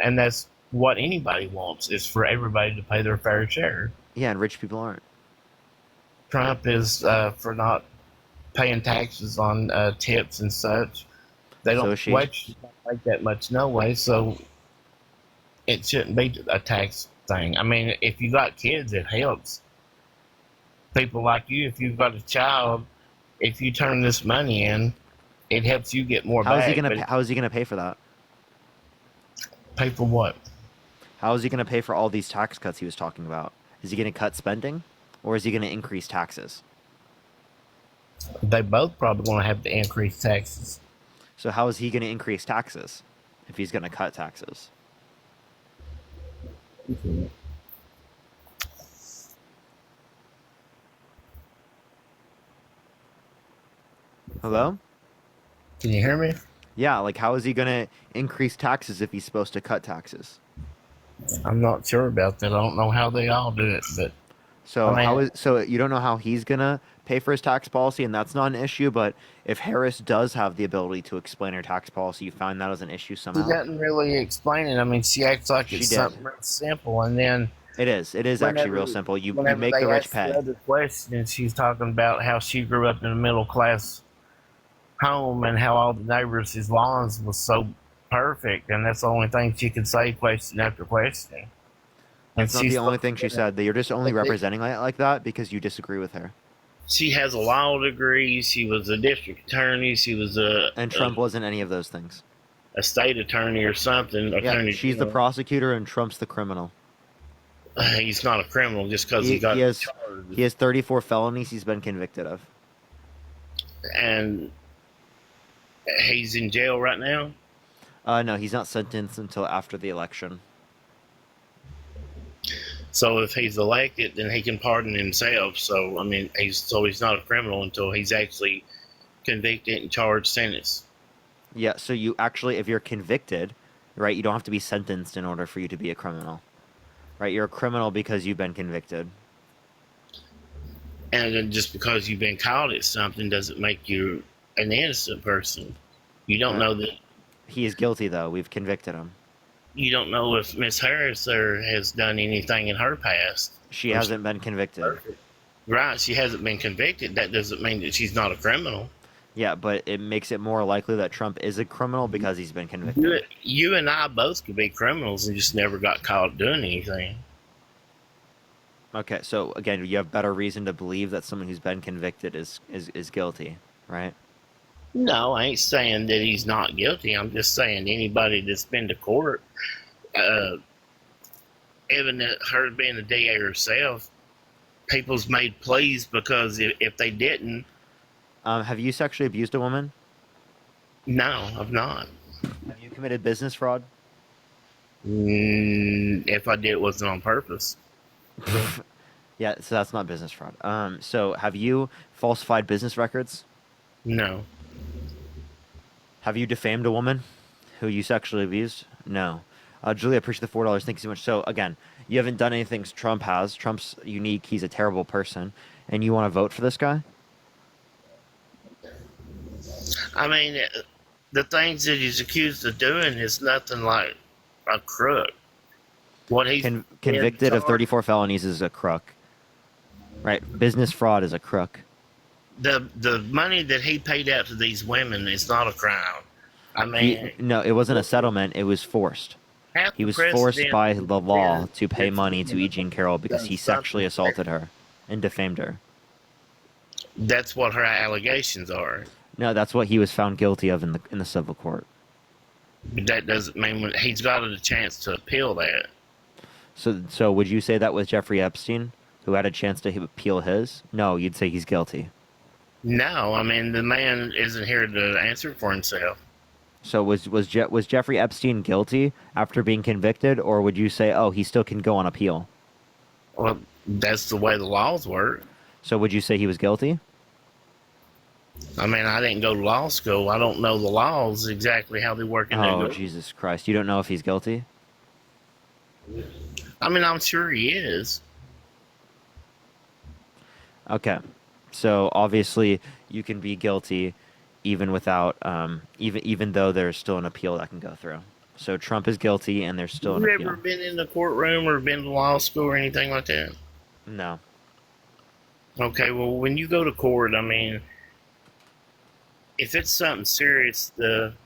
and that's what anybody wants, is for everybody to pay their fair share. Yeah, and rich people aren't. Trump is for not paying taxes on tips and such. They don't make that much no way, so it shouldn't be a tax thing. I mean, if you got kids, it helps. People like you, if you've got a child, if you turn this money in, it helps you get more How back. How is he gonna pay for that? Pay for what? How is he gonna pay for all these tax cuts he was talking about? Is he gonna cut spending, or is he gonna increase taxes? They both probably going to have to increase taxes. So how is he gonna increase taxes if he's gonna cut taxes? Hello? Can you hear me? Yeah, like how is he gonna increase taxes if he's supposed to cut taxes? I'm not sure about that. I don't know how they all do it, but So I mean, so you don't know how he's gonna pay for his tax policy, and that's not an issue. But if Harris does have the ability to explain her tax policy, you find that as an issue she somehow. doesn't really explain it. I mean, she acts like it's something real simple, and then It is actually real simple. You whenever make they the rich ask pay. the other question, she's talking about how she grew up in a middle class home and how all the neighbors' his lawns was so perfect, and that's the only thing she could say question after question. And That's not the only thing she said. That you're just only representing it like that because you disagree with her. She has a law degree. She was a district attorney. She was And Trump wasn't any of those things. a state attorney or something. Yeah, she's the prosecutor and Trump's the criminal. He's not a criminal just because he got has charged. he has 34 felonies he's been convicted of. And he's in jail right now. No, he's not sentenced until after the election. So if he's elected, then he can pardon himself. So I mean, he's not a criminal until he's actually convicted and charged, sentenced. Yeah, so you actually, if you're convicted, right, you don't have to be sentenced in order for you to be a criminal. Right, you're a criminal because you've been convicted. And then just because you've been caught at something doesn't make you an innocent person. You don't know that. He is guilty, though. We've convicted him. You don't know if Miss Harris has done anything in her past. She hasn't been convicted. Right, she hasn't been convicted. That doesn't mean that she's not a criminal. Yeah, but it makes it more likely that Trump is a criminal because he's been convicted. You and I both could be criminals and just never got caught doing anything. Okay, so again, you have better reason to believe that someone who's been convicted is guilty, right? No, I ain't saying that he's not guilty. I'm just saying anybody that's been to court, even her being a DA herself, people's made pleas because if they didn't. Have you sexually abused a woman? No, I've not. Have you committed business fraud? If I did, it wasn't on purpose. Yeah, so that's not business fraud. So have you falsified business records? No. Have you defamed a woman who you sexually abused? No. Julia, I appreciate the $4. Thank you so much. So again, you haven't done anything Trump has. Trump's unique. He's a terrible person. And you want to vote for this guy? I mean, the things that he's accused of doing is nothing like a crook. What he's Convicted of 34 felonies is a crook. Right? Business fraud is a crook. The money that he paid out to these women is not a crime. I mean, no, it wasn't a settlement. It was forced. He was forced by the law to pay money to E. Jean Carroll because he sexually assaulted her and defamed her. That's what her allegations are. No, that's what he was found guilty of in the civil court. But that doesn't mean he's got a chance to appeal that. So would you say that with Jeffrey Epstein, who had a chance to appeal his? No, you'd say he's guilty. No, I mean, the man isn't here to answer for himself. So was Jeffrey Epstein guilty after being convicted, or would you say, oh, he still can go on appeal? Well, that's the way the laws work. So would you say he was guilty? I mean, I didn't go to law school. I don't know the laws exactly how they work. Oh, Jesus Christ. You don't know if he's guilty? I mean, I'm sure he is. Okay. So obviously you can be guilty even without even though there's still an appeal that can go through. So Trump is guilty and there's still an appeal. Have you ever been in the courtroom or been to law school or anything like that? No. Okay, well, when you go to court, I mean, if it's something serious,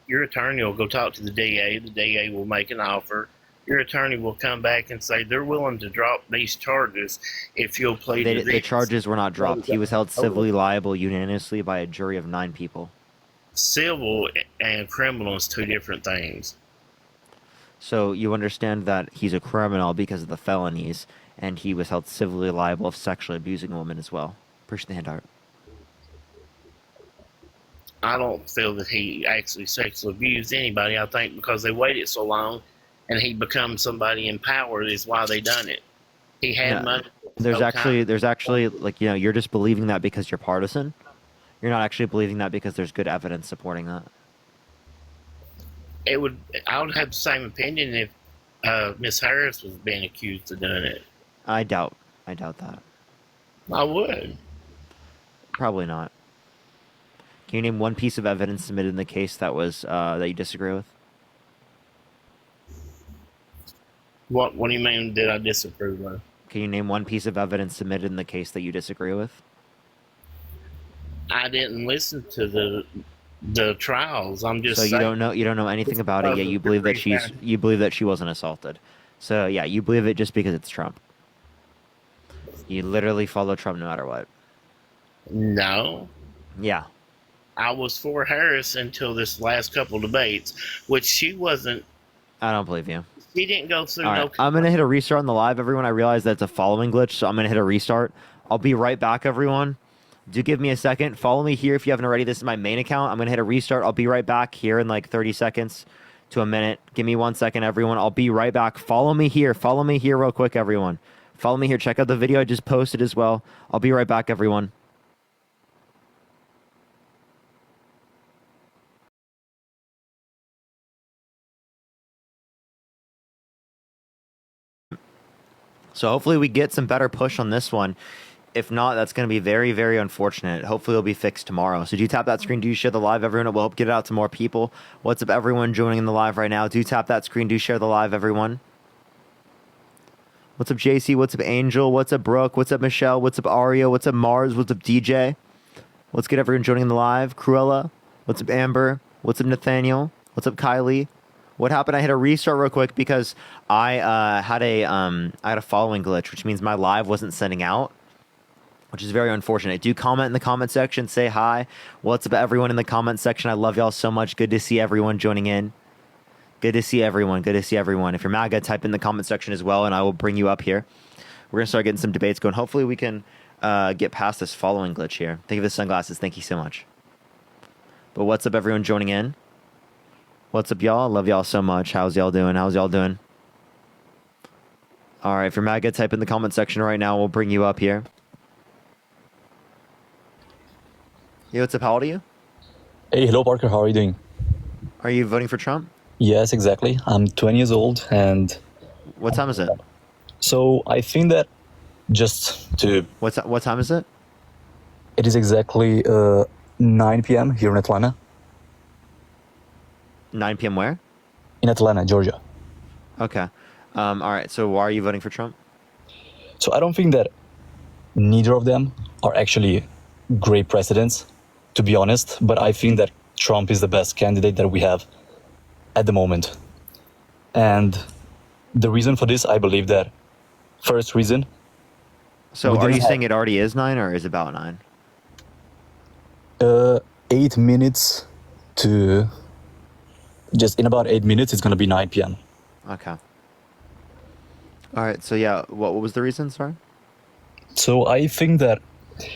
your attorney will go talk to the DA. The DA will make an offer. Your attorney will come back and say they're willing to drop these charges if you'll plead to The charges were not dropped. He was held civilly liable unanimously by a jury of 9 people. Civil and criminal is 2 different things. So you understand that he's a criminal because of the felonies, and he was held civilly liable of sexually abusing a woman as well. Appreciate the hand art. I don't feel that he actually sexually abused anybody. I think because they waited so long and he becomes somebody in power is why they done it. He had money. There's actually like, you know, you're just believing that because you're partisan. You're not actually believing that because there's good evidence supporting that. I would have the same opinion if Miss Harris was being accused of doing it. I doubt that. I would. Probably not. Can you name one piece of evidence submitted in the case that was that you disagree with? What do you mean did I disapprove of? Can you name one piece of evidence submitted in the case that you disagree with? I didn't listen to the trials. I'm just you don't know anything about it, yet you believe that she wasn't assaulted. So yeah, you believe it just because it's Trump. You literally follow Trump no matter what. No. Yeah. I was for Harris until this last couple debates, which she wasn't. I don't believe you. She didn't go through All right, I'm going to hit a restart on the live, everyone. I realize that's a following glitch, so I'm going to hit a restart. I'll be right back, everyone. Do give me a second. Follow me here if you haven't already. This is my main account. I'm going to hit a restart. I'll be right back here in like 30 seconds to a minute. Give me 1 second, everyone. I'll be right back. Follow me here. Follow me here real quick, everyone. Follow me here. Check out the video I just posted as well. I'll be right back, everyone. So hopefully we get some better push on this one. If not, that's going to be very, very unfortunate. Hopefully it'll be fixed tomorrow. So do tap that screen. Do share the live, everyone. It will help get it out to more people. What's up, everyone joining in the live right now? Do tap that screen. Do share the live, everyone. What's up, JC? What's up, Angel? What's up, Brooke? What's up, Michelle? What's up, Aria? What's up, Mars? What's up, DJ? Let's get everyone joining in the live. Cruella. What's up, Amber? What's up, Nathaniel? What's up, Kylie? What happened? I hit a restart real quick because I had a following glitch, which means my live wasn't sending out, which is very unfortunate. Do comment in the comment section. Say hi. What's up, everyone in the comment section? I love y'all so much. Good to see everyone joining in. Good to see everyone. Good to see everyone. If you're MAGA, type in the comment section as well, and I will bring you up here. We're going to start getting some debates going. Hopefully we can get past this following glitch here. Thank you for the sunglasses. Thank you so much. But what's up, everyone joining in? What's up, y'all? I love y'all so much. How's y'all doing? How's y'all doing? All right, if you're MAGA, type in the comment section right now. We'll bring you up here. Yo, what's up? How old are you? Hey, hello, Parker. How are you doing? Are you voting for Trump? Yes, exactly. I'm 20 years old, and... What time is it? So, I think that just to... What time is it? It is exactly 9 p.m. here in Atlanta. 9 p.m. where? In Atlanta, Georgia. Okay. All right. So why are you voting for Trump? So I don't think that neither of them are actually great presidents, to be honest. But I think that Trump is the best candidate that we have at the moment. And the reason for this, I believe that first reason. So are you saying it already is 9 or is it about 9? 8 minutes to just in about 8 minutes, it's going to be 9 p.m. Okay. All right. So yeah, what was the reason? Sorry. So I think that,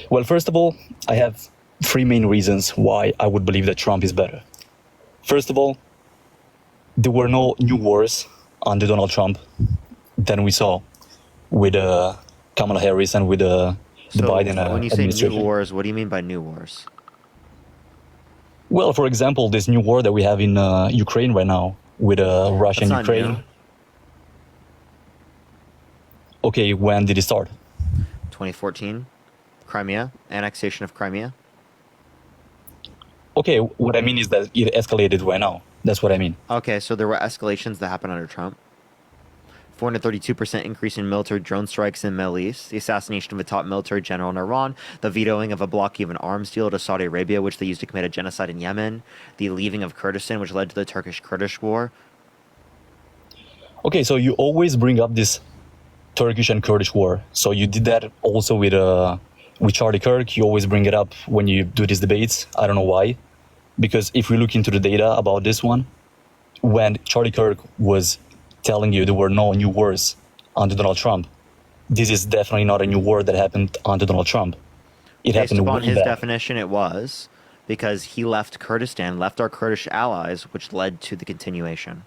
well, first of all, I have 3 main reasons why I would believe that Trump is better. First of all, there were no new wars under Donald Trump than we saw with Kamala Harris and with the Biden when you say administration. new wars, what do you mean by new wars? Well, for example, this new war that we have in Ukraine right now with Russia and Ukraine. New. Okay, when did it start? 2014, Crimea, annexation of Crimea. Okay, what I mean is that it escalated right now. That's what I mean. Okay, so there were escalations that happened under Trump. 432% increase in military drone strikes in the Middle East, the assassination of a top military general in Iran, the vetoing of a blockade of an arms deal to Saudi Arabia, which they used to commit a genocide in Yemen, the leaving of Kurdistan, which led to the Turkish-Kurdish war. Okay, so you always bring up this Turkish and Kurdish war. So you did that also with Charlie Kirk. You always bring it up when you do these debates. I don't know why. Because if we look into the data about this one, when Charlie Kirk was telling you there were no new wars under Donald Trump, this is definitely not a new war that happened under Donald Trump. It Based happened upon way his back. definition, it was because he left Kurdistan, left our Kurdish allies, which led to the continuation.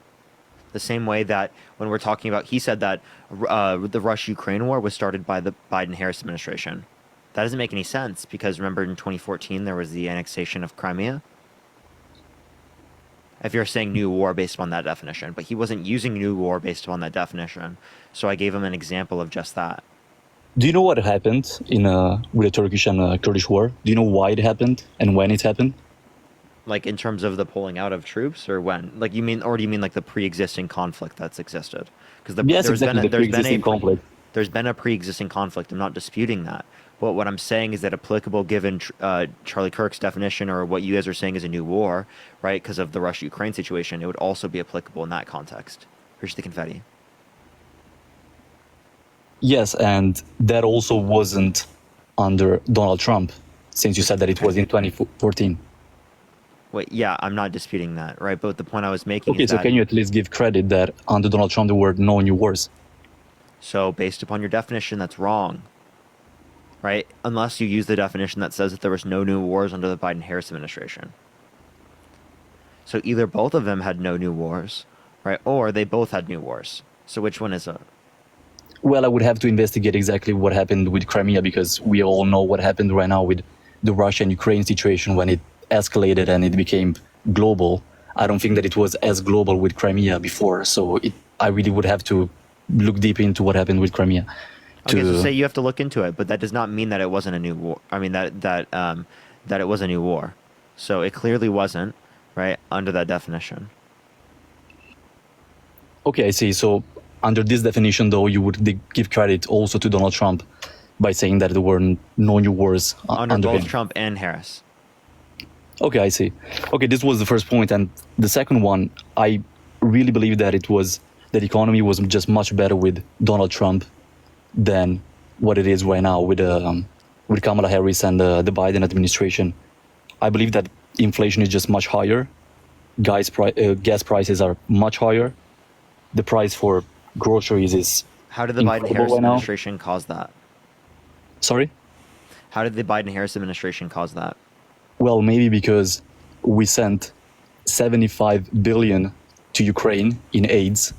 The same way that when we're talking about, he said that the Russia-Ukraine war was started by the Biden-Harris administration. That doesn't make any sense because remember in 2014 there was the annexation of Crimea. If you're saying new war based upon that definition, but he wasn't using new war based upon that definition. So I gave him an example of just that. Do you know what happened in with the Turkish and Kurdish war? Do you know why it happened and when it happened? Like in terms of the pulling out of troops, or when? Like you mean, or do you mean like the pre-existing conflict that's existed? Because Yes, exactly, the pre-existing conflict. There's been a pre-existing conflict. I'm not disputing that. But what I'm saying is that applicable given Charlie Kirk's definition, or what you guys are saying is a new war, right? Because of the Russia-Ukraine situation, it would also be applicable in that context. Here's the confetti. Yes, and that also wasn't under Donald Trump, since you said that it was in 2014. Wait, yeah, I'm not disputing that, right? But the point I was making Okay, is so that... can you at least give credit that under Donald Trump there were no new wars? So based upon your definition, that's wrong, right? Unless you use the definition that says that there was no new wars under the Biden-Harris administration. So either both of them had no new wars, right? Or they both had new wars. So which one is it? Well, I would have to investigate exactly what happened with Crimea, because we all know what happened right now with the Russia and Ukraine situation when it escalated and it became global. I don't think that it was as global with Crimea before. So I really would have to look deep into what happened with Crimea. Okay, so say you have to look into it, but that does not mean that it wasn't a new war. I mean that it was a new war. So it clearly wasn't, right, under that definition. Okay, I see. So under this definition, though, you would give credit also to Donald Trump by saying that there were no new wars Under under both him. Trump and Harris. Okay, I see. Okay, this was the first point. And the second one, I really believe that the economy was just much better with Donald Trump than what it is right now with Kamala Harris and the Biden administration. I believe that inflation is just much higher. Gas prices are much higher. The price for groceries is How did the Biden-Harris administration cause that? Sorry? How did the Biden-Harris administration cause that? Well, maybe because we sent 75 billion to Ukraine in aids,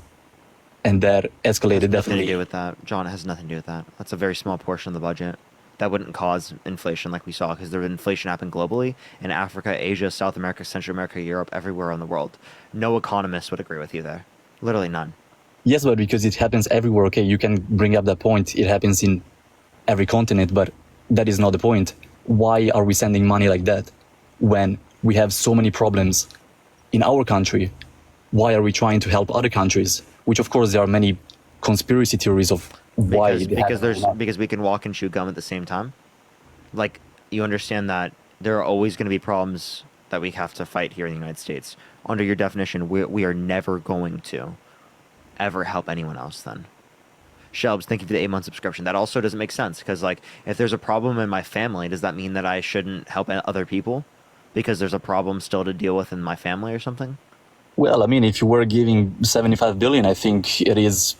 and that escalated Nothing definitely. to do with that, John. It has nothing to do with that. That's a very small portion of the budget. That wouldn't cause inflation like we saw, because the inflation happened globally in Africa, Asia, South America, Central America, Europe, everywhere in the world. No economist would agree with you there. Literally none. Yes, but because it happens everywhere, okay, you can bring up that point. It happens in every continent, but that is not the point. Why are we sending money like that when we have so many problems in our country, why are we trying to help other countries? Which, of course, there are many conspiracy theories of why. Because we can walk and chew gum at the same time. Like, you understand that there are always going to be problems that we have to fight here in the United States. Under your definition, we are never going to ever help anyone else then. Shelbs, thank you for the 8-month subscription. That also doesn't make sense because, like, if there's a problem in my family, does that mean that I shouldn't help other people because there's a problem still to deal with in my family or something? Well, I mean, if you were giving 75 billion, I think it is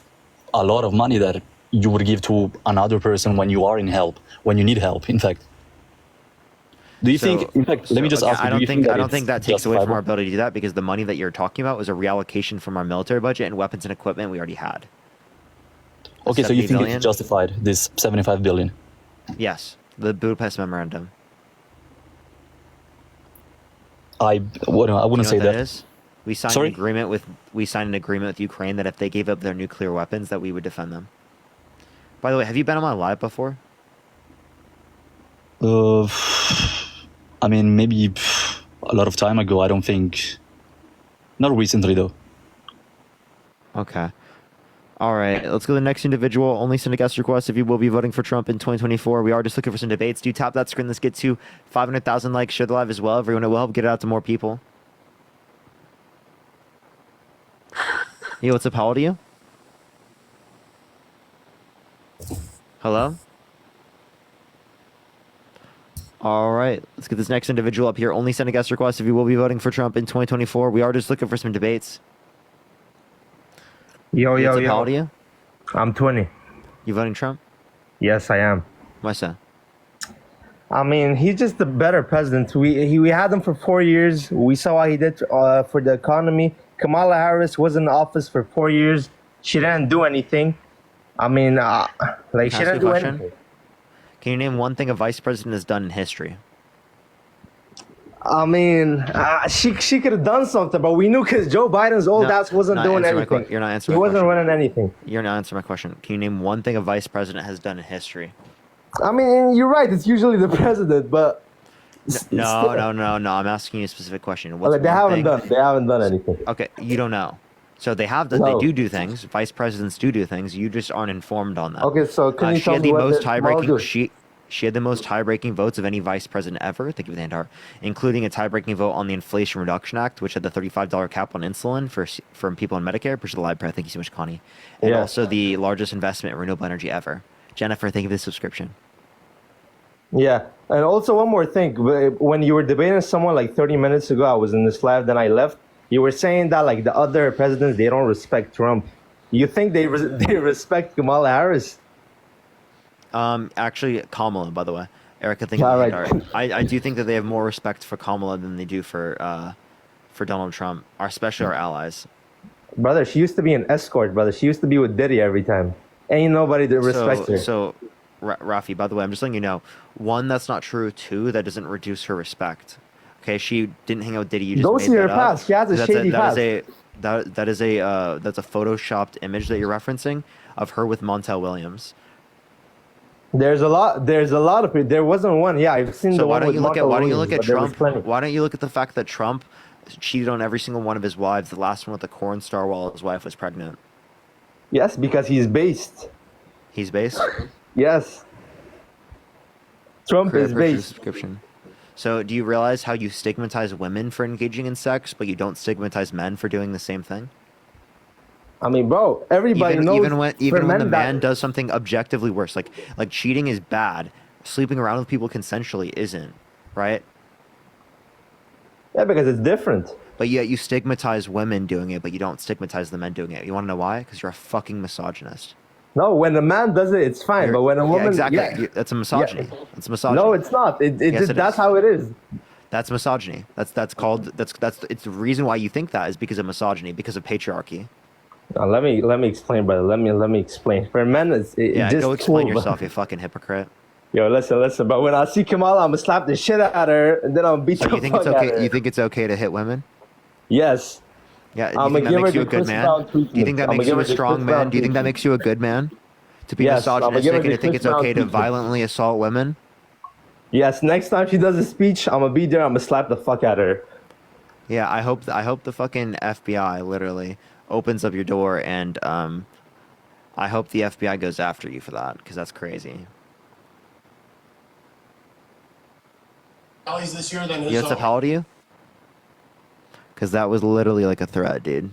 a lot of money that you would give to another person when you are in help, when you need help, in fact. Do you think, in fact, let me just ask you, I don't think that takes away from our ability to do that because the money that you're talking about was a reallocation from our military budget and weapons and equipment we already had. Okay, so you think it's justified, this 75 billion? Yes, the Budapest Memorandum. I wouldn't say that. Is? We signed an agreement with Ukraine that if they gave up their nuclear weapons, that we would defend them. By the way, have you been on my live before? I mean, maybe a lot of time ago. I don't think. Not recently, though. Okay. All right. Let's go to the next individual. Only send a guest request if you will be voting for Trump in 2024. We are just looking for some debates. Do tap that screen. Let's get to 500,000 likes. Share the live as well. Everyone, it will help get it out to more people. Yo, what's up? How old are you? Hello? All right. Let's get this next individual up here. Only send a guest request if you will be voting for Trump in 2024. We are just looking for some debates. Yo. How old are you? I'm 20. You voting Trump? Yes, I am. Why so? I mean, he's just the better president. We had him for 4 years. We saw what he did for the economy. Kamala Harris was in office for 4 years. She didn't do anything. I mean, she didn't do anything. Can you name one thing a vice president has done in history? I mean, she could have done something, but we knew because Joe Biden's old ass wasn't doing anything. You're not answering my question. He wasn't running anything. You're not answering my question. Can you name one thing a vice president has done in history? I mean, you're right. It's usually the president, but no. I'm asking you a specific question. What's they haven't done anything. Okay, you don't know. So they have done. No. They do things. Vice presidents do things. You just aren't informed on that. Okay, so can you tell me what She had the most tie-breaking votes of any vice president ever. Thank you for the hand heart, including a tie-breaking vote on the Inflation Reduction Act, which had the $35 cap on insulin from people on Medicare. Appreciate the live prayer. Thank you so much, Connie. And also the largest investment in renewable energy ever. Jennifer, thank you for the subscription. Yeah, and also one more thing. When you were debating someone like 30 minutes ago, I was in this live, then I left. You were saying that like the other presidents, they don't respect Trump. You think they respect Kamala Harris? Actually, Kamala, by the way. Erica, thank you. Right. I do think that they have more respect for Kamala than they do for Donald Trump, especially our allies. Brother, she used to be an escort, brother. She used to be with Diddy every time. Ain't nobody that respects her. So, Rafi, by the way, I'm just letting you know, one, that's not true. Two, that doesn't reduce her respect. Okay, she didn't hang out with Diddy. You just don't see her past. She has a shady past. That's a photoshopped image that you're referencing of her with Montel Williams. There's a lot of people. There wasn't one. Yeah, I've seen the one with Montel Williams. Why don't you look at Trump? Why don't you look at the fact that Trump cheated on every single one of his wives? The last one with the corn star while his wife was pregnant. Yes, because he's based. He's based? Yes. Trump is based. Subscription. So do you realize how you stigmatize women for engaging in sex, but you don't stigmatize men for doing the same thing? I mean, bro, everybody knows. Even when the man does something objectively worse, like cheating is bad, sleeping around with people consensually isn't, right? Yeah, because it's different. But yet you stigmatize women doing it, but you don't stigmatize the men doing it. You want to know why? Because you're a fucking misogynist. No, when a man does it, it's fine. But when a woman, that's a misogyny. Yeah. That's misogyny. No, it's not. That's how it is. That's misogyny. That's it's the reason why you think that is because of misogyny, because of patriarchy. Let me explain, brother. Let me explain. For men, it's just go explain yourself, you fucking hypocrite. Yo, listen. But when I see Kamala, I'm gonna slap the shit out of her, and then I'm gonna beat the fuck out of her. You think it's okay to hit women? Yes. Yeah. Do you think that makes you a good man? Do you think that makes you a strong man? Do you think that makes you a good man? To be misogynistic and to think it's okay to violently assault women? Yes. Next time she does a speech, I'm gonna be there. I'm gonna slap the fuck out of her. Yeah, I hope the fucking FBI literally opens up your door and I hope the FBI goes after you for that because that's crazy. Rallies this year, then Yeah, what's up? How old are you? Because that was literally like a threat, dude.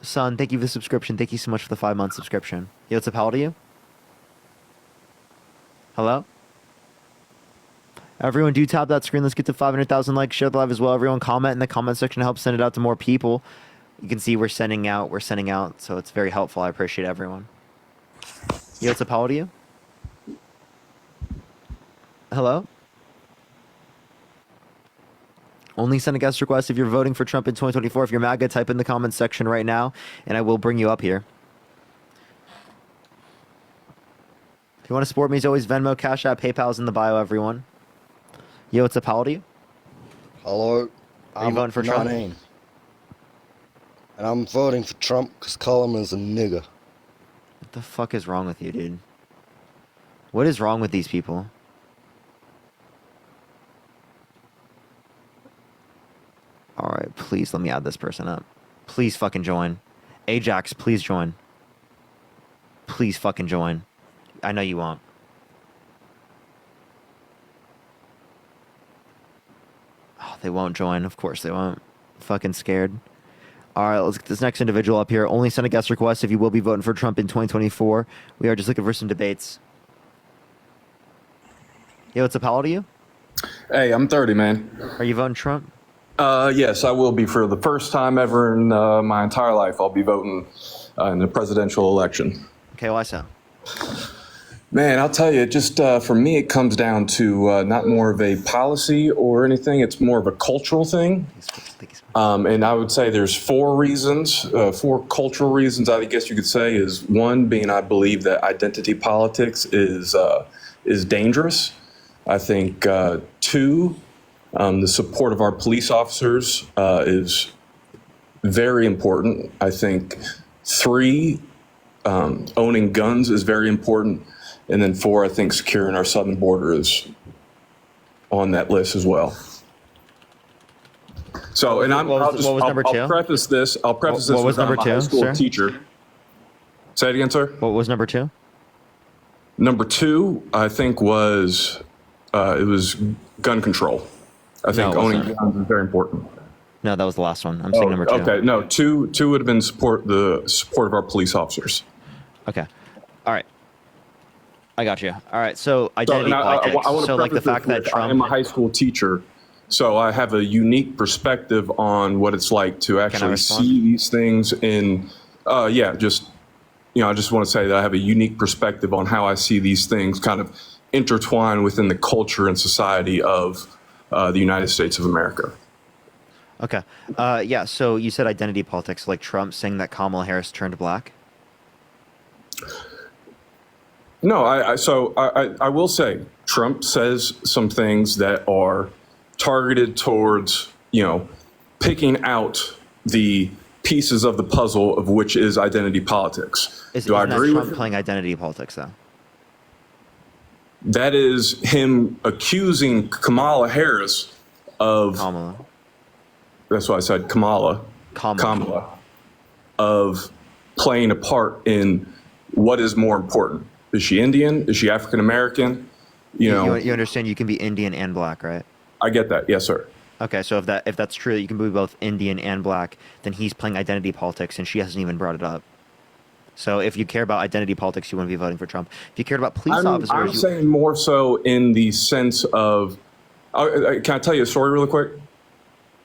Son, thank you for the subscription. Thank you so much for the 5-month subscription. Yo, what's up? How old are you? Hello? Everyone, do tap that screen. Let's get to 500,000 likes. Share the live as well. Everyone, comment in the comment section to help send it out to more people. You can see we're sending out. So it's very helpful. I appreciate everyone. Yo, what's up? How old are you? Hello? Only send a guest request if you're voting for Trump in 2024. If you're MAGA, type in the comments section right now, and I will bring you up here. If you want to support me, as always, Venmo, Cash App, PayPal's in the bio, everyone. Yo, what's up? How old are you? Hello. Are you voting for Trump? 19. And I'm voting for Trump because Cullum is a nigger. What the fuck is wrong with you, dude? What is wrong with these people? Alright, please let me add this person up. Please fucking join. Ajax, please join. Please fucking join. I know you won't. Oh, they won't join. Of course they won't. Fucking scared. Alright, let's get this next individual up here. Only send a guest request if you will be voting for Trump in 2024. We are just looking for some debates. Yo, what's up? How old are you? Hey, I'm 30, man. Are you voting Trump? Yes, I will be for the first time ever in my entire life. I'll be voting in the presidential election. Okay, why so? Man, I'll tell you, just for me, it comes down to not more of a policy or anything. It's more of a cultural thing. And I would say there's 4 reasons, 4 cultural reasons, I guess you could say, is one being I believe that identity politics is dangerous. I think 2, the support of our police officers is very important. I think 3, owning guns is very important. And then 4, I think securing our southern border is on that list as well. So, and what was number 2? I'll preface this. What was number 2, high school sir? teacher. Say it again, sir. What was number 2? Number 2, I think was it was gun control. I think owning guns is very important. No, that was the last one. I'm saying number 2. Okay, no, 2 would have been the support of our police officers. Okay, all right. I got you. All right, so identity politics. I want to like the fact that Trump. I am a high school teacher, so I have a unique perspective on what it's like to actually see these things in. I just want to say that I have a unique perspective on how I see these things kind of intertwine within the culture and society of the United States of America. Okay. Yeah, so you said identity politics, like Trump saying that Kamala Harris turned black? No, I will say Trump says some things that are targeted towards, picking out the pieces of the puzzle of which is identity politics. Do I agree with Trump playing identity politics, though? That is him accusing Kamala Harris of... Kamala. That's why I said Kamala. Of playing a part in what is more important. Is she Indian? Is she African American? You understand you can be Indian and black, right? I get that. Yes, sir. Okay, so if that's true, that you can be both Indian and black, then he's playing identity politics, and she hasn't even brought it up. So if you care about identity politics, you wouldn't be voting for Trump. If you cared about police officers... I'm saying more so in the sense of... can I tell you a story really quick?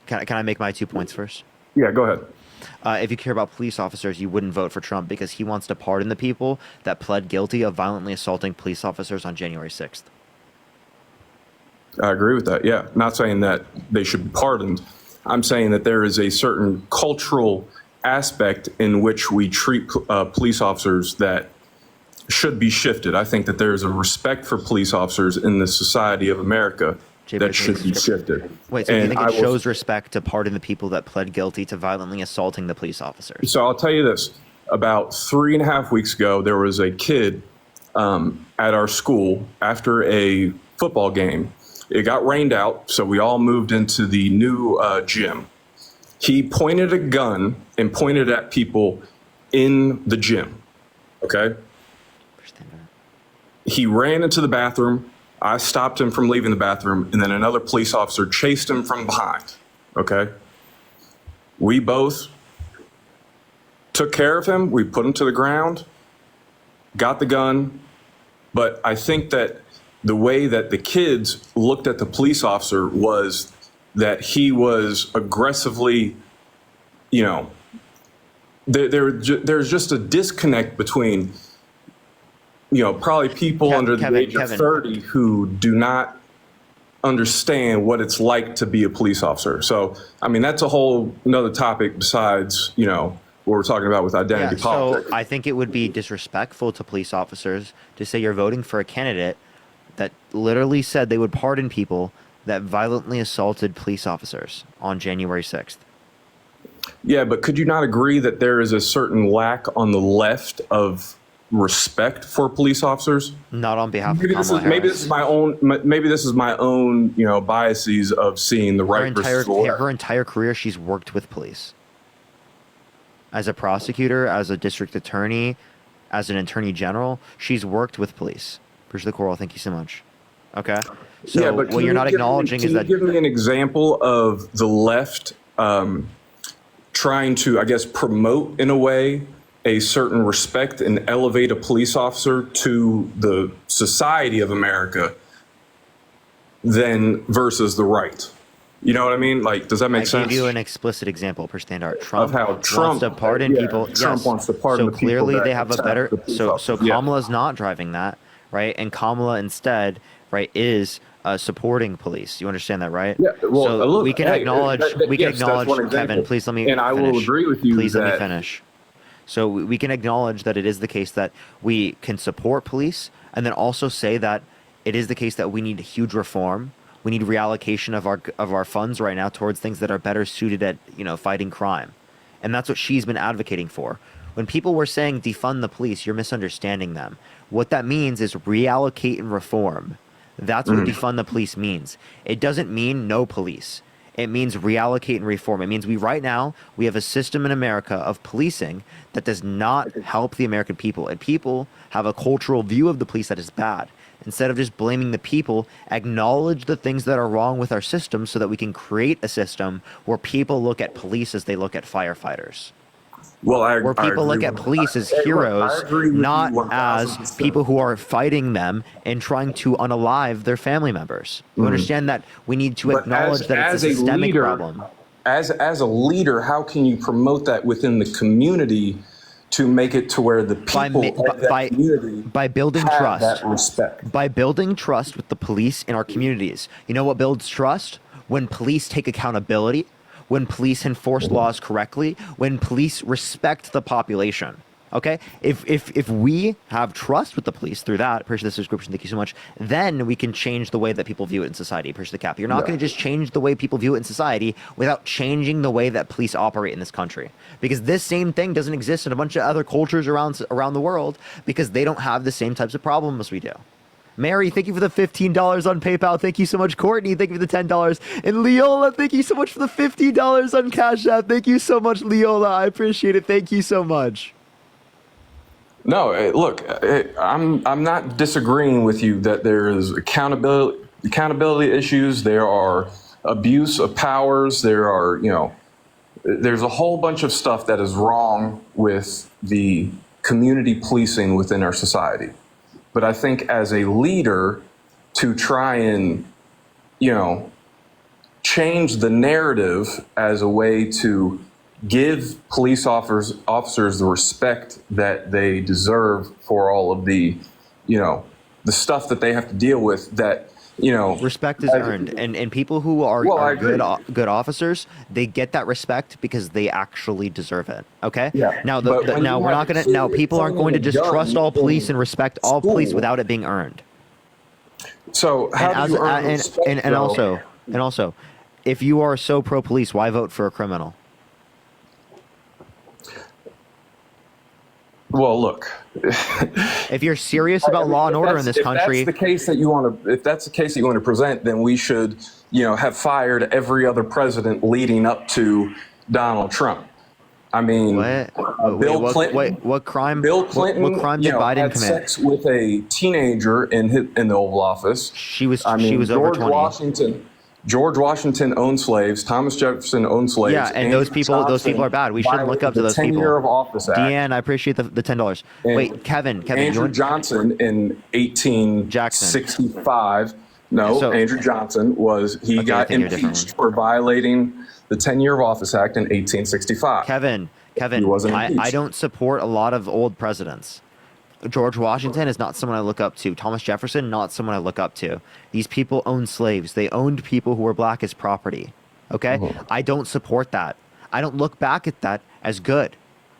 Can I make my 2 points first? Yeah, go ahead. If you care about police officers, you wouldn't vote for Trump because he wants to pardon the people that pled guilty of violently assaulting police officers on January 6th. I agree with that, yeah. Not saying that they should be pardoned. I'm saying that there is a certain cultural aspect in which we treat police officers that should be shifted. I think that there is a respect for police officers in the society of America that should be shifted. Wait, so you think it shows respect to pardon the people that pled guilty to violently assaulting the police officers? So I'll tell you this. About 3.5 weeks ago, there was a kid at our school after a football game It got rained out, so we all moved into the new gym. He pointed a gun and pointed at people in the gym, okay? He ran into the bathroom. I stopped him from leaving the bathroom, and then another police officer chased him from behind, okay? We both took care of him. We put him to the ground, got the gun, but I think that the way that the kids looked at the police officer was that he was aggressively, you know, there's just a disconnect between, you know, probably people under the age of 30 who do not understand what it's like to be a police officer. So, I mean, that's a whole another topic besides, you know, what we're talking about with identity politics. So I think it would be disrespectful to police officers to say you're voting for a candidate that literally said they would pardon people that violently assaulted police officers on January 6th. Yeah, but could you not agree that there is a certain lack on the left of respect for police officers? Not on behalf of maybe Kamala Harris. Maybe this is my own. Maybe this is my own, you know, biases of seeing the right versus the left. Her entire career, she's worked with police. As a prosecutor, as a district attorney, as an attorney general, she's worked with police. Bridge the Coral, thank you so much. Okay. So yeah, but what you're not acknowledging is that. Can you give me an example of the left trying to, I guess, promote in a way a certain respect and elevate a police officer to the society of America than versus the right? You know what I mean? Like, does that make sense? I gave you an explicit example per standard. Of how Trump wants to pardon people. Trump wants to pardon the people. So clearly that they have a attack better. the police So officers. Kamala's not driving that, right? And Kamala instead, right, is supporting police. You understand that, right? Yeah. Well, so look, we can acknowledge. We can acknowledge. Kevin, please let me. And I finish. will agree with you. Please that, let me finish. So we can acknowledge that it is the case that we can support police, and then also say that it is the case that we need huge reform. We need reallocation of our funds right now towards things that are better suited at, you know, fighting crime. And that's what she's been advocating for. When people were saying defund the police, you're misunderstanding them. What that means is reallocate and reform. That's what defund the police means. It doesn't mean no police. It means reallocate and reform. It means right now we have a system in America of policing that does not help the American people. And people have a cultural view of the police that is bad. Instead of just blaming the people, acknowledge the things that are wrong with our system so that we can create a system where people look at police as they look at firefighters. Well, where people look at police as heroes, not as people who are fighting them and trying to unalive their family members. You understand that we need to acknowledge that it's a systemic problem. As a leader, how can you promote that within the community to make it to where the people of that community by building have trust, that respect? By building trust with the police in our communities. You know what builds trust? When police take accountability, when police enforce laws correctly, when police respect the population. Okay? If we have trust with the police through that, appreciate the subscription, thank you so much, then we can change the way that people view it in society. Appreciate the cap. You're not going to just change the way people view it in society without changing the way that police operate in this country. Because this same thing doesn't exist in a bunch of other cultures around the world because they don't have the same types of problems we do. Mary, thank you for the $15 on PayPal. Thank you so much. Courtney, thank you for the $10. And Leola, thank you so much for the $50 on Cash App. Thank you so much, Leola. I appreciate it. Thank you so much. No, look, I'm not disagreeing with you that there is accountability issues. There are abuse of powers. There are, you know, there's a whole bunch of stuff that is wrong with the community policing within our society. But I think as a leader, to try and, you know, change the narrative as a way to give police officers the respect that they deserve for all of the, you know, the stuff that they have to deal with, that, you know, respect is earned, and people who are good officers, they get that respect because they actually deserve it. Okay. Yeah. Now we're not gonna. Now people aren't going to just trust all police and respect all police without it being earned. So how do you earn respect, and also, if you are so pro police, why vote for a criminal? Well, look. If you're serious about law and order in this country, if that's the case that you want to present, then we should, have fired every other president leading up to Donald Trump. I mean, Bill Clinton. What crime? Bill Clinton. What crime did Biden had commit? sex with a teenager in the Oval Office. She was George over 20. George Washington owned slaves. Thomas Jefferson owned slaves. Yeah, and those people are bad. We shouldn't look up to those people. 10-year of office act. Deanne, I appreciate the $10. Wait, Kevin, Andrew Johnson in 1865. No, Andrew Johnson got impeached for violating the 10-year of office act in 1865. Kevin, I don't support a lot of old presidents. George Washington is not someone I look up to. Thomas Jefferson, not someone I look up to. These people owned slaves. They owned people who were black as property. Okay? I don't support that. I don't look back at that as good.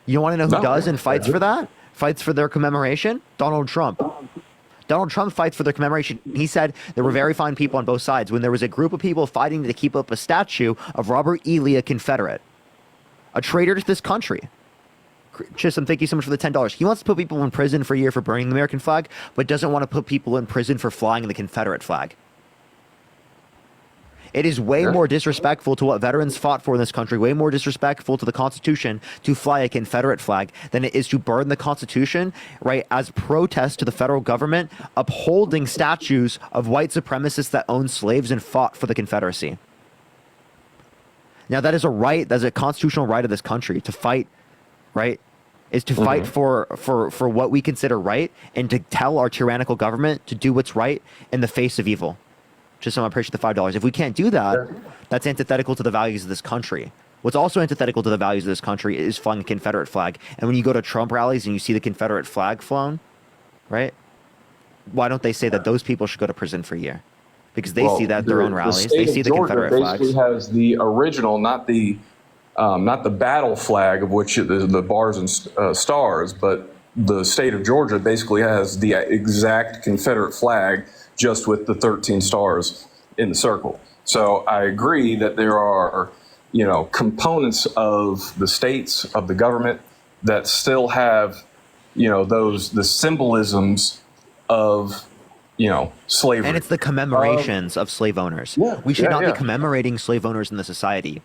You want to know who does and fights for that? Fights for their commemoration? Donald Trump. Donald Trump fights for their commemoration. He said there were very fine people on both sides. When there was a group of people fighting to keep up a statue of Robert E. Lee, a Confederate, a traitor to this country. Chisholm, thank you so much for the $10. He wants to put people in prison for a year for burning the American flag, but doesn't want to put people in prison for flying the Confederate flag. It is way more disrespectful to what veterans fought for in this country, way more disrespectful to the Constitution to fly a Confederate flag than it is to burn the Constitution, right, as protest to the federal government upholding statues of white supremacists that owned slaves and fought for the Confederacy. Now, that is a right, that's a constitutional right of this country to fight, right? Is to fight for what we consider right and to tell our tyrannical government to do what's right in the face of evil. Just so I appreciate the $5. If we can't do that, that's antithetical to the values of this country. What's also antithetical to the values of this country is flying a Confederate flag. And when you go to Trump rallies and you see the Confederate flag flown, right? Why don't they say that those people should go to prison for a year? Because they see that at their own rallies. They see the Confederate flags. Basically has the original, not the battle flag of which the bars and stars, but the state of Georgia basically has the exact Confederate flag, just with the 13 stars in the circle. So I agree that there are, components of the states, of the government, that still have, the symbolisms of, slavery. And it's the commemorations of slave owners. We should not be commemorating slave owners in the society.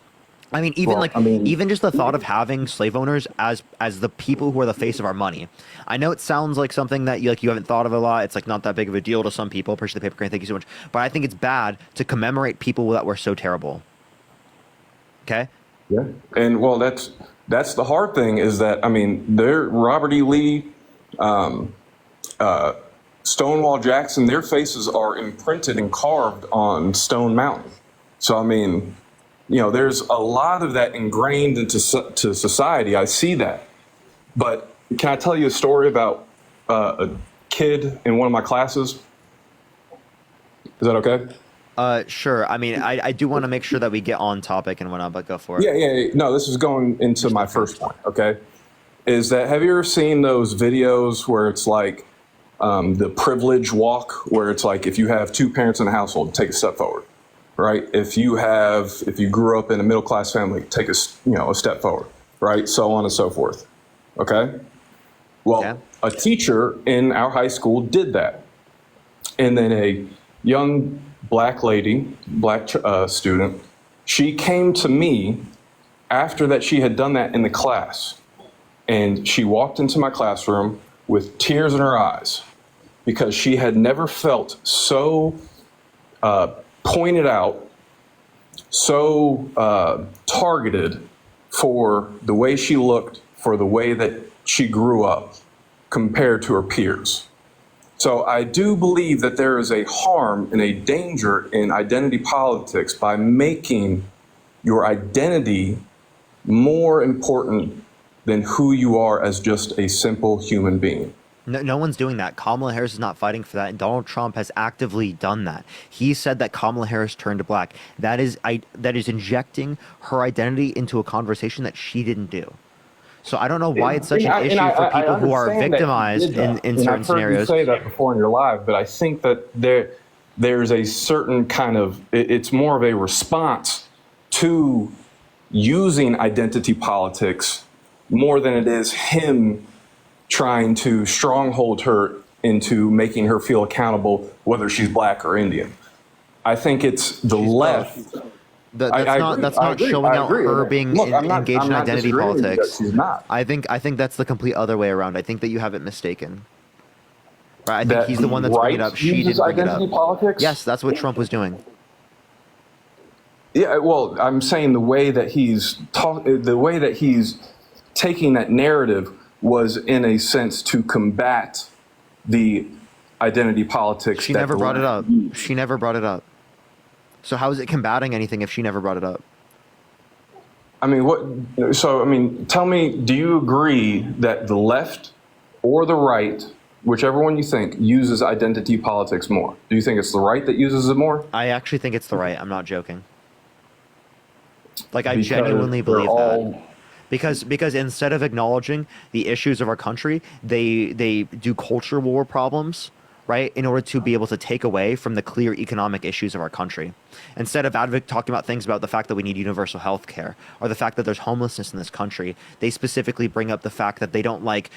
I mean, even just the thought of having slave owners as the people who are the face of our money. I know it sounds like something that you haven't thought of a lot. It's like not that big of a deal to some people. Appreciate the paper crane. Thank you so much. But I think it's bad to commemorate people that were so terrible. Okay. Yeah. And well, that's the hard thing is that Robert E. Lee, Stonewall Jackson, their faces are imprinted and carved on Stone Mountain. So there's a lot of that ingrained into society. I see that. But can I tell you a story about a kid in one of my classes? Is that okay? Sure. I do want to make sure that we get on topic and whatnot, but go for it. Yeah. No, this is going into my first point, okay? Is that, have you ever seen those videos where it's like the privilege walk, where it's like if you have two parents in a household, take a step forward? Right? If you grew up in a middle-class family, take a step forward, right? So on and so forth. Okay? Well, a teacher in our high school did that. And then a young black student, she came to me after that she had done that in the class. And she walked into my classroom with tears in her eyes because she had never felt so pointed out, so targeted for the way she looked, for the way that she grew up compared to her peers. So I do believe that there is a harm and a danger in identity politics by making your identity more important than who you are as just a simple human being. No one's doing that. Kamala Harris is not fighting for that, and Donald Trump has actively done that. He said that Kamala Harris turned black. That is injecting her identity into a conversation that she didn't do. So I don't know why it's such an issue for people who are victimized in certain scenarios. I've heard you say that before in your live, but I think that there's a certain kind of, it's more of a response to using identity politics more than it is him trying to stronghold her into making her feel accountable, whether she's black or Indian. I think it's the left. That's not showing out her being engaged in identity politics. She's not. I think that's the complete other way around. I think that you have it mistaken. Right? I think he's the one that's bringing it up. She didn't bring it up. Politics? Yes, that's what Trump was doing. Yeah, well, I'm saying the way that he's taking that narrative was in a sense to combat the identity politics. She never brought it up. She never brought it up. So how is it combating anything if she never brought it up? I mean, what? So I mean, tell me, do you agree that the left or the right, whichever one you think, uses identity politics more? Do you think it's the right that uses it more? I actually think it's the right. I'm not joking. Like, I genuinely believe that. Because instead of acknowledging the issues of our country, they do culture war problems, right, in order to be able to take away from the clear economic issues of our country. Instead of talking about things about the fact that we need universal health care or the fact that there's homelessness in this country, they specifically bring up the fact that they don't like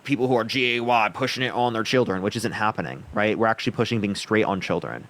people who are GAY pushing it on their children, which isn't happening, right? We're actually pushing being straight on children.